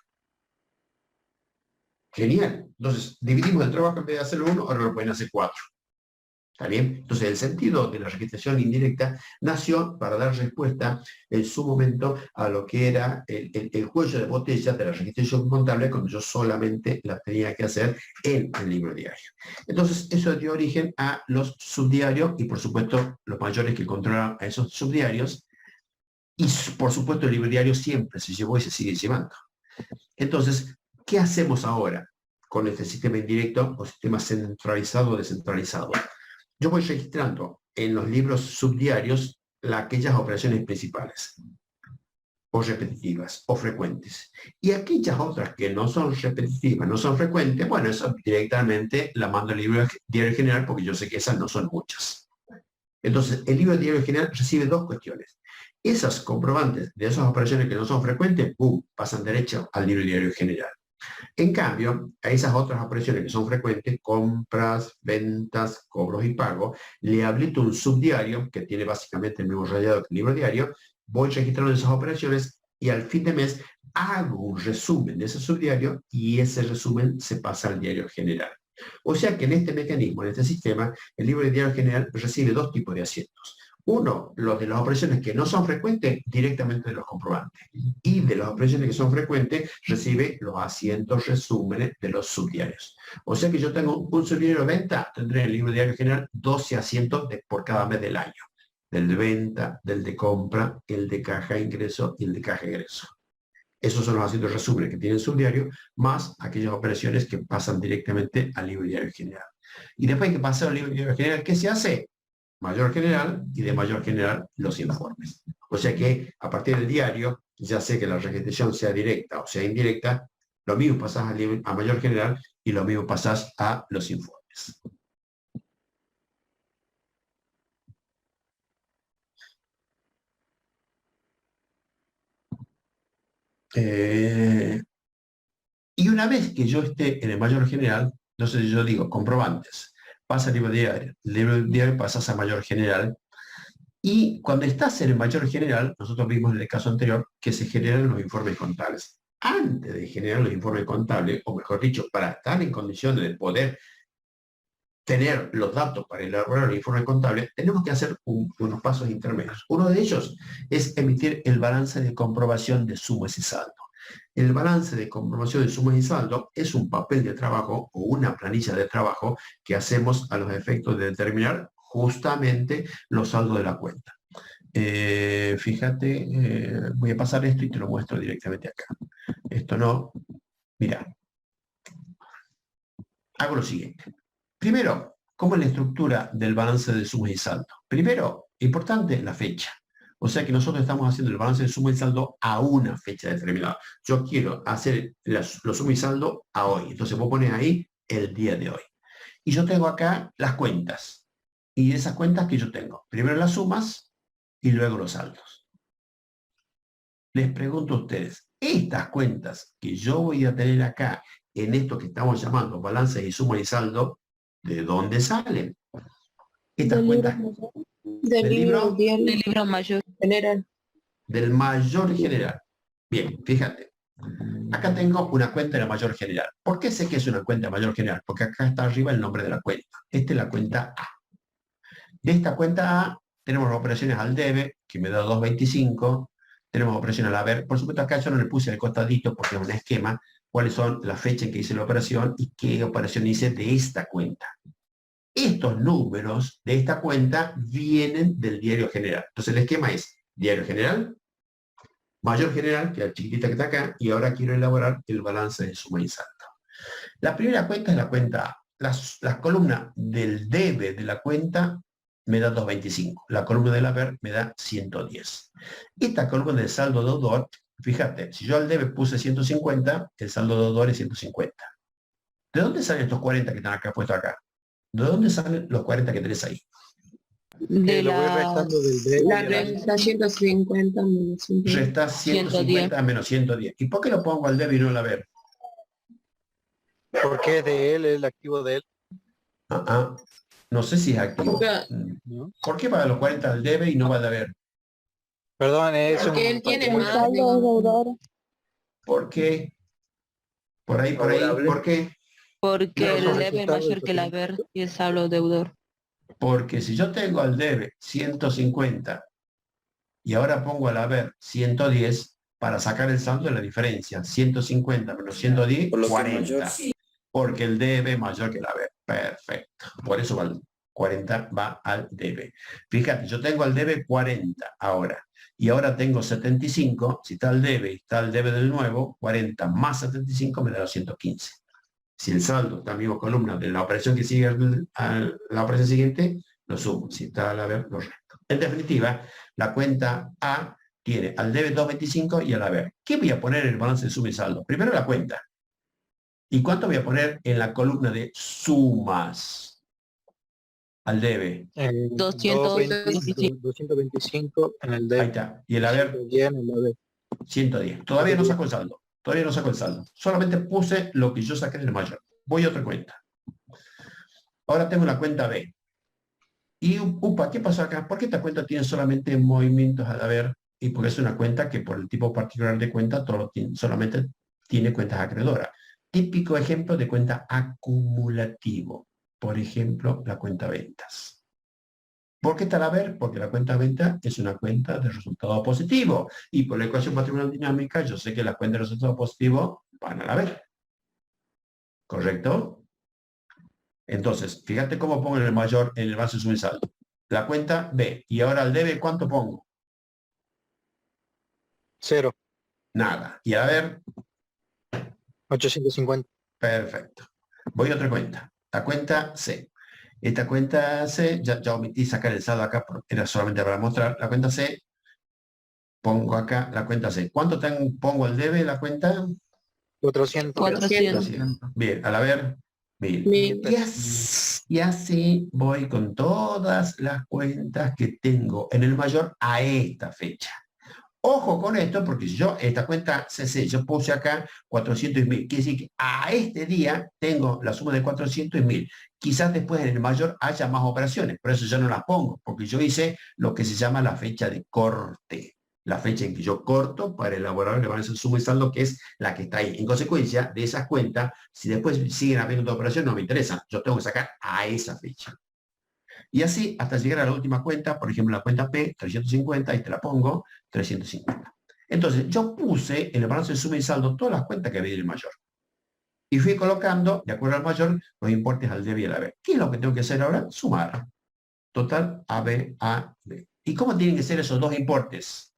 Genial. Entonces, dividimos el trabajo, en vez de hacerlo uno, ahora lo pueden hacer 4. ¿Está bien? Entonces, el sentido de la registración indirecta nació para dar respuesta en su momento a lo que era el cuello de botella de la registración contable, cuando yo solamente la tenía que hacer en el libro diario. Entonces, eso dio origen a los subdiarios, y por supuesto los mayores que controlan a esos subdiarios, y por supuesto el libro diario siempre se llevó y se sigue llevando. Entonces, ¿qué hacemos ahora con este sistema indirecto o sistema centralizado o descentralizado? Yo voy registrando en los libros subdiarios aquellas operaciones principales, o repetitivas, o frecuentes. Y aquellas otras que no son repetitivas, no son frecuentes, bueno, eso directamente la mando al libro diario general, porque yo sé que esas no son muchas. Entonces, el libro diario general recibe 2 cuestiones. Esas comprobantes de esas operaciones que no son frecuentes, pasan derecho al libro diario general. En cambio, a esas otras operaciones que son frecuentes, compras, ventas, cobros y pagos, le habilito un subdiario que tiene básicamente el mismo rayado que el libro diario. Voy registrando esas operaciones y al fin de mes hago un resumen de ese subdiario, y ese resumen se pasa al diario general. O sea que en este mecanismo, en este sistema, el libro diario general recibe 2 tipos de asientos. Uno, los de las operaciones que no son frecuentes, directamente de los comprobantes. Y de las operaciones que son frecuentes, recibe los asientos resúmenes de los subdiarios. O sea que yo tengo un subdiario de venta, tendré en el libro diario general 12 asientos por cada mes del año. Del de venta, del de compra, el de caja ingreso y el de caja egreso. Esos son los asientos resúmenes que tienen subdiario, más aquellas operaciones que pasan directamente al libro diario general. Y después que pasa al libro diario general, ¿qué se hace? Mayor general, y de mayor general los informes. O sea que a partir del diario, ya sé que la registración sea directa o sea indirecta, lo mismo pasás a mayor general y lo mismo pasás a los informes. Y una vez que yo esté en el mayor general, entonces yo digo comprobantes, pasa al libro diario, el libro diario pasas a mayor general, y cuando estás en el mayor general, nosotros vimos en el caso anterior que se generan los informes contables. Antes de generar los informes contables, o mejor dicho, para estar en condiciones de poder tener los datos para elaborar el informe contable, tenemos que hacer unos pasos intermedios. Uno de ellos es emitir el balance de comprobación de sumas y saldo. El balance de comprobación de sumas y saldo es un papel de trabajo o una planilla de trabajo que hacemos a los efectos de determinar justamente los saldos de la cuenta. Fíjate, voy a pasar esto y te lo muestro directamente acá. Esto no, mira. Hago lo siguiente. Primero, ¿cómo es la estructura del balance de sumas y saldo? Primero, importante, la fecha. O sea que nosotros estamos haciendo el balance de suma y saldo a una fecha determinada. Yo quiero hacer los suma y saldo a hoy. Entonces vos pones ahí el día de hoy. Y yo tengo acá las cuentas. Y esas cuentas que yo tengo. Primero las sumas y luego los saldos. Les pregunto a ustedes, estas cuentas que yo voy a tener acá en esto que estamos llamando balance y suma y saldo, ¿de dónde salen? Estas cuentas
Del libro mayor general.
Del mayor general. Bien, fíjate. Acá tengo una cuenta de la mayor general. ¿Por qué sé que es una cuenta de mayor general? Porque acá está arriba el nombre de la cuenta. Esta es la cuenta A. De esta cuenta A tenemos las operaciones al debe, que me da 2.25, tenemos operación al haber. Por supuesto, acá yo no le puse al costadito porque es un esquema, cuáles son las fechas en que hice la operación y qué operación hice de esta cuenta. Estos números de esta cuenta vienen del diario general. Entonces el esquema es diario general, mayor general, que es la chiquitita que está acá, y ahora quiero elaborar el balance de suma y saldo. La primera cuenta es la cuenta A. La columna del debe de la cuenta me da 225. La columna del haber me da 110. Esta columna del saldo deudor, fíjate, si yo al debe puse 150, el saldo deudor es 150. ¿De dónde salen estos 40 que están acá puestos acá? ¿De dónde salen los 40 que tenés ahí?
De
Lo voy restando del debe.
la resta 150 menos 110.
Resta 150 menos 110. ¿Y por qué lo pongo al debe y no al haber?
Porque es de él, es el activo de él.
No sé si es activo.
¿No?
¿Por qué paga los 40 al debe y no va al haber?
Perdón, es
Porque él tiene
un...
más. Deudor.
¿Por qué? Por ahí, ¿por qué?
Porque
No,
el
son
debe es
resultados
mayor que el haber y el saldo deudor.
Porque si yo tengo al debe 150 y ahora pongo al haber 110, para sacar el saldo de la diferencia, 150 menos 110,
Por lo que
40.
mayor.
Porque el debe es mayor que el haber. Perfecto. Por eso va 40 va al debe. Fíjate, yo tengo al debe 40 ahora. Y ahora tengo 75. Si está el debe y está el debe del nuevo, 40 más 75 me da 215. Si el saldo está en la misma columna de la operación que sigue a la operación siguiente, lo sumo. Si está al haber, lo resto. En definitiva, la cuenta A tiene al debe 225 y al haber. ¿Qué voy a poner en el balance de suma y saldo? Primero la cuenta. ¿Y cuánto voy a poner en la columna de sumas al debe?
225 en el debe.
Ahí está. Y el haber,
110 en el haber.
110. Todavía no saco el saldo. Todavía no saco el saldo. Solamente puse lo que yo saqué del mayor. Voy a otra cuenta. Ahora tengo la cuenta B. Y, upa, ¿qué pasó acá? ¿Por qué esta cuenta tiene solamente movimientos al haber? Y porque es una cuenta que por el tipo particular de cuenta solamente tiene cuentas acreedoras. Típico ejemplo de cuenta acumulativo. Por ejemplo, la cuenta ventas. ¿Por qué está al haber? Porque la cuenta venta es una cuenta de resultado positivo. Y por la ecuación patrimonial dinámica, yo sé que las cuentas de resultado positivo van al haber. ¿Correcto? Entonces, fíjate cómo pongo en el mayor, en el balance de suma y saldo. La cuenta B. Y ahora al debe, ¿cuánto pongo?
0.
Nada. Y a ver,
850.
perfecto. Voy a otra cuenta. La cuenta C. Esta cuenta C, ya omití sacar el saldo acá, porque era solamente para mostrar. La cuenta C, pongo acá la cuenta C. ¿Cuánto pongo al debe la cuenta?
400.
Bien, al haber, 1000. Y así voy con todas las cuentas que tengo en el mayor a esta fecha. Ojo con esto, porque si yo, esta cuenta CC, yo puse acá 400.000, quiere decir que a este día tengo la suma de 400.000. Quizás después en el mayor haya más operaciones, por eso yo no las pongo, porque yo hice lo que se llama la fecha de corte. La fecha en que yo corto para elaborar el balance de suma y saldo, que es la que está ahí. En consecuencia de esas cuentas, si después siguen habiendo otra operación, no me interesa. Yo tengo que sacar a esa fecha. Y así hasta llegar a la última cuenta, por ejemplo, la cuenta P, 350, y te la pongo, 350. Entonces, yo puse en el balance de suma y saldo todas las cuentas que había en el mayor. Y fui colocando, de acuerdo al mayor, los importes al debe y al haber. ¿Qué es lo que tengo que hacer ahora? Sumar. Total, AB, AB. ¿Y cómo tienen que ser esos dos importes?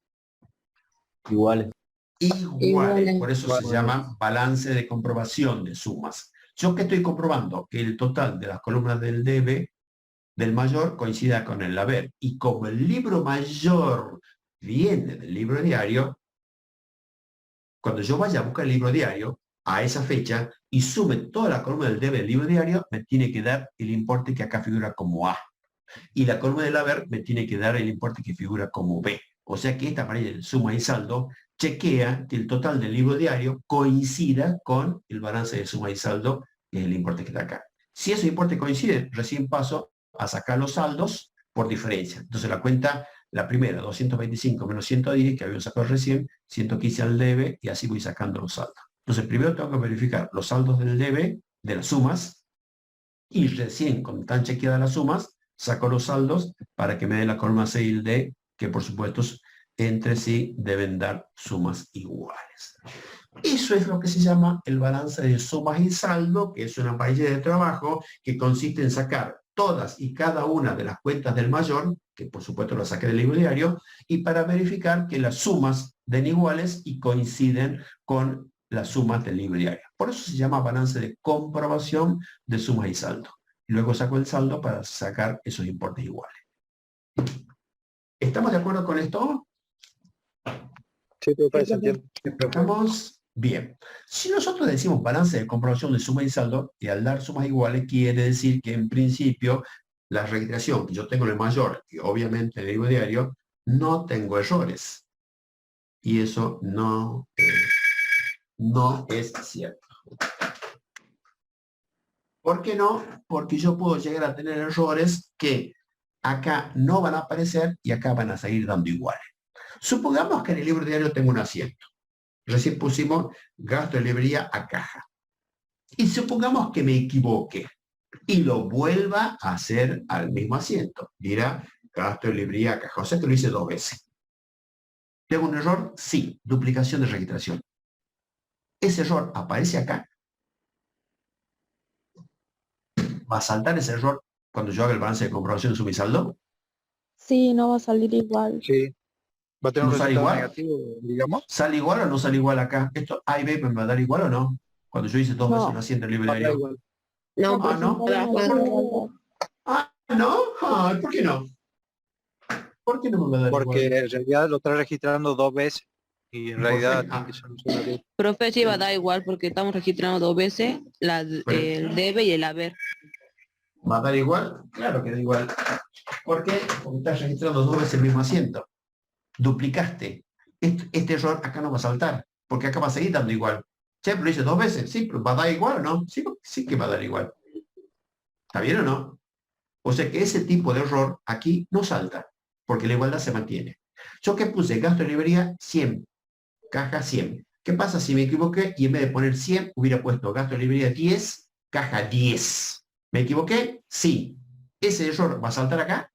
Iguales.
Iguales. Por eso se llama balance de comprobación de sumas. ¿Yo qué estoy comprobando? Que el total de las columnas del debe del mayor coincida con el haber. Y como el libro mayor viene del libro diario, cuando yo vaya a buscar el libro diario a esa fecha y sume toda la columna del debe del libro diario, me tiene que dar el importe que acá figura como A. Y la columna del haber me tiene que dar el importe que figura como B. O sea que esta manera de suma y saldo chequea que el total del libro diario coincida con el balance de suma y saldo, que es el importe que está acá. Si esos importes coinciden, recién paso a sacar los saldos por diferencia. Entonces la cuenta, la primera, 225 menos 110, que habíamos sacado recién, 115 al debe, y así voy sacando los saldos. Entonces primero tengo que verificar los saldos del debe, de las sumas, y recién, cuando están chequeadas las sumas, saco los saldos para que me dé la columna C y el D, que por supuesto entre sí deben dar sumas iguales. Eso es lo que se llama el balance de sumas y saldo, que es una parrilla de trabajo que consiste en sacar todas y cada una de las cuentas del mayor, que por supuesto lo saqué del libro diario, y para verificar que las sumas den iguales y coinciden con las sumas del libro diario. Por eso se llama balance de comprobación de sumas y saldo. Luego saco el saldo para sacar esos importes iguales. ¿Estamos de acuerdo con esto?
Sí, profe, se entiende.
Estamos bien. Si nosotros decimos balance de comprobación de suma y saldo, y al dar sumas iguales quiere decir que en principio la registración que yo tengo en el mayor, y obviamente en el libro diario, no tengo errores. Y eso no es cierto. ¿Por qué no? Porque yo puedo llegar a tener errores que acá no van a aparecer y acá van a seguir dando iguales. Supongamos que en el libro diario tengo un asiento. Recién pusimos gasto de librería a caja. Y supongamos que me equivoque y lo vuelva a hacer al mismo asiento. Dirá gasto de librería a caja. O sea que lo hice 2 veces. ¿Tengo un error? Sí. Duplicación de registración. Ese error aparece acá. ¿Va a saltar ese error cuando yo haga el balance de comprobación de suma y saldo?
Sí, no va a salir igual.
Sí. ¿Va a tener un
¿No sale
resultado
igual?
negativo, digamos?
¿Sale igual o no sale igual acá? ¿Esto A y B me va a dar igual o no? Cuando yo hice 2 veces un asiento en el libro
Va a dar
diario.
igual.
No,
Ah, ¿no? ¿No? Ay, ¿por qué no? ¿Por qué no me va a dar
Porque
igual?
en realidad lo está registrando 2 veces y en realidad
qué?
tiene que solucionar eso.
Profe, sí va a dar igual porque estamos registrando 2 veces el debe y el haber.
¿Va a dar igual? Claro que da igual. ¿Por qué? Porque estás registrando 2 veces el mismo asiento. Duplicaste. Este error acá no va a saltar, porque acá va a seguir dando igual. Che, pero lo hice 2 veces. Sí, pero ¿va a dar igual o no? Sí, sí que va a dar igual. ¿Está bien o no? O sea que ese tipo de error aquí no salta, porque la igualdad se mantiene. Yo que puse gasto de librería 100, caja 100. ¿Qué pasa si me equivoqué y en vez de poner 100 hubiera puesto gasto de librería 10, caja 10? ¿Me equivoqué? Sí. ¿Ese error va a saltar acá?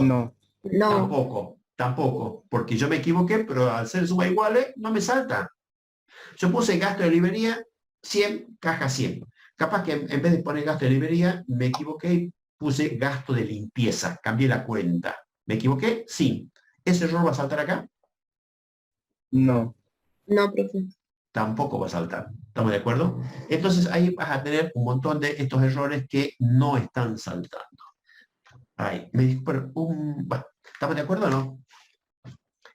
No.
No.
Tampoco, porque yo me equivoqué, pero al ser suma iguales no me salta. Yo puse gasto de librería 100, caja 100. Capaz que en vez de poner gasto de librería, me equivoqué y puse gasto de limpieza, cambié la cuenta. ¿Me equivoqué? Sí. ¿Ese error va a saltar acá?
No.
No, profe.
Tampoco va a saltar. ¿Estamos de acuerdo? Entonces ahí vas a tener un montón de estos errores que no están saltando. Ahí. Bueno, ¿estamos de acuerdo o no?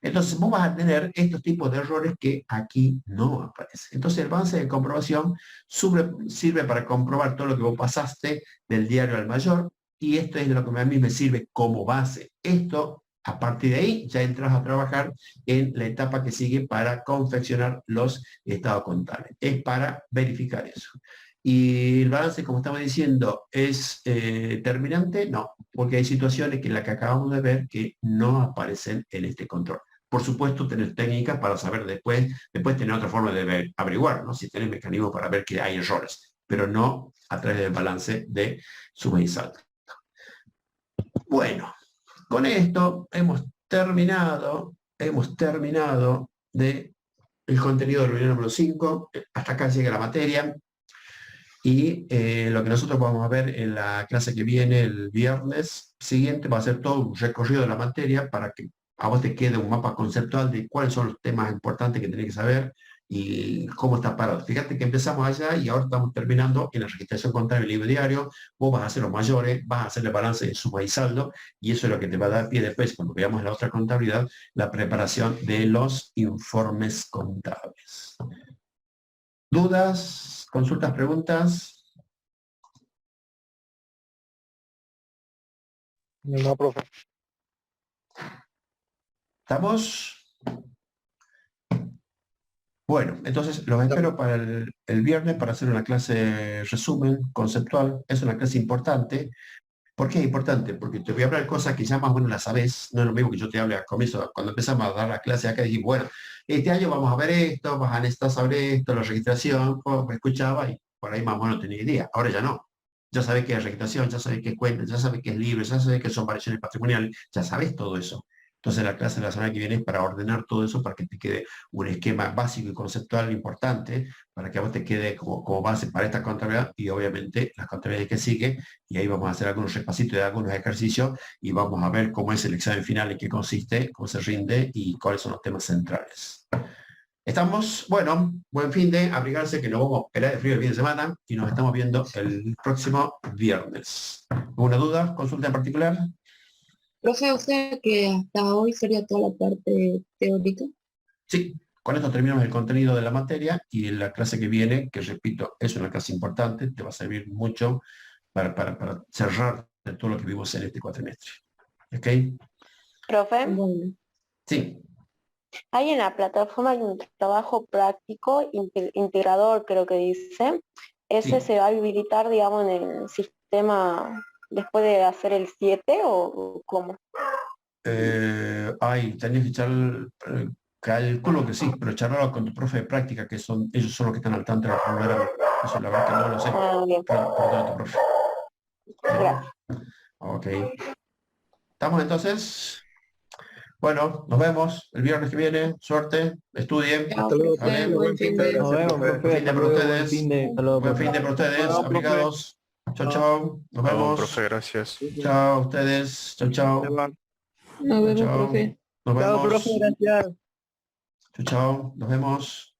Entonces vos vas a tener estos tipos de errores que aquí no aparecen. Entonces el balance de comprobación sirve para comprobar todo lo que vos pasaste del diario al mayor, y esto es lo que a mí me sirve como base. Esto, a partir de ahí, ya entras a trabajar en la etapa que sigue para confeccionar los estados contables. Es para verificar eso. Y el balance, como estaba diciendo, ¿es terminante? No, porque hay situaciones que la que acabamos de ver que no aparecen en este control. Por supuesto, tener técnicas para saber después tener otra forma de averiguar, ¿no? Si tenés mecanismos para ver que hay errores, pero no a través del balance de suma y saldo. Bueno, con esto hemos terminado de el contenido del reunión número 5. Hasta acá llega la materia. Y lo que nosotros vamos a ver en la clase que viene el viernes siguiente va a ser todo un recorrido de la materia para que a vos te quede un mapa conceptual de cuáles son los temas importantes que tenés que saber y cómo está parado. Fíjate que empezamos allá y ahora estamos terminando en la registración contable del libro diario. Vos vas a hacer los mayores, vas a hacer el balance de suma y saldo, y eso es lo que te va a dar pie después, cuando veamos la otra contabilidad, la preparación de los informes contables. ¿Dudas? ¿Consultas? ¿Preguntas?
No, profe.
¿Estamos? Bueno, entonces los espero para el viernes para hacer una clase resumen conceptual. Es una clase importante. ¿Por qué es importante? Porque te voy a hablar cosas que ya más o menos las sabes. No es lo mismo que yo te hable al comienzo, cuando empezamos a dar la clase acá, dije, bueno, este año vamos a ver esto, vas a necesitar saber esto, la registración, me escuchaba y por ahí más o menos tenía idea. Ahora ya no. Ya sabes qué es registración, ya sabes qué es cuenta, ya sabes qué es libre, ya sabes qué son variaciones patrimoniales, ya sabes todo eso. Entonces la clase de la semana que viene es para ordenar todo eso, para que te quede un esquema básico y conceptual importante, para que a vos te quede como base para esta contabilidad y obviamente las contabilidades que sigue. Y ahí vamos a hacer algunos repasitos de algunos ejercicios y vamos a ver cómo es el examen final, en qué consiste, cómo se rinde y cuáles son los temas centrales. Estamos, bueno, buen fin de, abrigarse que nos vamos a pelar de frío el fin de semana y nos estamos viendo el próximo viernes. ¿Alguna duda? ¿Consulta en particular?
Profe, o sea que hasta hoy sería toda la parte teórica.
Sí, con esto terminamos el contenido de la materia y en la clase que viene, que repito, es una clase importante, te va a servir mucho para cerrar todo lo que vimos en este cuatrimestre. ¿Ok?
Profe,
Bueno,
Sí.
hay en la plataforma hay un trabajo práctico integrador, creo que dice. ¿Ese
Sí.
se va a habilitar, digamos, en el sistema después de hacer el 7 o cómo?
Tenés que echar, calculo que sí, pero charlarlo con tu profe de práctica, que ellos son los que están al tanto de la programa. Eso la verdad que no lo sé.
Ah, bien,
Pregúntale a tu profe.
gracias.
Ok. ¿Estamos entonces? Bueno, nos vemos el viernes que viene. Suerte, estudien.
chao,
Hasta luego,
profe,
Vale.
buen fin de.
Nos vemos,
profe.
profe.
Fin de
Hasta
para
luego,
ustedes.
buen fin de. Hasta luego,
Buen
profe.
fin de para ustedes,
Hasta luego, profe.
obligados. Chau, chau. Nos
Chao,
vemos.
profe, gracias.
Chao, ustedes. Chau, chau.
Nos vemos,
Chau.
profe.
Nos
Chao,
vemos.
profe, gracias.
Chau, chau. Nos vemos.